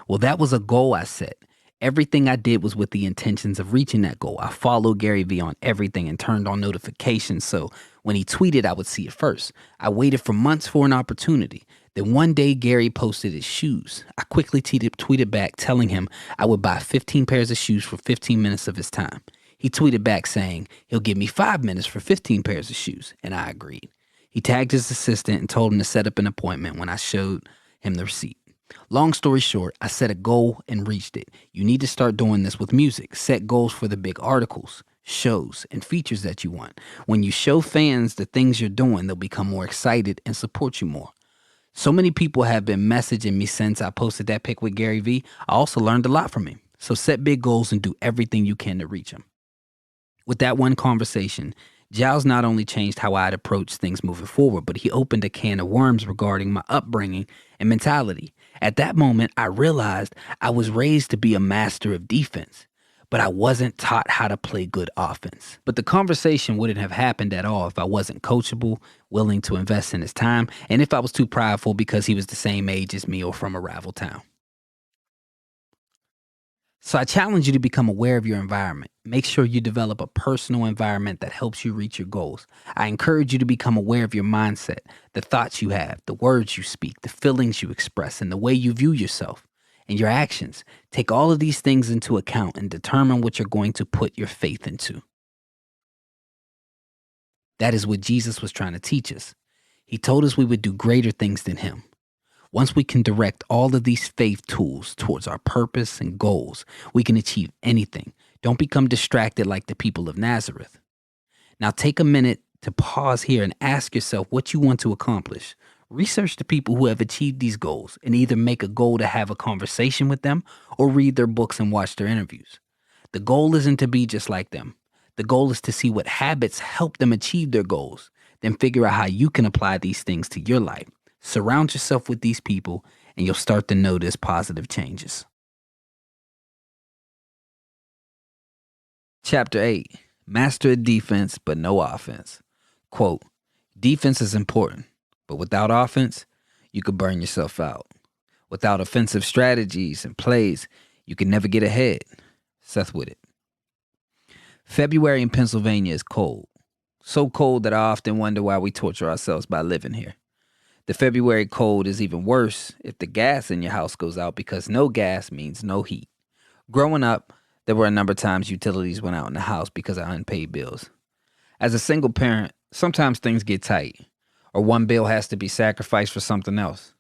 Well, that was a goal I set. Everything I did was with the intentions of reaching that goal. I followed Gary Vee on everything and turned on notifications so when he tweeted, I would see it first. I waited for months for an opportunity. Then one day, Gary posted his shoes. I quickly tweeted back telling him I would buy 15 pairs of shoes for 15 minutes of his time. He tweeted back saying he'll give me 5 minutes for 15 pairs of shoes, and I agreed. He tagged his assistant and told him to set up an appointment when I showed him the receipt. Long story short, I set a goal and reached it. You need to start doing this with music. Set goals for the big articles, shows, and features that you want. When you show fans the things you're doing, they'll become more excited and support you more. So many people have been messaging me since I posted that pic with Gary Vee. I also learned a lot from him. So set big goals and do everything you can to reach them. With that one conversation, Giles not only changed how I'd approach things moving forward, but he opened a can of worms regarding my upbringing and mentality. At that moment, I realized I was raised to be a master of defense, but I wasn't taught how to play good offense. But the conversation wouldn't have happened at all if I wasn't coachable, willing to invest in his time, and if I was too prideful because he was the same age as me or from a rival town. So I challenge you to become aware of your environment. Make sure you develop a personal environment that helps you reach your goals. I encourage you to become aware of your mindset, the thoughts you have, the words you speak, the feelings you express, and the way you view yourself and your actions. Take all of these things into account and determine what you're going to put your faith into. That is what Jesus was trying to teach us. He told us we would do greater things than him. Once we can direct all of these faith tools towards our purpose and goals, we can achieve anything. Don't become distracted like the people of Nazareth. Now take a minute to pause here and ask yourself what you want to accomplish. Research the people who have achieved these goals and either make a goal to have a conversation with them or read their books and watch their interviews. The goal isn't to be just like them. The goal is to see what habits help them achieve their goals, then figure out how you can apply these things to your life. Surround yourself with these people, and you'll start to notice positive changes. Chapter 8, Master a defense, but no offense. Quote, defense is important, but without offense, you could burn yourself out. Without offensive strategies and plays, you can never get ahead. Seth Whitted. February in Pennsylvania is cold. So cold that I often wonder why we torture ourselves by living here. The February cold is even worse if the gas in your house goes out because no gas means no heat. Growing up, there were a number of times utilities went out in the house because of unpaid bills. As a single parent, sometimes things get tight, or one bill has to be sacrificed for something else.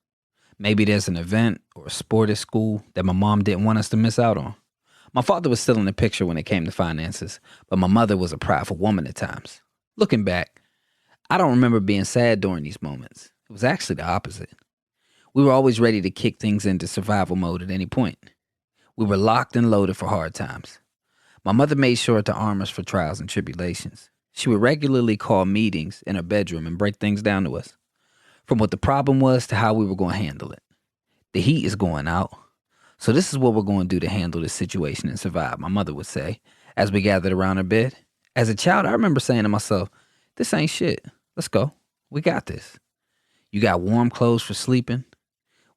Maybe there's an event or a sport at school that my mom didn't want us to miss out on. My father was still in the picture when it came to finances, but my mother was a prideful woman at times. Looking back, I don't remember being sad during these moments. It was actually the opposite. We were always ready to kick things into survival mode at any point. We were locked and loaded for hard times. My mother made sure to arm us for trials and tribulations. She would regularly call meetings in her bedroom and break things down to us, from what the problem was to how we were going to handle it. The heat is going out, so this is what we're going to do to handle this situation and survive, my mother would say, as we gathered around her bed. As a child, I remember saying to myself, this ain't shit. Let's go. We got this. You got warm clothes for sleeping.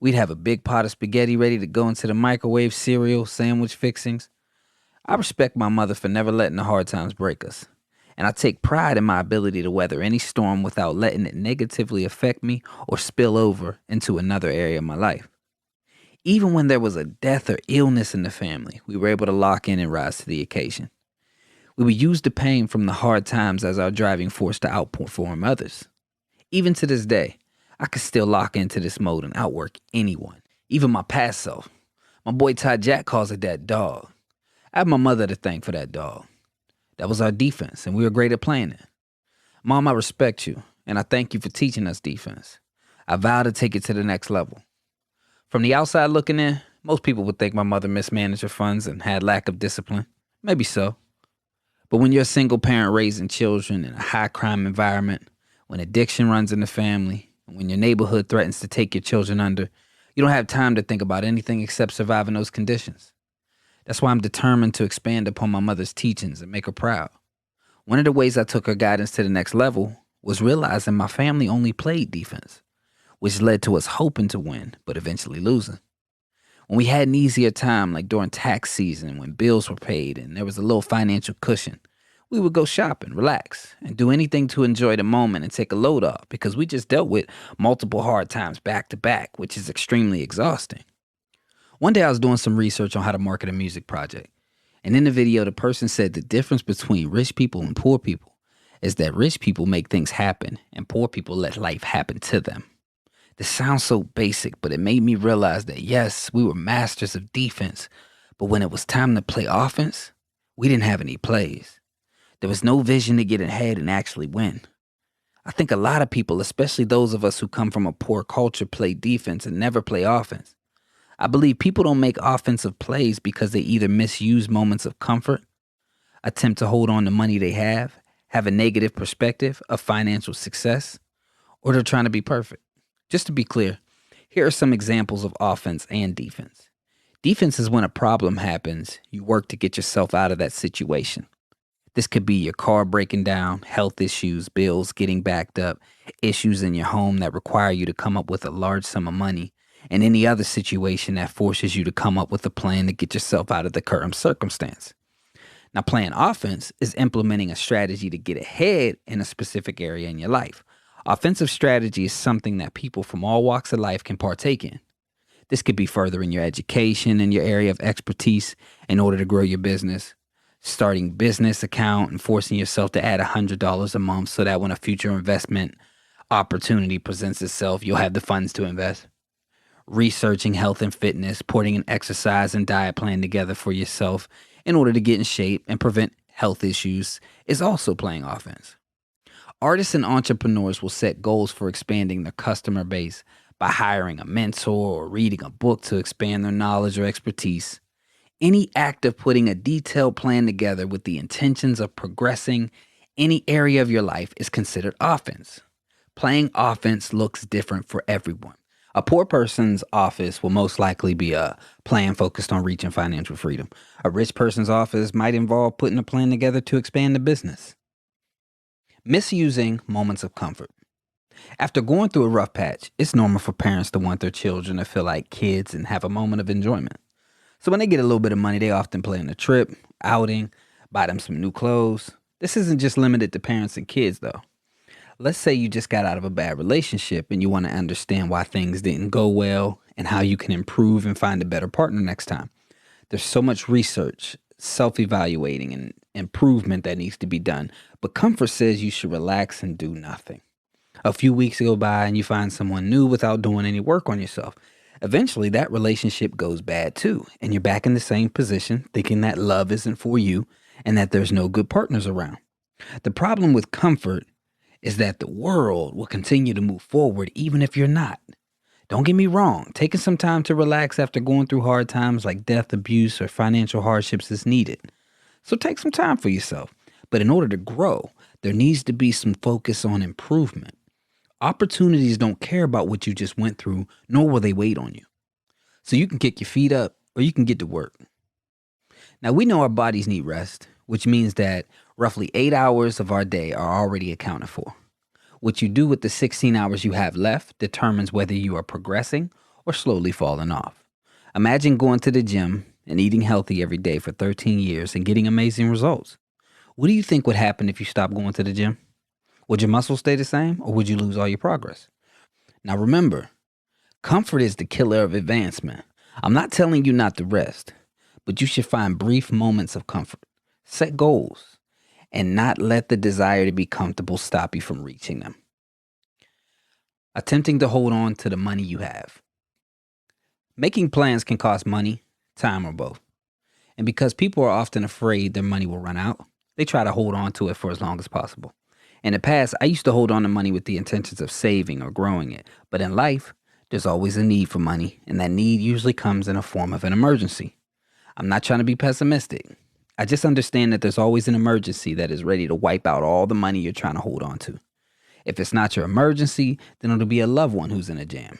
We'd have a big pot of spaghetti ready to go into the microwave, cereal, sandwich fixings. I respect my mother for never letting the hard times break us. And I take pride in my ability to weather any storm without letting it negatively affect me or spill over into another area of my life. Even when there was a death or illness in the family, we were able to lock in and rise to the occasion. We would use the pain from the hard times as our driving force to outperform others. Even to this day, I could still lock into this mode and outwork anyone, even my past self. My boy Ty Jack calls it that dog. I have my mother to thank for that dog. That was our defense, and we were great at playing it. Mom, I respect you, and I thank you for teaching us defense. I vow to take it to the next level. From the outside looking in, most people would think my mother mismanaged her funds and had lack of discipline. Maybe so. But when you're a single parent raising children in a high crime environment, when addiction runs in the family, and when your neighborhood threatens to take your children under, you don't have time to think about anything except surviving those conditions. That's why I'm determined to expand upon my mother's teachings and make her proud. One of the ways I took her guidance to the next level was realizing my family only played defense, which led to us hoping to win, but eventually losing. When we had an easier time, like during tax season when bills were paid and there was a little financial cushion, we would go shopping, relax, and do anything to enjoy the moment and take a load off because we just dealt with multiple hard times back to back, which is extremely exhausting. One day I was doing some research on how to market a music project. And in the video, the person said the difference between rich people and poor people is that rich people make things happen and poor people let life happen to them. This sounds so basic, but it made me realize that yes, we were masters of defense, but when it was time to play offense, we didn't have any plays. There was no vision to get ahead and actually win. I think a lot of people, especially those of us who come from a poor culture, play defense and never play offense. I believe people don't make offensive plays because they either misuse moments of comfort, attempt to hold on to money they have a negative perspective of financial success, or they're trying to be perfect. Just to be clear, here are some examples of offense and defense. Defense is when a problem happens, you work to get yourself out of that situation. This could be your car breaking down, health issues, bills getting backed up, issues in your home that require you to come up with a large sum of money, and any other situation that forces you to come up with a plan to get yourself out of the current circumstance. Now, playing offense is implementing a strategy to get ahead in a specific area in your life. Offensive strategy is something that people from all walks of life can partake in. This could be furthering your education and your area of expertise in order to grow your business, starting business account and forcing yourself to add $100 a month so that when a future investment opportunity presents itself, you'll have the funds to invest. Researching health and fitness, putting an exercise and diet plan together for yourself in order to get in shape and prevent health issues is also playing offense. Artists and entrepreneurs will set goals for expanding their customer base by hiring a mentor or reading a book to expand their knowledge or expertise. Any act of putting a detailed plan together with the intentions of progressing any area of your life is considered offense. Playing offense looks different for everyone. A poor person's office will most likely be a plan focused on reaching financial freedom. A rich person's office might involve putting a plan together to expand the business. Misusing moments of comfort. After going through a rough patch, it's normal for parents to want their children to feel like kids and have a moment of enjoyment. So when they get a little bit of money, they often plan a trip, outing, buy them some new clothes. This isn't just limited to parents and kids, though. Let's say you just got out of a bad relationship and you want to understand why things didn't go well and how you can improve and find a better partner next time. There's so much research, self-evaluating, and improvement that needs to be done. But comfort says you should relax and do nothing. A few weeks go by and you find someone new without doing any work on yourself. Eventually, that relationship goes bad too, and you're back in the same position, thinking that love isn't for you and that there's no good partners around. The problem with comfort is that the world will continue to move forward even if you're not. Don't get me wrong, taking some time to relax after going through hard times like death, abuse, or financial hardships is needed. So take some time for yourself. But in order to grow, there needs to be some focus on improvement. Opportunities don't care about what you just went through, nor will they wait on you. So you can kick your feet up or you can get to work. Now, we know our bodies need rest, which means that roughly 8 hours of our day are already accounted for. What you do with the 16 hours you have left determines whether you are progressing or slowly falling off. Imagine going to the gym and eating healthy every day for 13 years and getting amazing results. What do you think would happen if you stopped going to the gym? Would your muscles stay the same or would you lose all your progress? Now remember, comfort is the killer of advancement. I'm not telling you not to rest, but you should find brief moments of comfort. Set goals and not let the desire to be comfortable stop you from reaching them. Attempting to hold on to the money you have. Making plans can cost money, time, or both. And because people are often afraid their money will run out, they try to hold on to it for as long as possible. In the past, I used to hold on to money with the intentions of saving or growing it. But in life, there's always a need for money, and that need usually comes in a form of an emergency. I'm not trying to be pessimistic. I just understand that there's always an emergency that is ready to wipe out all the money you're trying to hold on to. If it's not your emergency, then it'll be a loved one who's in a jam.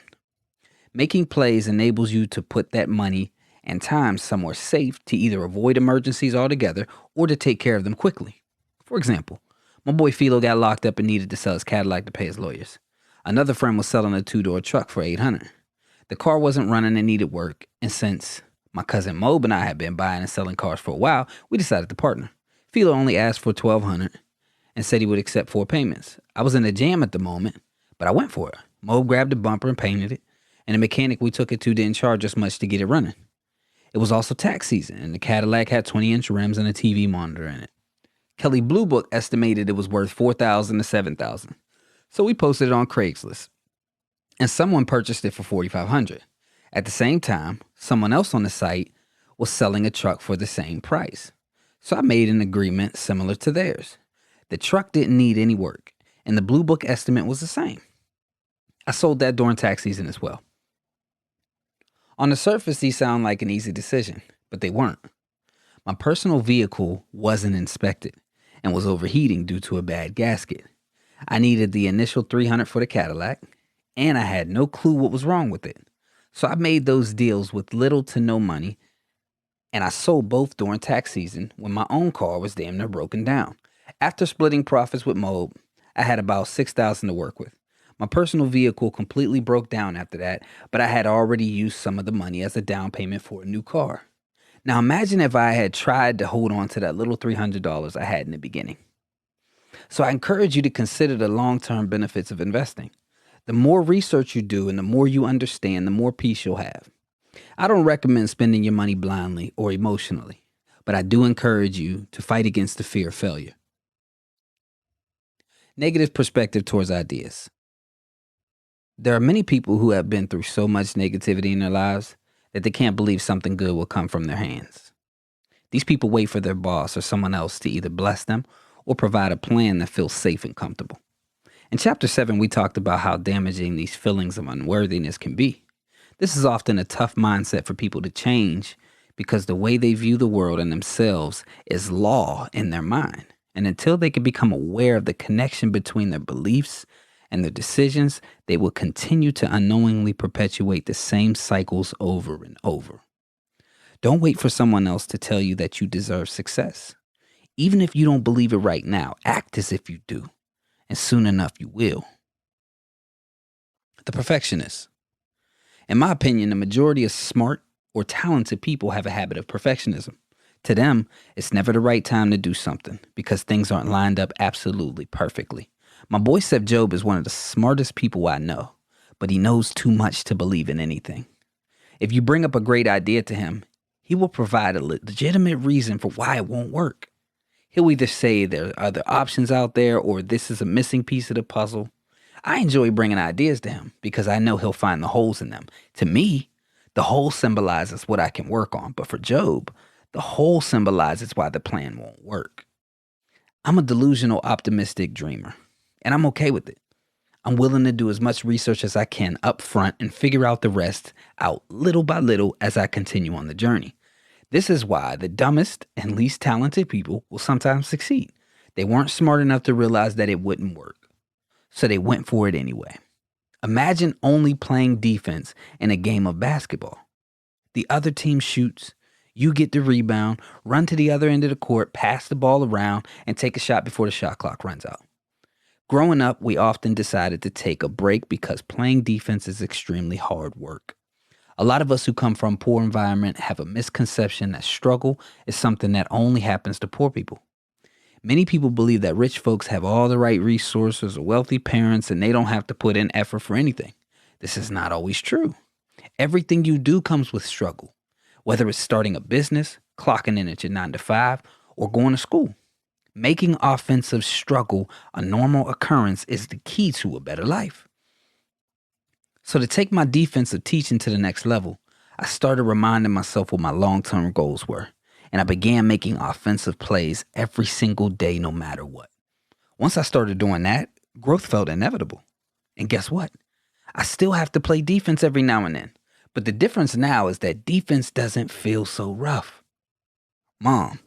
Making plays enables you to put that money and time somewhere safe to either avoid emergencies altogether or to take care of them quickly. For example, my boy Philo got locked up and needed to sell his Cadillac to pay his lawyers. Another friend was selling a two-door truck for $800. The car wasn't running and needed work, and since my cousin Mob and I had been buying and selling cars for a while, we decided to partner. Philo only asked for $1,200 and said he would accept 4 payments. I was in a jam at the moment, but I went for it. Mob grabbed the bumper and painted it, and the mechanic we took it to didn't charge us much to get it running. It was also tax season, and the Cadillac had 20-inch rims and a TV monitor in it. Kelly Blue Book estimated it was worth $4,000 to $7,000, so we posted it on Craigslist, and someone purchased it for $4,500. At the same time, someone else on the site was selling a truck for the same price, so I made an agreement similar to theirs. The truck didn't need any work, and the Blue Book estimate was the same. I sold that during tax season as well. On the surface, these sound like an easy decision, but they weren't. My personal vehicle wasn't inspected and was overheating due to a bad gasket. I needed the initial $300 for the Cadillac, and I had no clue what was wrong with it. So I made those deals with little to no money, and I sold both during tax season when my own car was damn near broken down. After splitting profits with Mob, I had about $6,000 to work with. My personal vehicle completely broke down after that, but I had already used some of the money as a down payment for a new car. Now imagine if I had tried to hold on to that little $300 I had in the beginning. So I encourage you to consider the long-term benefits of investing. The more research you do and the more you understand, the more peace you'll have. I don't recommend spending your money blindly or emotionally, but I do encourage you to fight against the fear of failure. Negative perspective towards ideas. There are many people who have been through so much negativity in their lives that they can't believe something good will come from their hands. These people wait for their boss or someone else to either bless them or provide a plan that feels safe and comfortable. In Chapter 7, we talked about how damaging these feelings of unworthiness can be. This is often a tough mindset for people to change because the way they view the world and themselves is law in their mind. And until they can become aware of the connection between their beliefs and their decisions, they will continue to unknowingly perpetuate the same cycles over and over. Don't wait for someone else to tell you that you deserve success. Even if you don't believe it right now, act as if you do, and soon enough you will. The perfectionist. In my opinion, the majority of smart or talented people have a habit of perfectionism. To them, it's never the right time to do something because things aren't lined up absolutely perfectly. My boy Seth Job is one of the smartest people I know, but he knows too much to believe in anything. If you bring up a great idea to him, he will provide a legitimate reason for why it won't work. He'll either say there are other options out there or this is a missing piece of the puzzle. I enjoy bringing ideas to him because I know he'll find the holes in them. To me, the hole symbolizes what I can work on, but for Job, the hole symbolizes why the plan won't work. I'm a delusional, optimistic dreamer, and I'm okay with it. I'm willing to do as much research as I can up front and figure out the rest out little by little as I continue on the journey. This is why the dumbest and least talented people will sometimes succeed. They weren't smart enough to realize that it wouldn't work, so they went for it anyway. Imagine only playing defense in a game of basketball. The other team shoots, you get the rebound, run to the other end of the court, pass the ball around, and take a shot before the shot clock runs out. Growing up, we often decided to take a break because playing defense is extremely hard work. A lot of us who come from a poor environment have a misconception that struggle is something that only happens to poor people. Many people believe that rich folks have all the right resources or wealthy parents and they don't have to put in effort for anything. This is not always true. Everything you do comes with struggle, whether it's starting a business, clocking in at your 9 to 5, or going to school. Making offensive struggle a normal occurrence is the key to a better life. So to take my defensive teaching to the next level, I started reminding myself what my long-term goals were, and I began making offensive plays every single day no matter what. Once I started doing that, growth felt inevitable. And guess what? I still have to play defense every now and then, but the difference now is that defense doesn't feel so rough. Mom,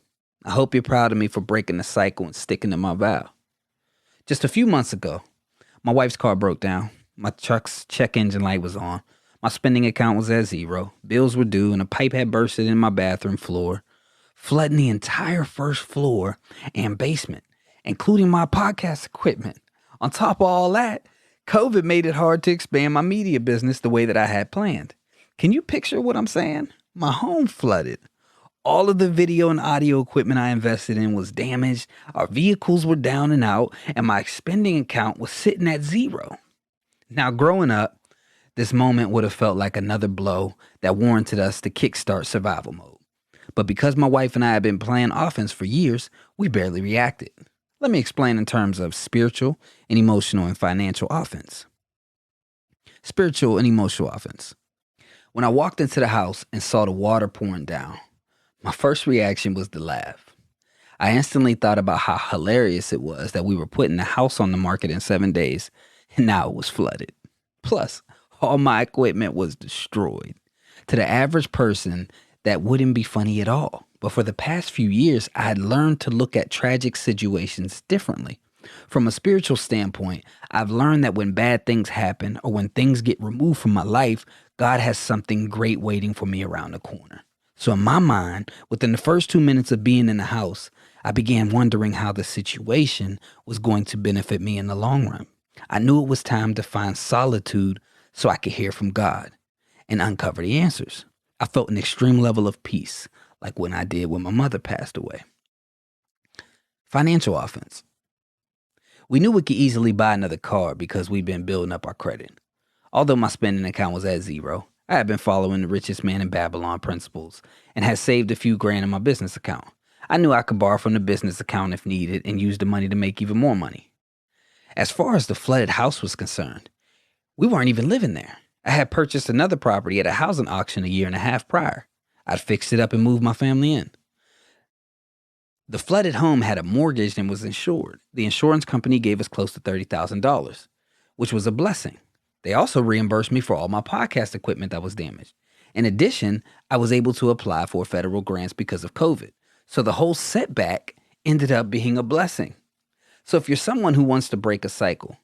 I hope you're proud of me for breaking the cycle and sticking to my vow. Just a few months ago, My wife's car broke down. My truck's check engine light was on. My spending account was at zero. Bills were due, and a pipe had bursted in my bathroom floor, flooding the entire first floor and basement, including my podcast equipment. On top of all that, COVID made it hard to expand my media business the way that I had planned. Can you picture what I'm saying? My home flooded. All of the video and audio equipment I invested in was damaged, our vehicles were down and out, and my spending account was sitting at zero. Now, growing up, this moment would have felt like another blow that warranted us to kickstart survival mode. But because my wife and I have been playing offense for years, we barely reacted. Let me explain in terms of spiritual and emotional and financial offense. Spiritual and emotional offense. When I walked into the house and saw the water pouring down, my first reaction was to laugh. I instantly thought about how hilarious it was that we were putting the house on the market in 7 days, and now it was flooded. Plus, all my equipment was destroyed. To the average person, that wouldn't be funny at all. But for the past few years, I had learned to look at tragic situations differently. From a spiritual standpoint, I've learned that when bad things happen or when things get removed from my life, God has something great waiting for me around the corner. So in my mind, within the first 2 minutes of being in the house, I began wondering how the situation was going to benefit me in the long run. I knew it was time to find solitude so I could hear from God and uncover the answers. I felt an extreme level of peace, like when I did when my mother passed away. Financial offense. We knew we could easily buy another car because we'd been building up our credit. Although my spending account was at zero, I had been following the richest man in Babylon principles and had saved a few grand in my business account. I knew I could borrow from the business account if needed and use the money to make even more money. As far as the flooded house was concerned, we weren't even living there. I had purchased another property at a housing auction a year and a half prior. I'd fixed it up and moved my family in. The flooded home had a mortgage and was insured. The insurance company gave us close to $30,000, which was a blessing. They also reimbursed me for all my podcast equipment that was damaged. In addition, I was able to apply for federal grants because of COVID. So the whole setback ended up being a blessing. So if you're someone who wants to break a cycle,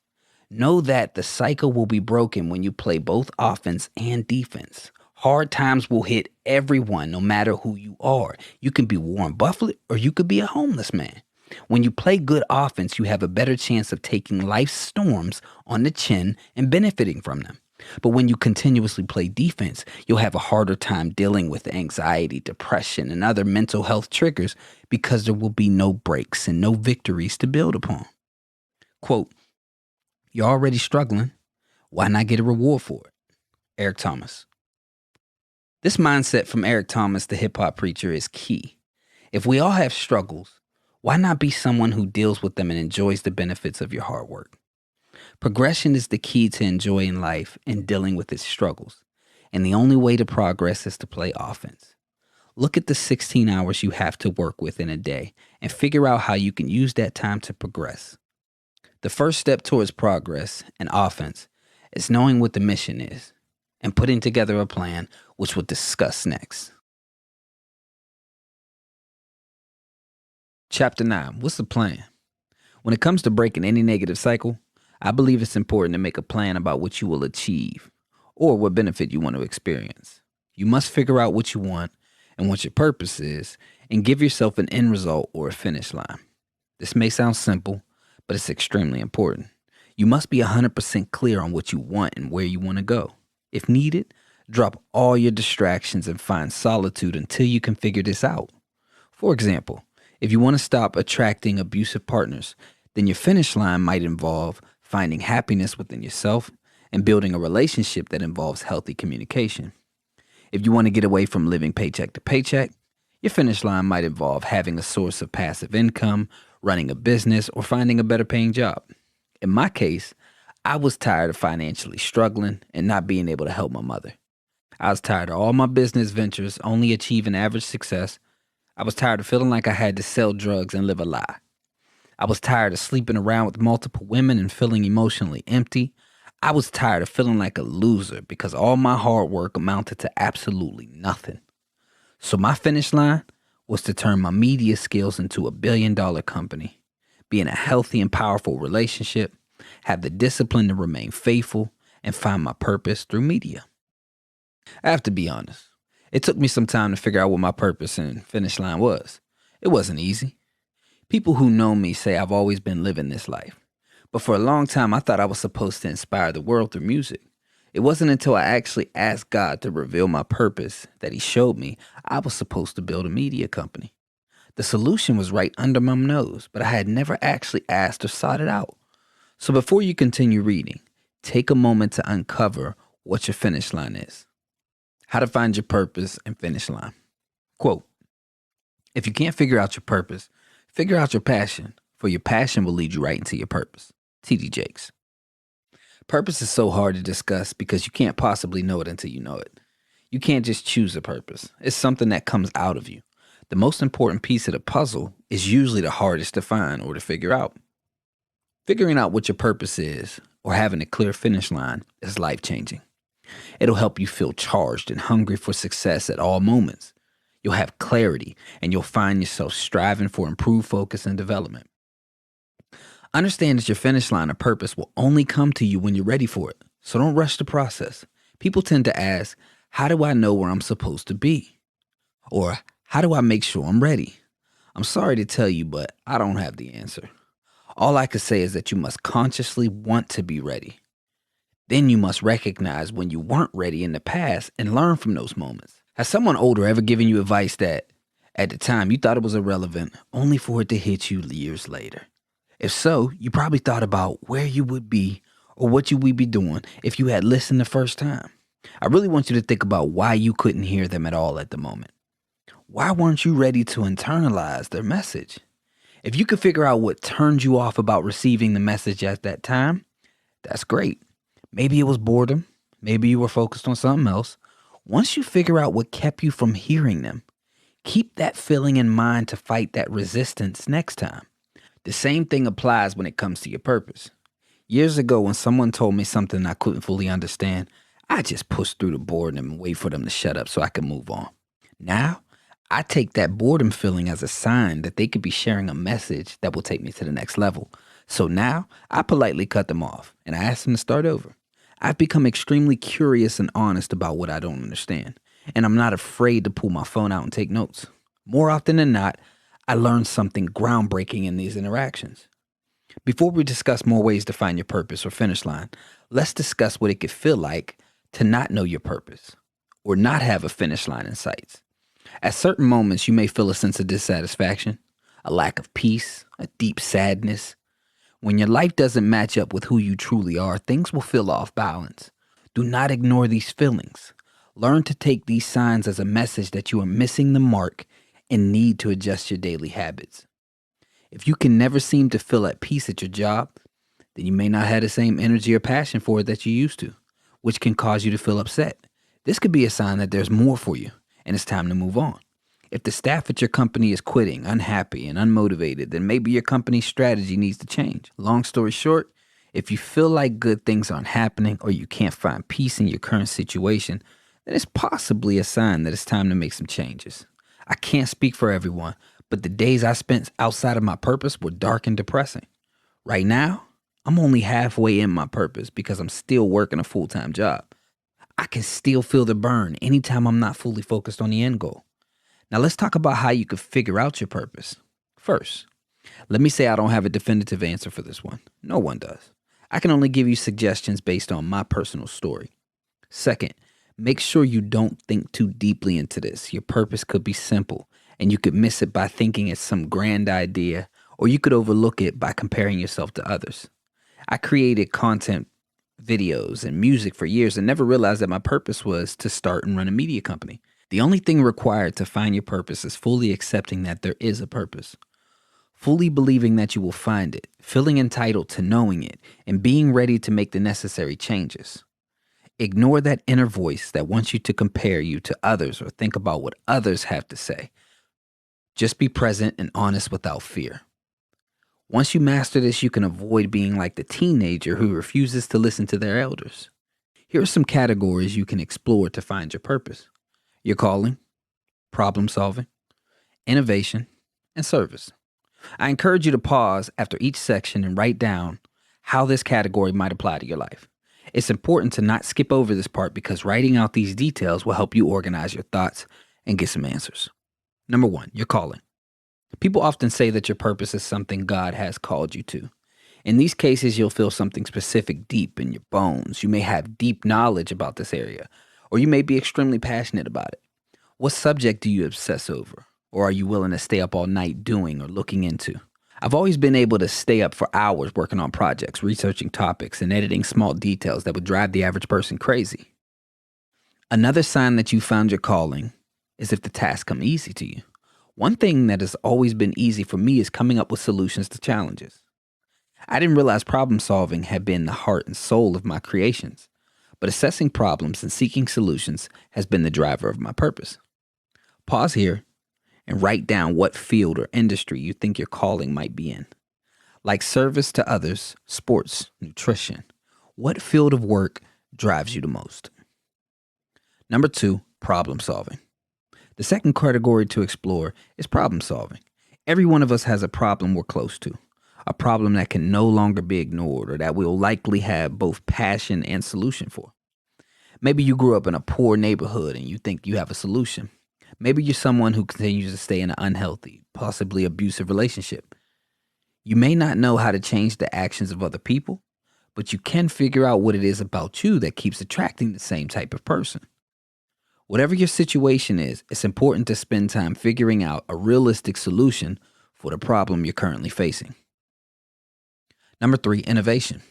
know that the cycle will be broken when you play both offense and defense. Hard times will hit everyone, no matter who you are. You can be Warren Buffett or you could be a homeless man. When you play good offense, you have a better chance of taking life's storms on the chin and benefiting from them. But when you continuously play defense, you'll have a harder time dealing with anxiety, depression, and other mental health triggers because there will be no breaks and no victories to build upon. Quote, "You're already struggling. Why not get a reward for it?" Eric Thomas. This mindset from Eric Thomas, the hip-hop preacher, is key. If we all have struggles, why not be someone who deals with them and enjoys the benefits of your hard work? Progression is the key to enjoying life and dealing with its struggles. And the only way to progress is to play offense. Look at the 16 hours you have to work with in a day and figure out how you can use that time to progress. The first step towards progress and offense is knowing what the mission is and putting together a plan, which we'll discuss next. Chapter 9. What's the plan? When it comes to breaking any negative cycle, I believe it's important to make a plan about what you will achieve or what benefit you want to experience. You must figure out what you want and what your purpose is and give yourself an end result or a finish line. This may sound simple, but it's extremely important. You must be 100% clear on what you want and where you want to go. If needed, drop all your distractions and find solitude until you can figure this out. For example, if you want to stop attracting abusive partners, then your finish line might involve finding happiness within yourself and building a relationship that involves healthy communication. If you want to get away from living paycheck to paycheck, your finish line might involve having a source of passive income, running a business, or finding a better paying job. In my case, I was tired of financially struggling and not being able to help my mother. I was tired of all my business ventures only achieving average success. I was tired of feeling like I had to sell drugs and live a lie. I was tired of sleeping around with multiple women and feeling emotionally empty. I was tired of feeling like a loser because all my hard work amounted to absolutely nothing. So my finish line was to turn my media skills into $1 billion company, be in a healthy and powerful relationship, have the discipline to remain faithful, and find my purpose through media. I have to be honest. It took me some time to figure out what my purpose and finish line was. It wasn't easy. People who know me say I've always been living this life. But for a long time, I thought I was supposed to inspire the world through music. It wasn't until I actually asked God to reveal my purpose that He showed me I was supposed to build a media company. The solution was right under my nose, but I had never actually asked or sought it out. So before you continue reading, take a moment to uncover what your finish line is. How to find your purpose and finish line. Quote, if you can't figure out your purpose, figure out your passion, for your passion will lead you right into your purpose. T.D. Jakes. Purpose is so hard to discuss because you can't possibly know it until you know it. You can't just choose a purpose. It's something that comes out of you. The most important piece of the puzzle is usually the hardest to find or to figure out. Figuring out what your purpose is, or having a clear finish line, is life-changing. It'll help you feel charged and hungry for success at all moments. You'll have clarity, and you'll find yourself striving for improved focus and development. Understand that your finish line or purpose will only come to you when you're ready for it, so don't rush the process. People tend to ask, how do I know where I'm supposed to be? Or, how do I make sure I'm ready? I'm sorry to tell you, but I don't have the answer. All I can say is that you must consciously want to be ready. Then you must recognize when you weren't ready in the past and learn from those moments. Has someone older ever given you advice that, at the time, you thought it was irrelevant, only for it to hit you years later? If so, you probably thought about where you would be or what you would be doing if you had listened the first time. I really want you to think about why you couldn't hear them at all at the moment. Why weren't you ready to internalize their message? If you could figure out what turned you off about receiving the message at that time, that's great. Maybe it was boredom. Maybe you were focused on something else. Once you figure out what kept you from hearing them, keep that feeling in mind to fight that resistance next time. The same thing applies when it comes to your purpose. Years ago, when someone told me something I couldn't fully understand, I just pushed through the boredom and wait for them to shut up so I could move on. Now, I take that boredom feeling as a sign that they could be sharing a message that will take me to the next level. So now, I politely cut them off and I ask them to start over. I've become extremely curious and honest about what I don't understand, and I'm not afraid to pull my phone out and take notes. More often than not, I learn something groundbreaking in these interactions. Before we discuss more ways to find your purpose or finish line, let's discuss what it could feel like to not know your purpose or not have a finish line in sight. At certain moments, you may feel a sense of dissatisfaction, a lack of peace, a deep sadness. When your life doesn't match up with who you truly are, things will feel off balance. Do not ignore these feelings. Learn to take these signs as a message that you are missing the mark and need to adjust your daily habits. If you can never seem to feel at peace at your job, then you may not have the same energy or passion for it that you used to, which can cause you to feel upset. This could be a sign that there's more for you and it's time to move on. If the staff at your company is quitting, unhappy, and unmotivated, then maybe your company's strategy needs to change. Long story short, if you feel like good things aren't happening or you can't find peace in your current situation, then it's possibly a sign that it's time to make some changes. I can't speak for everyone, but the days I spent outside of my purpose were dark and depressing. Right now, I'm only halfway in my purpose because I'm still working a full-time job. I can still feel the burn anytime I'm not fully focused on the end goal. Now let's talk about how you could figure out your purpose. First, let me say I don't have a definitive answer for this one. No one does. I can only give you suggestions based on my personal story. Second, make sure you don't think too deeply into this. Your purpose could be simple, and you could miss it by thinking it's some grand idea, or you could overlook it by comparing yourself to others. I created content, videos, and music for years and never realized that my purpose was to start and run a media company. The only thing required to find your purpose is fully accepting that there is a purpose, fully believing that you will find it, feeling entitled to knowing it, and being ready to make the necessary changes. Ignore that inner voice that wants you to compare you to others or think about what others have to say. Just be present and honest without fear. Once you master this, you can avoid being like the teenager who refuses to listen to their elders. Here are some categories you can explore to find your purpose: your calling, problem solving, innovation, and service. I encourage you to pause after each section and write down how this category might apply to your life. It's important to not skip over this part because writing out these details will help you organize your thoughts and get some answers. Number one, your calling. People often say that your purpose is something God has called you to. In these cases, you'll feel something specific deep in your bones. You may have deep knowledge about this area, or you may be extremely passionate about it. What subject do you obsess over? Or are you willing to stay up all night doing or looking into? I've always been able to stay up for hours working on projects, researching topics, and editing small details that would drive the average person crazy. Another sign that you found your calling is if the tasks come easy to you. One thing that has always been easy for me is coming up with solutions to challenges. I didn't realize problem solving had been the heart and soul of my creations, but assessing problems and seeking solutions has been the driver of my purpose. Pause here and write down what field or industry you think your calling might be in. Like service to others, sports, nutrition. What field of work drives you the most? Number two, problem solving. The second category to explore is problem solving. Every one of us has a problem we're close to, a problem that can no longer be ignored or that we'll likely have both passion and solution for. Maybe you grew up in a poor neighborhood and you think you have a solution. Maybe you're someone who continues to stay in an unhealthy, possibly abusive relationship. You may not know how to change the actions of other people, but you can figure out what it is about you that keeps attracting the same type of person. Whatever your situation is, it's important to spend time figuring out a realistic solution for the problem you're currently facing. Number three, innovation.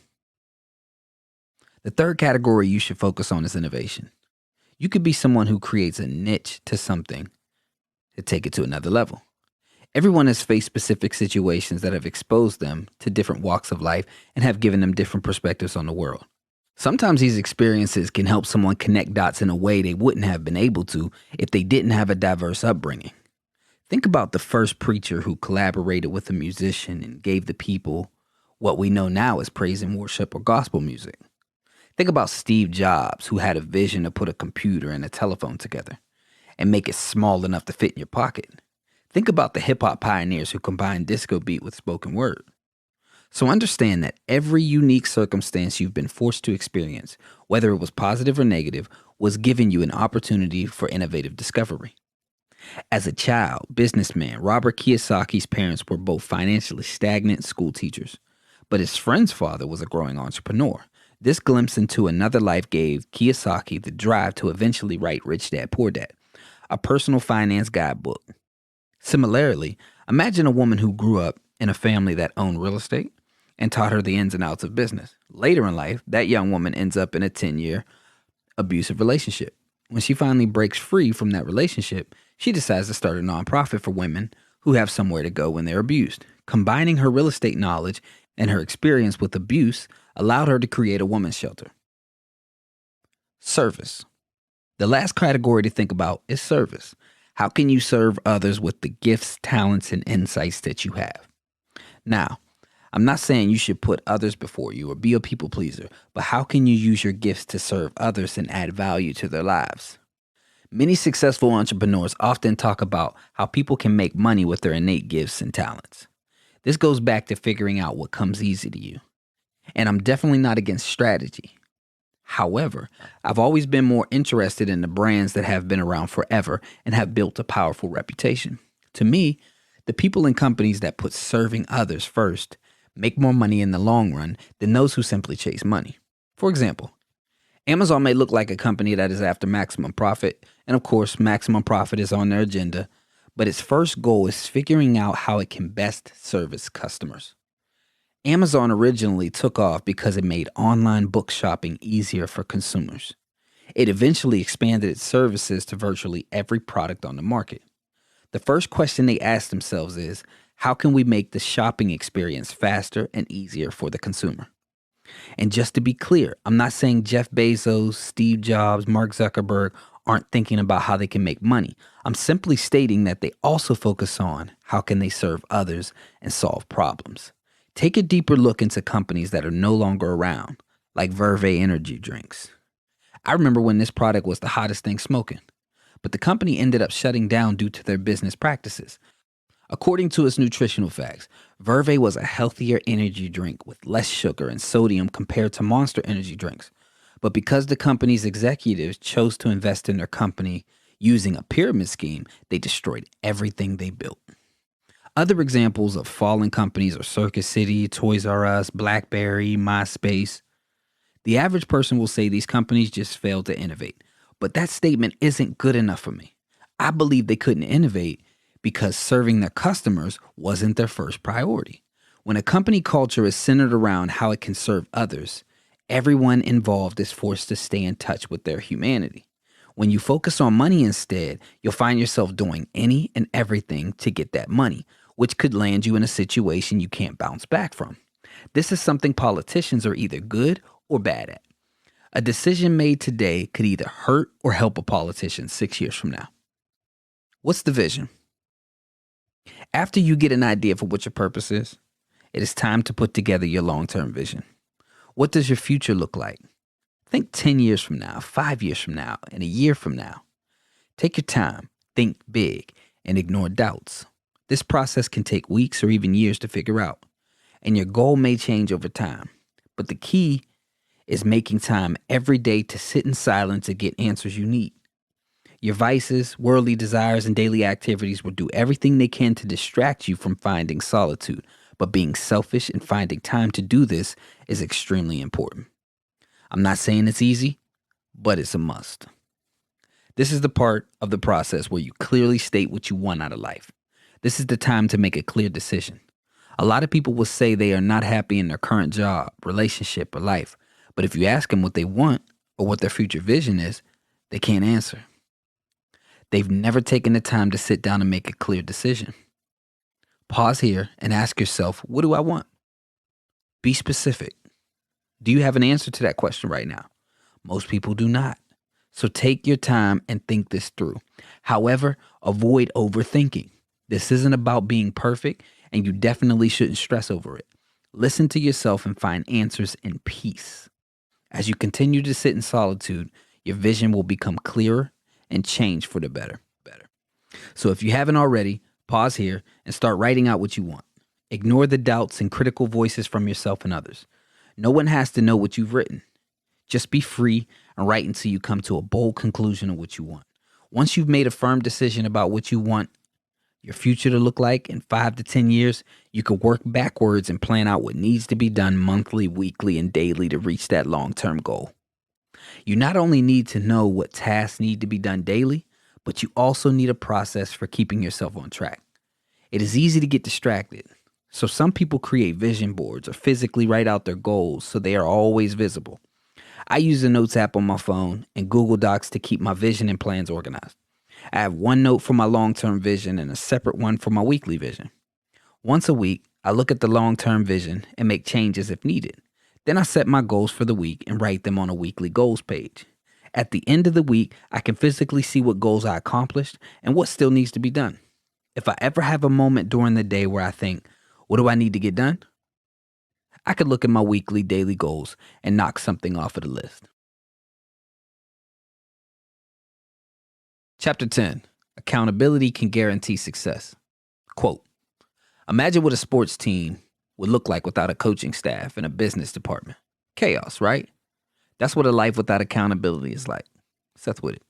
The third category you should focus on is innovation. You could be someone who creates a niche to something to take it to another level. Everyone has faced specific situations that have exposed them to different walks of life and have given them different perspectives on the world. Sometimes these experiences can help someone connect dots in a way they wouldn't have been able to if they didn't have a diverse upbringing. Think about the first preacher who collaborated with a musician and gave the people what we know now as praise and worship or gospel music. Think about Steve Jobs, who had a vision to put a computer and a telephone together and make it small enough to fit in your pocket. Think about the hip-hop pioneers who combined disco beat with spoken word. So understand that every unique circumstance you've been forced to experience, whether it was positive or negative, was giving you an opportunity for innovative discovery. As a child, businessman Robert Kiyosaki's parents were both financially stagnant school teachers, but his friend's father was a growing entrepreneur. This glimpse into another life gave Kiyosaki the drive to eventually write Rich Dad, Poor Dad, a personal finance guidebook. Similarly, imagine a woman who grew up in a family that owned real estate and taught her the ins and outs of business. Later in life, that young woman ends up in a 10-year abusive relationship. When she finally breaks free from that relationship, she decides to start a nonprofit for women who have somewhere to go when they're abused. Combining her real estate knowledge and her experience with abuse allowed her to create a women's shelter. Service. The last category to think about is service. How can you serve others with the gifts, talents, and insights that you have? Now, I'm not saying you should put others before you or be a people pleaser, but how can you use your gifts to serve others and add value to their lives? Many successful entrepreneurs often talk about how people can make money with their innate gifts and talents. This goes back to figuring out what comes easy to you. And I'm definitely not against strategy. However, I've always been more interested in the brands that have been around forever and have built a powerful reputation. To me, the people and companies that put serving others first make more money in the long run than those who simply chase money. For example, Amazon may look like a company that is after maximum profit, and of course, maximum profit is on their agenda, but its first goal is figuring out how it can best serve its customers. Amazon originally took off because it made online book shopping easier for consumers. It eventually expanded its services to virtually every product on the market. The first question they asked themselves is, how can we make the shopping experience faster and easier for the consumer? And just to be clear, I'm not saying Jeff Bezos, Steve Jobs, Mark Zuckerberg aren't thinking about how they can make money. I'm simply stating that they also focus on how can they serve others and solve problems. Take a deeper look into companies that are no longer around, like Verve energy drinks. I remember when this product was the hottest thing smoking, but the company ended up shutting down due to their business practices. According to its nutritional facts, Verve was a healthier energy drink with less sugar and sodium compared to Monster energy drinks. But because the company's executives chose to invest in their company using a pyramid scheme, they destroyed everything they built. Other examples of fallen companies are Circus City, Toys R Us, BlackBerry, MySpace. The average person will say these companies just failed to innovate. But that statement isn't good enough for me. I believe they couldn't innovate because serving their customers wasn't their first priority. When a company culture is centered around how it can serve others, everyone involved is forced to stay in touch with their humanity. When you focus on money instead, you'll find yourself doing any and everything to get that money, which could land you in a situation you can't bounce back from. This is something politicians are either good or bad at. A decision made today could either hurt or help a politician 6 years from now. What's the vision? After you get an idea for what your purpose is, it is time to put together your long-term vision. What does your future look like? Think 10 years from now, 5 years from now, and a year from now. Take your time, think big, and ignore doubts. This process can take weeks or even years to figure out, and your goal may change over time. But the key is making time every day to sit in silence and get answers you need. Your vices, worldly desires, and daily activities will do everything they can to distract you from finding solitude, but being selfish and finding time to do this is extremely important. I'm not saying it's easy, but it's a must. This is the part of the process where you clearly state what you want out of life. This is the time to make a clear decision. A lot of people will say they are not happy in their current job, relationship, or life, but if you ask them what they want or what their future vision is, they can't answer. They've never taken the time to sit down and make a clear decision. Pause here and ask yourself, what do I want? Be specific. Do you have an answer to that question right now? Most people do not. So take your time and think this through. However, avoid overthinking. This isn't about being perfect, and you definitely shouldn't stress over it. Listen to yourself and find answers in peace. As you continue to sit in solitude, your vision will become clearer and change for the better. So if you haven't already, pause here and start writing out what you want. Ignore the doubts and critical voices from yourself and others. No one has to know what you've written. Just be free and write until you come to a bold conclusion of what you want. Once you've made a firm decision about what you want your future to look like in 5 to 10 years, you can work backwards and plan out what needs to be done monthly, weekly, and daily to reach that long-term goal. You not only need to know what tasks need to be done daily, but you also need a process for keeping yourself on track. It is easy to get distracted. So some people create vision boards or physically write out their goals so they are always visible. I use the Notes app on my phone and Google Docs to keep my vision and plans organized. I have one note for my long-term vision and a separate one for my weekly vision. Once a week, I look at the long-term vision and make changes if needed. Then I set my goals for the week and write them on a weekly goals page. At the end of the week, I can physically see what goals I accomplished and what still needs to be done. If I ever have a moment during the day where I think, what do I need to get done? I could look at my weekly, daily goals and knock something off of the list. Chapter 10. Accountability can guarantee success. Quote, imagine what a sports team would look like without a coaching staff and a business department. Chaos, right? That's what a life without accountability is like. Seth with it.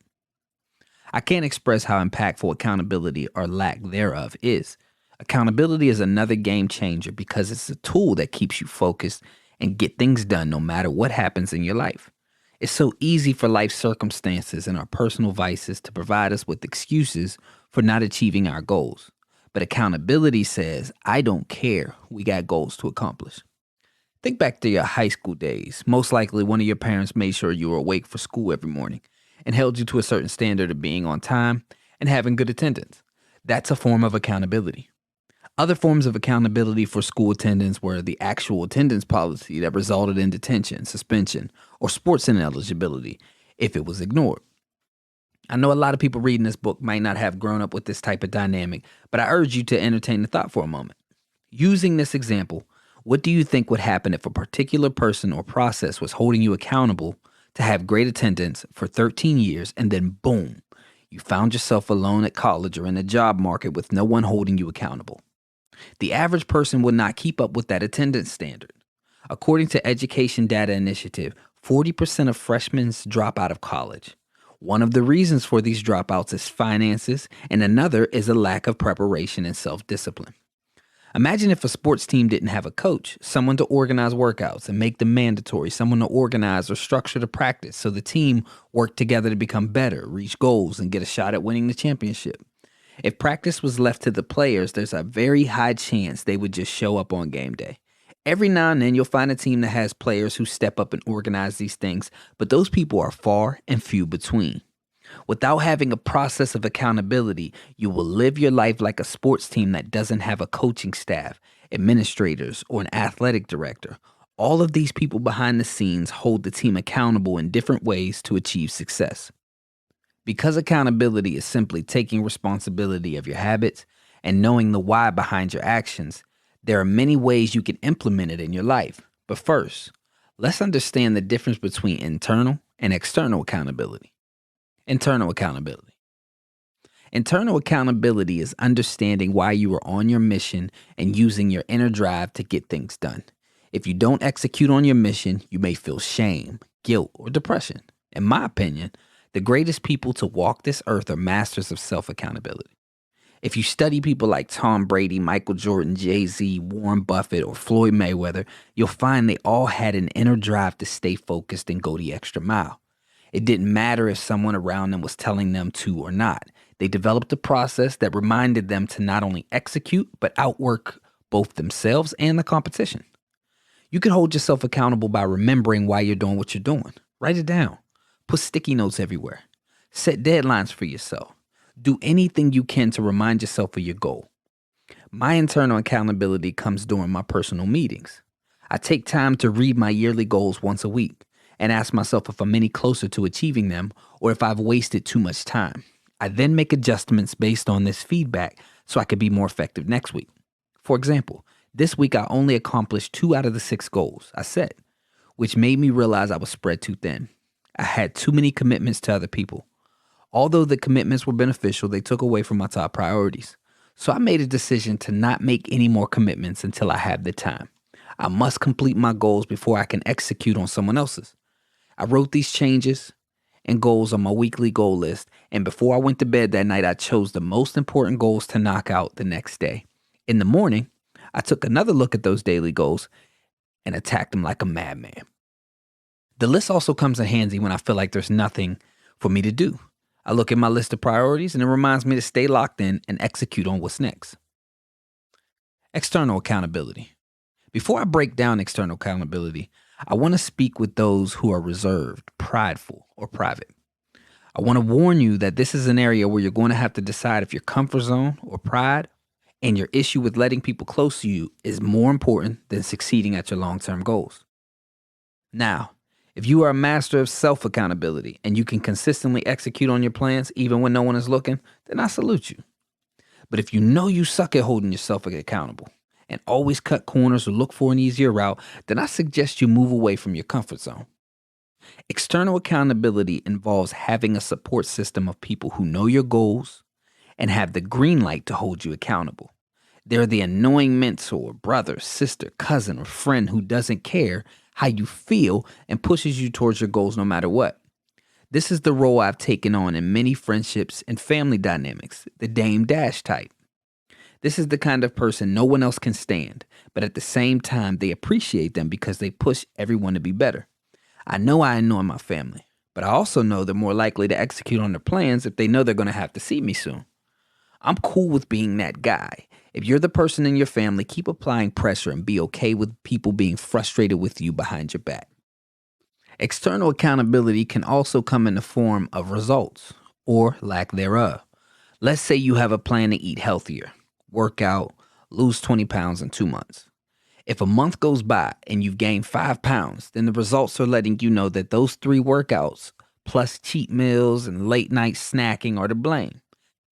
I can't express how impactful accountability or lack thereof is. Accountability is another game changer because it's a tool that keeps you focused and get things done no matter what happens in your life. It's so easy for life circumstances and our personal vices to provide us with excuses for not achieving our goals. But accountability says, I don't care, we got goals to accomplish. Think back to your high school days. Most likely one of your parents made sure you were awake for school every morning and held you to a certain standard of being on time and having good attendance. That's a form of accountability. Other forms of accountability for school attendance were the actual attendance policy that resulted in detention, suspension, or sports ineligibility if it was ignored. I know a lot of people reading this book might not have grown up with this type of dynamic, but I urge you to entertain the thought for a moment. Using this example, what do you think would happen if a particular person or process was holding you accountable to have great attendance for 13 years and then boom, You found yourself alone at college or in the job market with no one holding you accountable. The average person would not keep up with that attendance standard. According to Education Data Initiative, 40% of freshmen drop out of college. One of the reasons for these dropouts is finances, and another is a lack of preparation and self-discipline. Imagine if a sports team didn't have a coach, someone to organize workouts and make them mandatory, someone to organize or structure the practice so the team worked together to become better, reach goals, and get a shot at winning the championship. If practice was left to the players, there's a very high chance they would just show up on game day. Every now and then you'll find a team that has players who step up and organize these things, but those people are far and few between. Without having a process of accountability, you will live your life like a sports team that doesn't have a coaching staff, administrators, or an athletic director. All of these people behind the scenes hold the team accountable in different ways to achieve success. Because accountability is simply taking responsibility of your habits and knowing the why behind your actions, there are many ways you can implement it in your life. But first, let's understand the difference between internal and external accountability. Internal accountability. Internal accountability is understanding why you are on your mission and using your inner drive to get things done. If you don't execute on your mission, you may feel shame, guilt, or depression. In my opinion, the greatest people to walk this earth are masters of self-accountability. If you study people like Tom Brady, Michael Jordan, Jay-Z, Warren Buffett, or Floyd Mayweather, you'll find they all had an inner drive to stay focused and go the extra mile. It didn't matter if someone around them was telling them to or not. They developed a process that reminded them to not only execute, but outwork both themselves and the competition. You can hold yourself accountable by remembering why you're doing what you're doing. Write it down. Put sticky notes everywhere. Set deadlines for yourself. Do anything you can to remind yourself of your goal. My internal accountability comes during my personal meetings. I take time to read my yearly goals once a week and ask myself if I'm any closer to achieving them or if I've wasted too much time. I then make adjustments based on this feedback so I can be more effective next week. For example, this week I only accomplished 2 out of the 6 goals I set, which made me realize I was spread too thin. I had too many commitments to other people. Although the commitments were beneficial, they took away from my top priorities. So I made a decision to not make any more commitments until I have the time. I must complete my goals before I can execute on someone else's. I wrote these changes and goals on my weekly goal list, and before I went to bed that night, I chose the most important goals to knock out the next day. In the morning, I took another look at those daily goals and attacked them like a madman. The list also comes in handy when I feel like there's nothing for me to do. I look at my list of priorities and it reminds me to stay locked in and execute on what's next. External accountability. Before I break down external accountability, I want to speak with those who are reserved, prideful, or private. I want to warn you that this is an area where you're going to have to decide if your comfort zone or pride and your issue with letting people close to you is more important than succeeding at your long-term goals. Now, if you are a master of self-accountability and you can consistently execute on your plans even when no one is looking, then I salute you. But if you know you suck at holding yourself accountable and always cut corners or look for an easier route, then I suggest you move away from your comfort zone. External accountability involves having a support system of people who know your goals and have the green light to hold you accountable. They're the annoying mentor, brother, sister, cousin, or friend who doesn't care how you feel and pushes you towards your goals no matter what. This is the role I've taken on in many friendships and family dynamics, the Dame Dash type. This is the kind of person no one else can stand, but at the same time, they appreciate them because they push everyone to be better. I know I annoy my family, but I also know they're more likely to execute on their plans if they know they're going to have to see me soon. I'm cool with being that guy. If you're the person in your family, keep applying pressure and be okay with people being frustrated with you behind your back. External accountability can also come in the form of results or lack thereof. Let's say you have a plan to eat healthier, work out, lose 20 pounds in 2 months. If a month goes by and you've gained 5 pounds, then the results are letting you know that those 3 workouts plus cheat meals and late night snacking are to blame.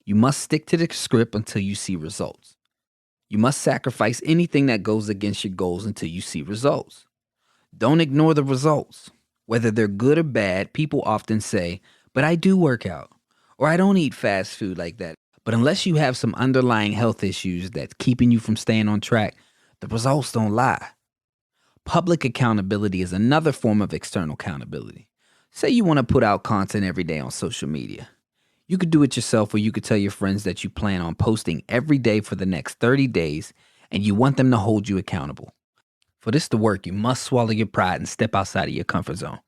You must stick to the script until you see results. You must sacrifice anything that goes against your goals until you see results. Don't ignore the results. Whether they're good or bad, people often say, but I do work out, Or I don't eat fast food like that. But unless you have some underlying health issues that's keeping you from staying on track, the results don't lie. Public accountability is another form of external accountability. Say you want to put out content every day on social media. You could do it yourself, or you could tell your friends that you plan on posting every day for the next 30 days and you want them to hold you accountable. For this to work, you must swallow your pride and step outside of your comfort zone.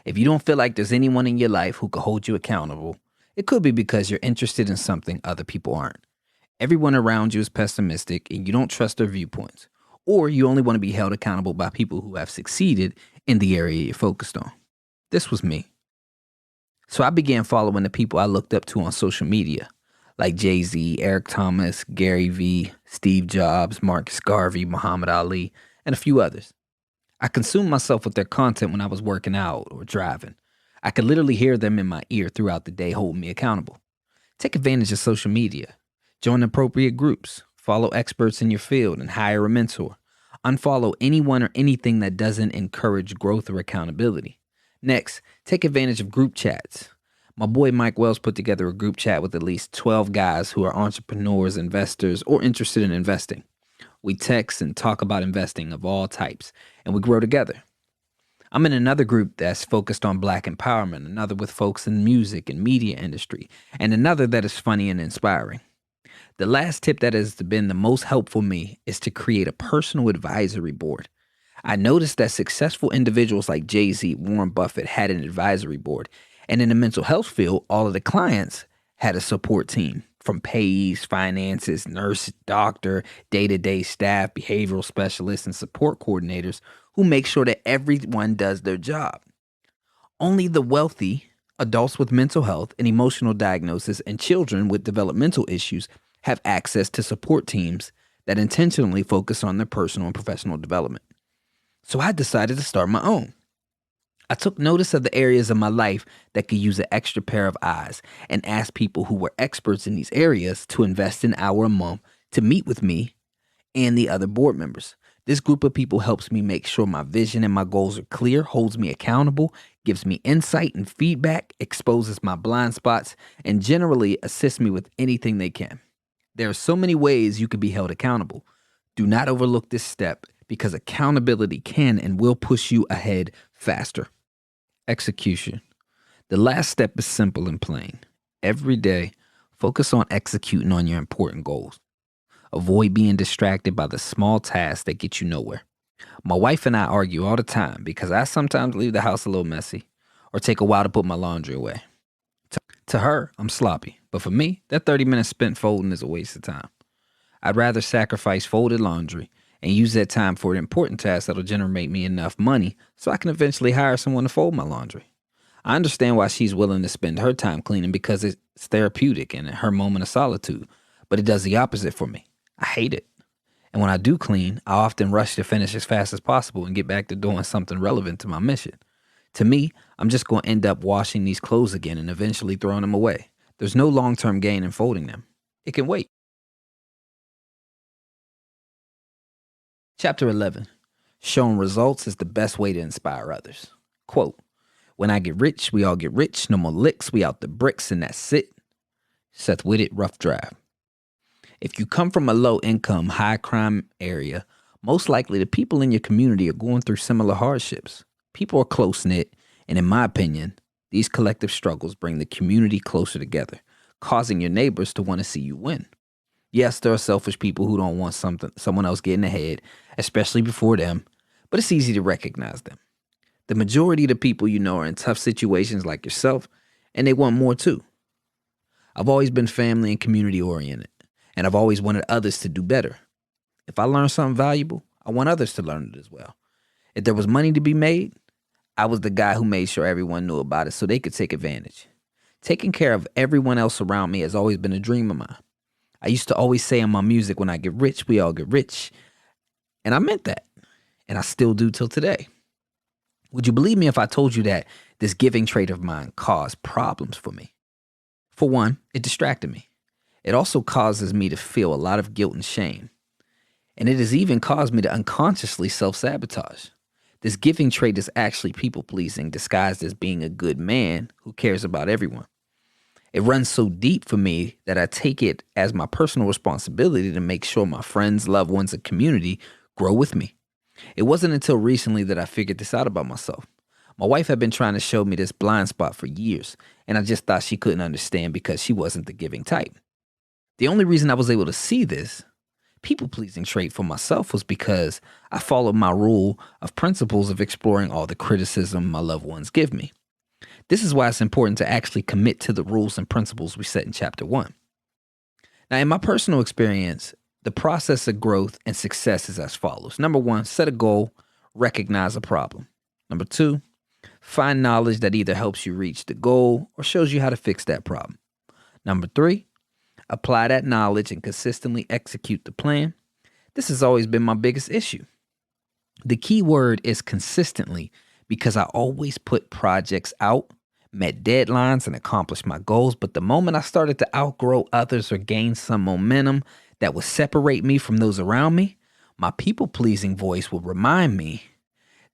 If you don't feel like there's anyone in your life who could hold you accountable, it could be because you're interested in something other people aren't. Everyone around you is pessimistic and you don't trust their viewpoints. Or you only want to be held accountable by people who have succeeded in the area you're focused on. This was me. So I began following the people I looked up to on social media, like Jay-Z, Eric Thomas, Gary Vee, Steve Jobs, Marcus Garvey, Muhammad Ali, and a few others. I consumed myself with their content when I was working out or driving. I could literally hear them in my ear throughout the day holding me accountable. Take advantage of social media. Join appropriate groups. Follow experts in your field and hire a mentor. Unfollow anyone or anything that doesn't encourage growth or accountability. Next, take advantage of group chats. My boy Mike Wells put together a group chat with at least 12 guys who are entrepreneurs, investors, or interested in investing. We text and talk about investing of all types, and we grow together. I'm in another group that's focused on Black empowerment, another with folks in music and media industry, and another that is funny and inspiring. The last tip that has been the most helpful me is to create a personal advisory board. I noticed that successful individuals like Jay-Z, Warren Buffett had an advisory board, and in the mental health field, all of the clients had a support team from payees, finances, nurse, doctor, day-to-day staff, behavioral specialists, and support coordinators who make sure that everyone does their job. Only the wealthy, adults with mental health and emotional diagnosis, and children with developmental issues have access to support teams that intentionally focus on their personal and professional development. So I decided to start my own. I took notice of the areas of my life that could use an extra pair of eyes and asked people who were experts in these areas to invest an hour a month to meet with me and the other board members. This group of people helps me make sure my vision and my goals are clear, holds me accountable, gives me insight and feedback, exposes my blind spots, and generally assists me with anything they can. There are so many ways you can be held accountable. Do not overlook this step because accountability can and will push you ahead faster. Execution. The last step is simple and plain. Every day, focus on executing on your important goals. Avoid being distracted by the small tasks that get you nowhere. My wife and I argue all the time because I sometimes leave the house a little messy or take a while to put my laundry away. To her, I'm sloppy, but for me, that 30 minutes spent folding is a waste of time. I'd rather sacrifice folded laundry and use that time for an important task that'll generate me enough money so I can eventually hire someone to fold my laundry. I understand why she's willing to spend her time cleaning because it's therapeutic and her moment of solitude, but it does the opposite for me. I hate it. And when I do clean, I often rush to finish as fast as possible and get back to doing something relevant to my mission. To me, I'm just going to end up washing these clothes again and eventually throwing them away. There's no long-term gain in folding them. It can wait. Chapter 11. Showing results is the best way to inspire others. Quote, "When I get rich, we all get rich. No more licks, we out the bricks, and that's it." Seth Whitted, Rough Draft. If you come from a low-income, high-crime area, most likely the people in your community are going through similar hardships. People are close-knit, and in my opinion, these collective struggles bring the community closer together, causing your neighbors to want to see you win. Yes, there are selfish people who don't want someone else getting ahead, especially before them, but it's easy to recognize them. The majority of the people you know are in tough situations like yourself, and they want more too. I've always been family and community oriented, and I've always wanted others to do better. If I learn something valuable, I want others to learn it as well. If there was money to be made, I was the guy who made sure everyone knew about it so they could take advantage. Taking care of everyone else around me has always been a dream of mine. I used to always say in my music, when I get rich, we all get rich. And I meant that. And I still do till today. Would you believe me if I told you that this giving trait of mine caused problems for me? For one, it distracted me. It also causes me to feel a lot of guilt and shame. And it has even caused me to unconsciously self-sabotage. This giving trait is actually people-pleasing disguised as being a good man who cares about everyone. It runs so deep for me that I take it as my personal responsibility to make sure my friends, loved ones, and community grow with me. It wasn't until recently that I figured this out about myself. My wife had been trying to show me this blind spot for years, and I just thought she couldn't understand because she wasn't the giving type. The only reason I was able to see this people pleasing trait for myself was because I followed my rule of principles of exploring all the criticism my loved ones give me. This is why it's important to actually commit to the rules and principles we set in chapter 1. Now, in my personal experience, the process of growth and success is as follows. Number 1, set a goal, recognize a problem. Number 2, find knowledge that either helps you reach the goal or shows you how to fix that problem. Number 3, apply that knowledge and consistently execute the plan. This has always been my biggest issue. The key word is consistently because I always put projects out, met deadlines, and accomplished my goals. But the moment I started to outgrow others or gain some momentum that would separate me from those around me, my people-pleasing voice would remind me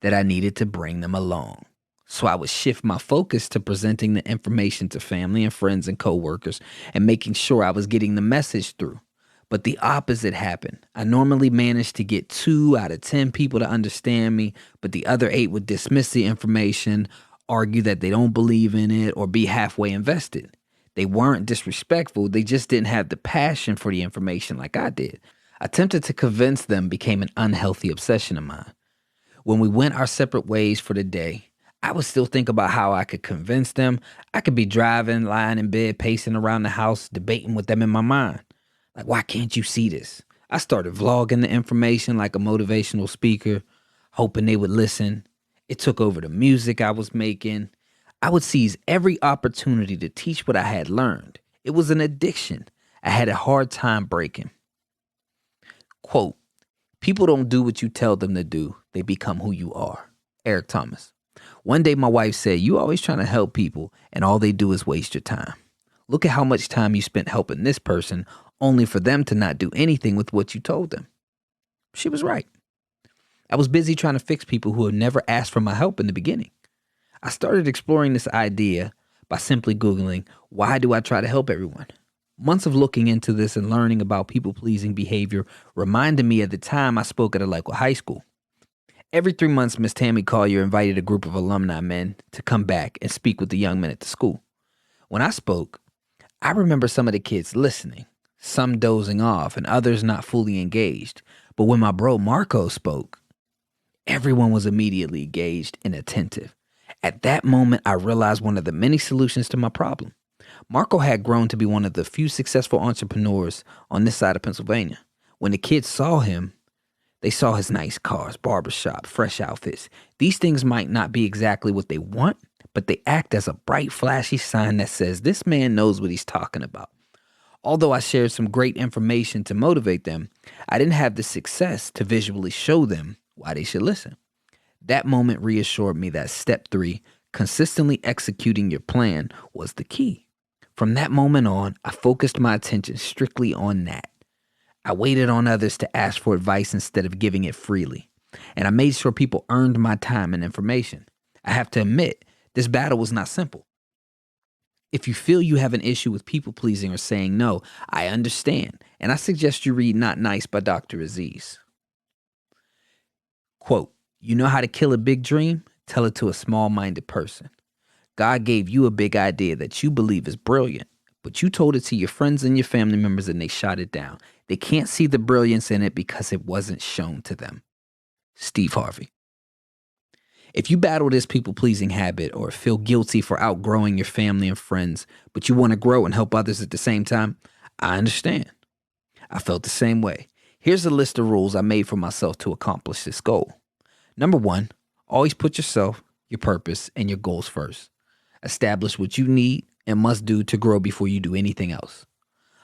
that I needed to bring them along. So I would shift my focus to presenting the information to family and friends and coworkers and making sure I was getting the message through. But the opposite happened. I normally managed to get 2 out of 10 people to understand me, but the other 8 would dismiss the information, argue that they don't believe in it, or be halfway invested. They weren't disrespectful, they just didn't have the passion for the information like I did. Attempting to convince them became an unhealthy obsession of mine. When we went our separate ways for the day, I would still think about how I could convince them. I could be driving, lying in bed, pacing around the house, debating with them in my mind. Like, why can't you see this? I started vlogging the information like a motivational speaker, hoping they would listen. It took over the music I was making. I would seize every opportunity to teach what I had learned. It was an addiction I had a hard time breaking. Quote, people don't do what you tell them to do. They become who you are. Eric Thomas. One day my wife said, you always trying to help people and all they do is waste your time. Look at how much time you spent helping this person only for them to not do anything with what you told them. She was right. I was busy trying to fix people who had never asked for my help in the beginning. I started exploring this idea by simply Googling, why do I try to help everyone? Months of looking into this and learning about people-pleasing behavior reminded me of the time I spoke at a local high school. Every 3 months, Miss Tammy Collier invited a group of alumni men to come back and speak with the young men at the school. When I spoke, I remember some of the kids listening, some dozing off and others not fully engaged. But when my bro Marco spoke, everyone was immediately engaged and attentive. At that moment, I realized one of the many solutions to my problem. Marco had grown to be one of the few successful entrepreneurs on this side of Pennsylvania. When the kids saw him, they saw his nice cars, barbershop, fresh outfits. These things might not be exactly what they want, but they act as a bright, flashy sign that says this man knows what he's talking about. Although I shared some great information to motivate them, I didn't have the success to visually show them why they should listen. That moment reassured me that step 3, consistently executing your plan, was the key. From that moment on, I focused my attention strictly on that. I waited on others to ask for advice instead of giving it freely. And I made sure people earned my time and information. I have to admit, this battle was not simple. If you feel you have an issue with people pleasing or saying no, I understand. And I suggest you read Not Nice by Dr. Aziz. Quote, you know how to kill a big dream? Tell it to a small-minded person. God gave you a big idea that you believe is brilliant, but you told it to your friends and your family members and they shot it down. They can't see the brilliance in it because it wasn't shown to them. Steve Harvey. If you battle this people-pleasing habit or feel guilty for outgrowing your family and friends, but you want to grow and help others at the same time, I understand. I felt the same way. Here's a list of rules I made for myself to accomplish this goal. Number 1, always put yourself, your purpose, and your goals first. Establish what you need and must do to grow before you do anything else.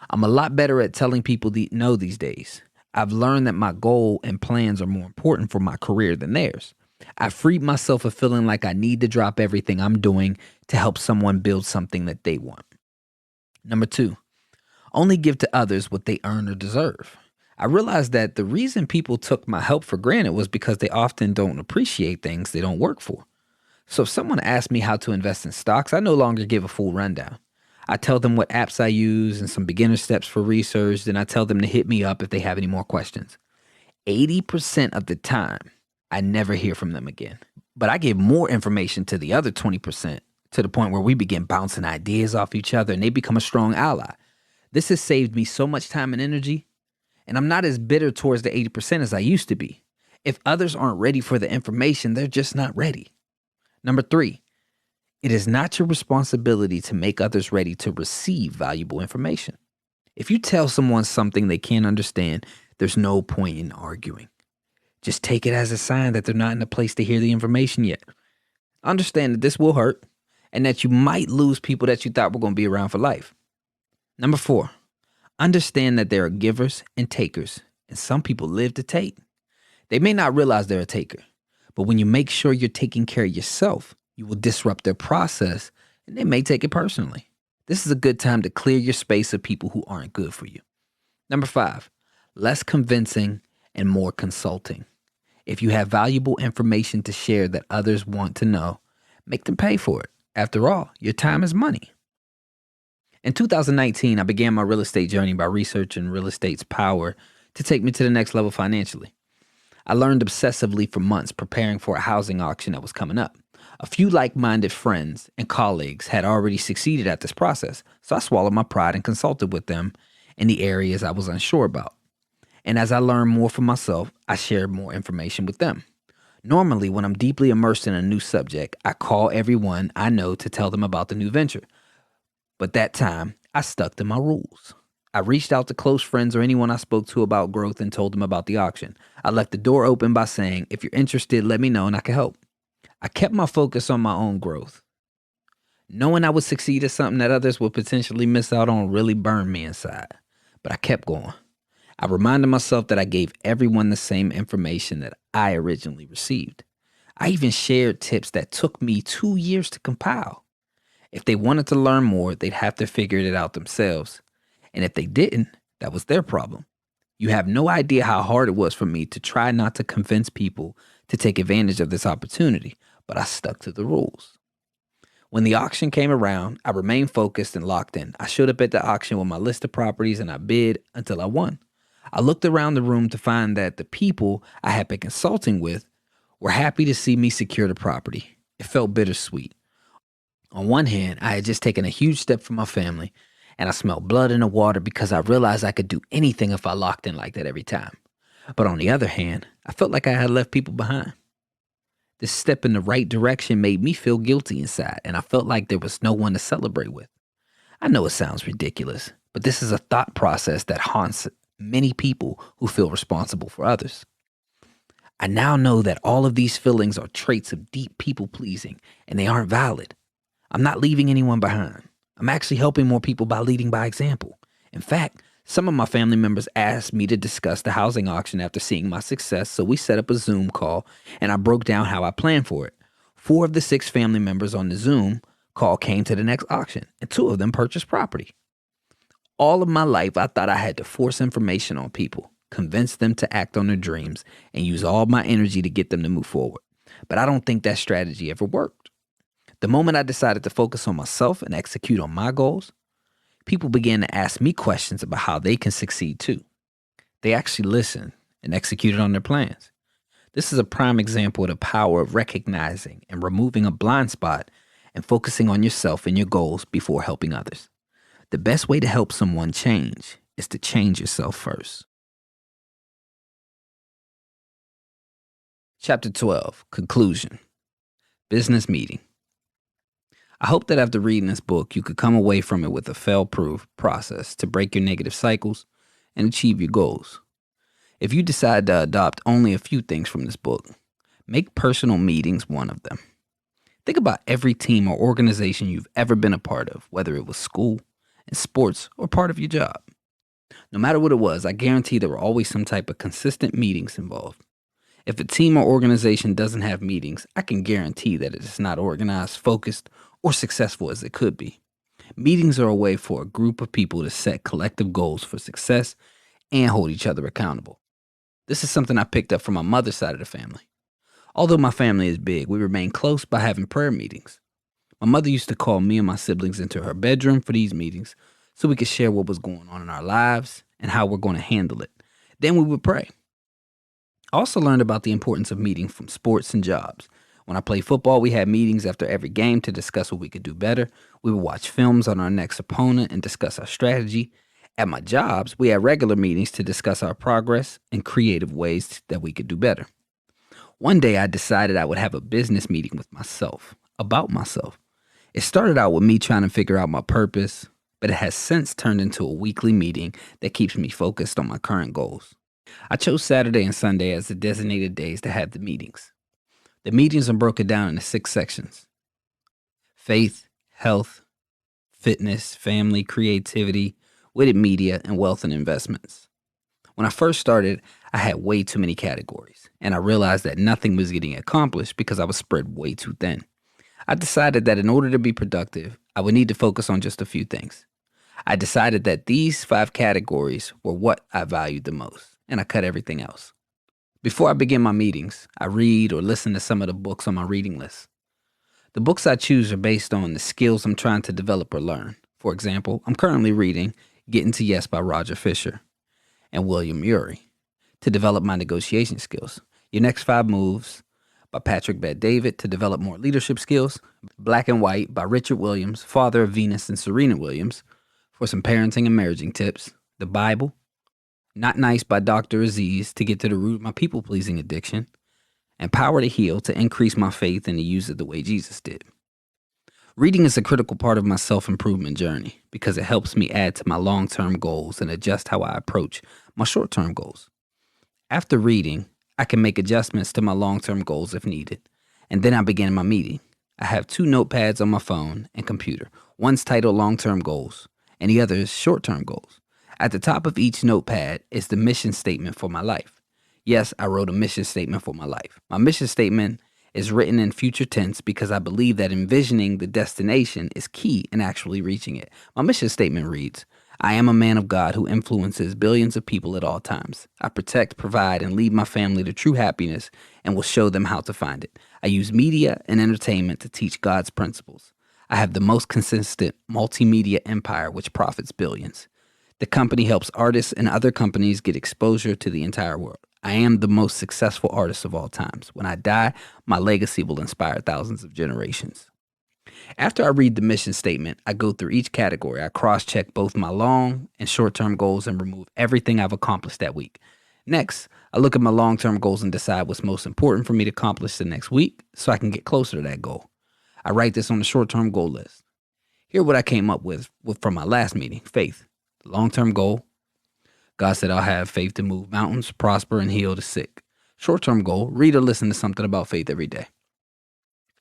I'm a lot better at telling people no these days. I've learned that my goal and plans are more important for my career than theirs. I freed myself of feeling like I need to drop everything I'm doing to help someone build something that they want. Number 2, only give to others what they earn or deserve. I realized that the reason people took my help for granted was because they often don't appreciate things they don't work for. So if someone asks me how to invest in stocks, I no longer give a full rundown. I tell them what apps I use and some beginner steps for research. Then I tell them to hit me up if they have any more questions. 80% of the time, I never hear from them again. But I give more information to the other 20% to the point where we begin bouncing ideas off each other and they become a strong ally. This has saved me so much time and energy, and I'm not as bitter towards the 80% as I used to be. If others aren't ready for the information, they're just not ready. Number 3, it is not your responsibility to make others ready to receive valuable information. If you tell someone something they can't understand, there's no point in arguing. Just take it as a sign that they're not in a place to hear the information yet. Understand that this will hurt and that you might lose people that you thought were going to be around for life. Number 4, understand that there are givers and takers, and some people live to take. They may not realize they're a taker, but when you make sure you're taking care of yourself, you will disrupt their process and they may take it personally. This is a good time to clear your space of people who aren't good for you. Number 5, less convincing and more consulting. If you have valuable information to share that others want to know, make them pay for it. After all, your time is money. In 2019, I began my real estate journey by researching real estate's power to take me to the next level financially. I learned obsessively for months preparing for a housing auction that was coming up. A few like-minded friends and colleagues had already succeeded at this process, so I swallowed my pride and consulted with them in the areas I was unsure about. And as I learned more for myself, I shared more information with them. Normally, when I'm deeply immersed in a new subject, I call everyone I know to tell them about the new venture. But that time, I stuck to my rules. I reached out to close friends or anyone I spoke to about growth and told them about the auction. I left the door open by saying, if you're interested, let me know and I can help. I kept my focus on my own growth. Knowing I would succeed at something that others would potentially miss out on really burned me inside. But I kept going. I reminded myself that I gave everyone the same information that I originally received. I even shared tips that took me 2 years to compile. If they wanted to learn more, they'd have to figure it out themselves. And if they didn't, that was their problem. You have no idea how hard it was for me to try not to convince people to take advantage of this opportunity, but I stuck to the rules. When the auction came around, I remained focused and locked in. I showed up at the auction with my list of properties and I bid until I won. I looked around the room to find that the people I had been consulting with were happy to see me secure the property. It felt bittersweet. On one hand, I had just taken a huge step for my family, and I smelled blood in the water because I realized I could do anything if I locked in like that every time. But on the other hand, I felt like I had left people behind. This step in the right direction made me feel guilty inside, and I felt like there was no one to celebrate with. I know it sounds ridiculous, but this is a thought process that haunts many people who feel responsible for others. I now know that all of these feelings are traits of deep people pleasing, and they aren't valid. I'm not leaving anyone behind. I'm actually helping more people by leading by example. In fact, some of my family members asked me to discuss the housing auction after seeing my success, so we set up a Zoom call and I broke down how I planned for it. 4 of the 6 family members on the Zoom call came to the next auction, and 2 of them purchased property. All of my life, I thought I had to force information on people, convince them to act on their dreams, and use all my energy to get them to move forward. But I don't think that strategy ever worked. The moment I decided to focus on myself and execute on my goals, people began to ask me questions about how they can succeed too. They actually listened and executed on their plans. This is a prime example of the power of recognizing and removing a blind spot and focusing on yourself and your goals before helping others. The best way to help someone change is to change yourself first. Chapter 12, Conclusion. Business Meeting. I hope that after reading this book, you could come away from it with a fail-proof process to break your negative cycles and achieve your goals. If you decide to adopt only a few things from this book, make personal meetings one of them. Think about every team or organization you've ever been a part of, whether it was school, in sports, or part of your job. No matter what it was, I guarantee there were always some type of consistent meetings involved. If a team or organization doesn't have meetings, I can guarantee that it is not organized, focused, or successful as it could be. Meetings are a way for a group of people to set collective goals for success and hold each other accountable. This is something I picked up from my mother's side of the family. Although my family is big, we remain close by having prayer meetings. My mother used to call me and my siblings into her bedroom for these meetings so we could share what was going on in our lives and how we're going to handle it. Then we would pray. I also learned about the importance of meeting from sports and jobs. When I played football, we had meetings after every game to discuss what we could do better. We would watch films on our next opponent and discuss our strategy. At my jobs, we had regular meetings to discuss our progress and creative ways that we could do better. One day I decided I would have a business meeting with myself, about myself. It started out with me trying to figure out my purpose, but it has since turned into a weekly meeting that keeps me focused on my current goals. I chose Saturday and Sunday as the designated days to have the meetings. The meetings are broken down into 6 sections: faith, health, fitness, family, creativity, witted media, and wealth and investments. When I first started, I had way too many categories, and I realized that nothing was getting accomplished because I was spread way too thin. I decided that in order to be productive, I would need to focus on just a few things. I decided that these 5 categories were what I valued the most, and I cut everything else. Before I begin my meetings, I read or listen to some of the books on my reading list. The books I choose are based on the skills I'm trying to develop or learn. For example, I'm currently reading Getting to Yes by Roger Fisher and William Ury to develop my negotiation skills. Your Next 5 Moves by Patrick Bet-David to develop more leadership skills. Black and White by Richard Williams, father of Venus and Serena Williams, for some parenting and marriaging tips. The Bible, Not Nice by Dr. Aziz to get to the root of my people-pleasing addiction. And Power to Heal to increase my faith and to use it the way Jesus did. Reading is a critical part of my self-improvement journey because it helps me add to my long-term goals and adjust how I approach my short-term goals. After reading, I can make adjustments to my long-term goals if needed, and then I begin my meeting. I have 2 notepads on my phone and computer. One's titled Long-Term Goals, and the other is Short-Term Goals. At the top of each notepad is the mission statement for my life. Yes, I wrote a mission statement for my life. My mission statement is written in future tense because I believe that envisioning the destination is key in actually reaching it. My mission statement reads, I am a man of God who influences billions of people at all times. I protect, provide, and lead my family to true happiness and will show them how to find it. I use media and entertainment to teach God's principles. I have the most consistent multimedia empire which profits billions. The company helps artists and other companies get exposure to the entire world. I am the most successful artist of all times. When I die, my legacy will inspire thousands of generations. After I read the mission statement, I go through each category. I cross-check both my long and short-term goals and remove everything I've accomplished that week. Next, I look at my long-term goals and decide what's most important for me to accomplish the next week so I can get closer to that goal. I write this on the short-term goal list. Here's what I came up with from my last meeting: faith. The long-term goal: God said I'll have faith to move mountains, prosper, and heal the sick. Short-term goal: read or listen to something about faith every day.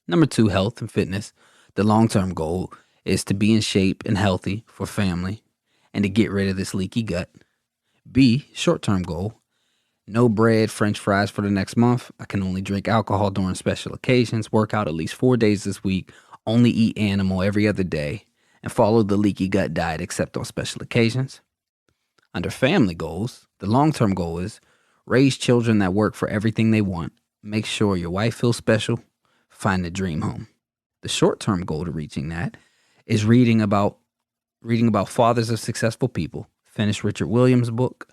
Number 2, health and fitness. The long-term goal is to be in shape and healthy for family and to get rid of this leaky gut. B, short-term goal: no bread, french fries for the next month. I can only drink alcohol during special occasions, work out at least 4 days this week, only eat animal every other day, and follow the leaky gut diet except on special occasions. Under family goals, the long-term goal is raise children that work for everything they want, make sure your wife feels special, find the dream home. The short-term goal to reaching that is reading about fathers of successful people, finish Richard Williams' book,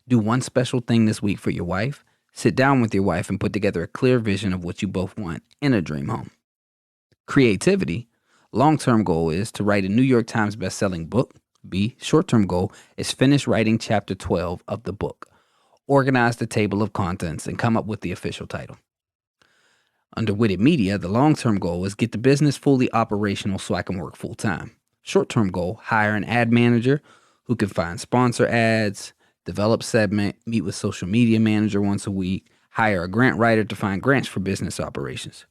do one special thing this week for your wife, sit down with your wife and put together a clear vision of what you both want in a dream home. Creativity, long-term goal is to write a New York Times best-selling book. B, short-term goal is finish writing chapter 12 of the book, organize the table of contents, and come up with the official title. Under witted media, the long-term goal is get the business fully operational so I can work full-time. Short-term goal: hire an ad manager who can find sponsor ads, develop segment, meet with social media manager once a week, hire a grant writer to find grants for business operations.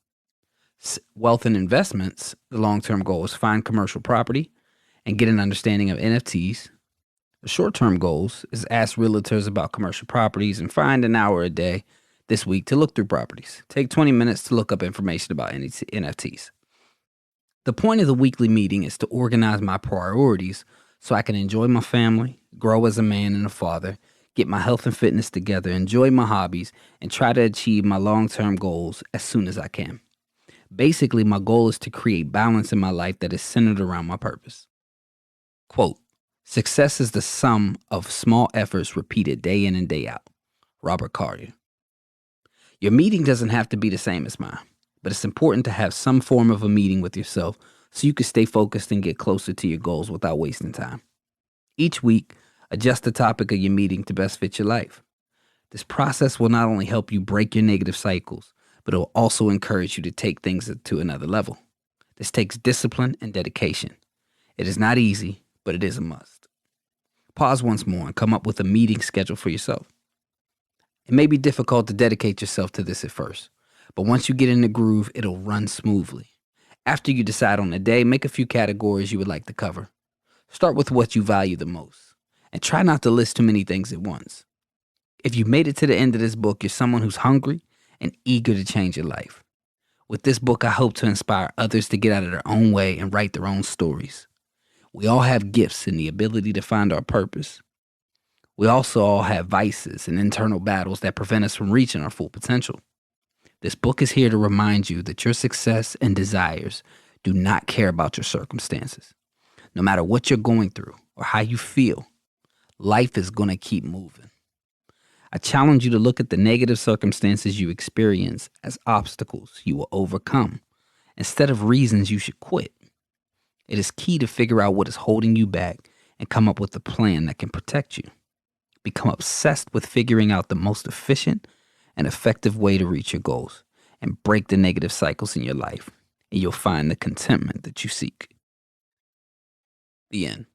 Wealth and investments, the long-term goal is find commercial property and get an understanding of NFTs. The short-term goals is ask realtors about commercial properties and find an hour a day this week to look through properties. Take 20 minutes to look up information about NFTs. The point of the weekly meeting is to organize my priorities so I can enjoy my family, grow as a man and a father, get my health and fitness together, enjoy my hobbies, and try to achieve my long-term goals as soon as I can. Basically, my goal is to create balance in my life that is centered around my purpose. Quote, success is the sum of small efforts repeated day in and day out. Robert Carrier. Your meeting doesn't have to be the same as mine, but it's important to have some form of a meeting with yourself so you can stay focused and get closer to your goals without wasting time. Each week, adjust the topic of your meeting to best fit your life. This process will not only help you break your negative cycles, but it will also encourage you to take things to another level. This takes discipline and dedication. It is not easy, but it is a must. Pause once more and come up with a meeting schedule for yourself. It may be difficult to dedicate yourself to this at first, but once you get in the groove, it'll run smoothly. After you decide on a day, make a few categories you would like to cover. Start with what you value the most, and try not to list too many things at once. If you made it to the end of this book, you're someone who's hungry and eager to change your life. With this book, I hope to inspire others to get out of their own way and write their own stories. We all have gifts and the ability to find our purpose. We also all have vices and internal battles that prevent us from reaching our full potential. This book is here to remind you that your success and desires do not care about your circumstances. No matter what you're going through or how you feel, life is going to keep moving. I challenge you to look at the negative circumstances you experience as obstacles you will overcome instead of reasons you should quit. It is key to figure out what is holding you back and come up with a plan that can protect you. Become obsessed with figuring out the most efficient and effective way to reach your goals and break the negative cycles in your life, and you'll find the contentment that you seek. The end.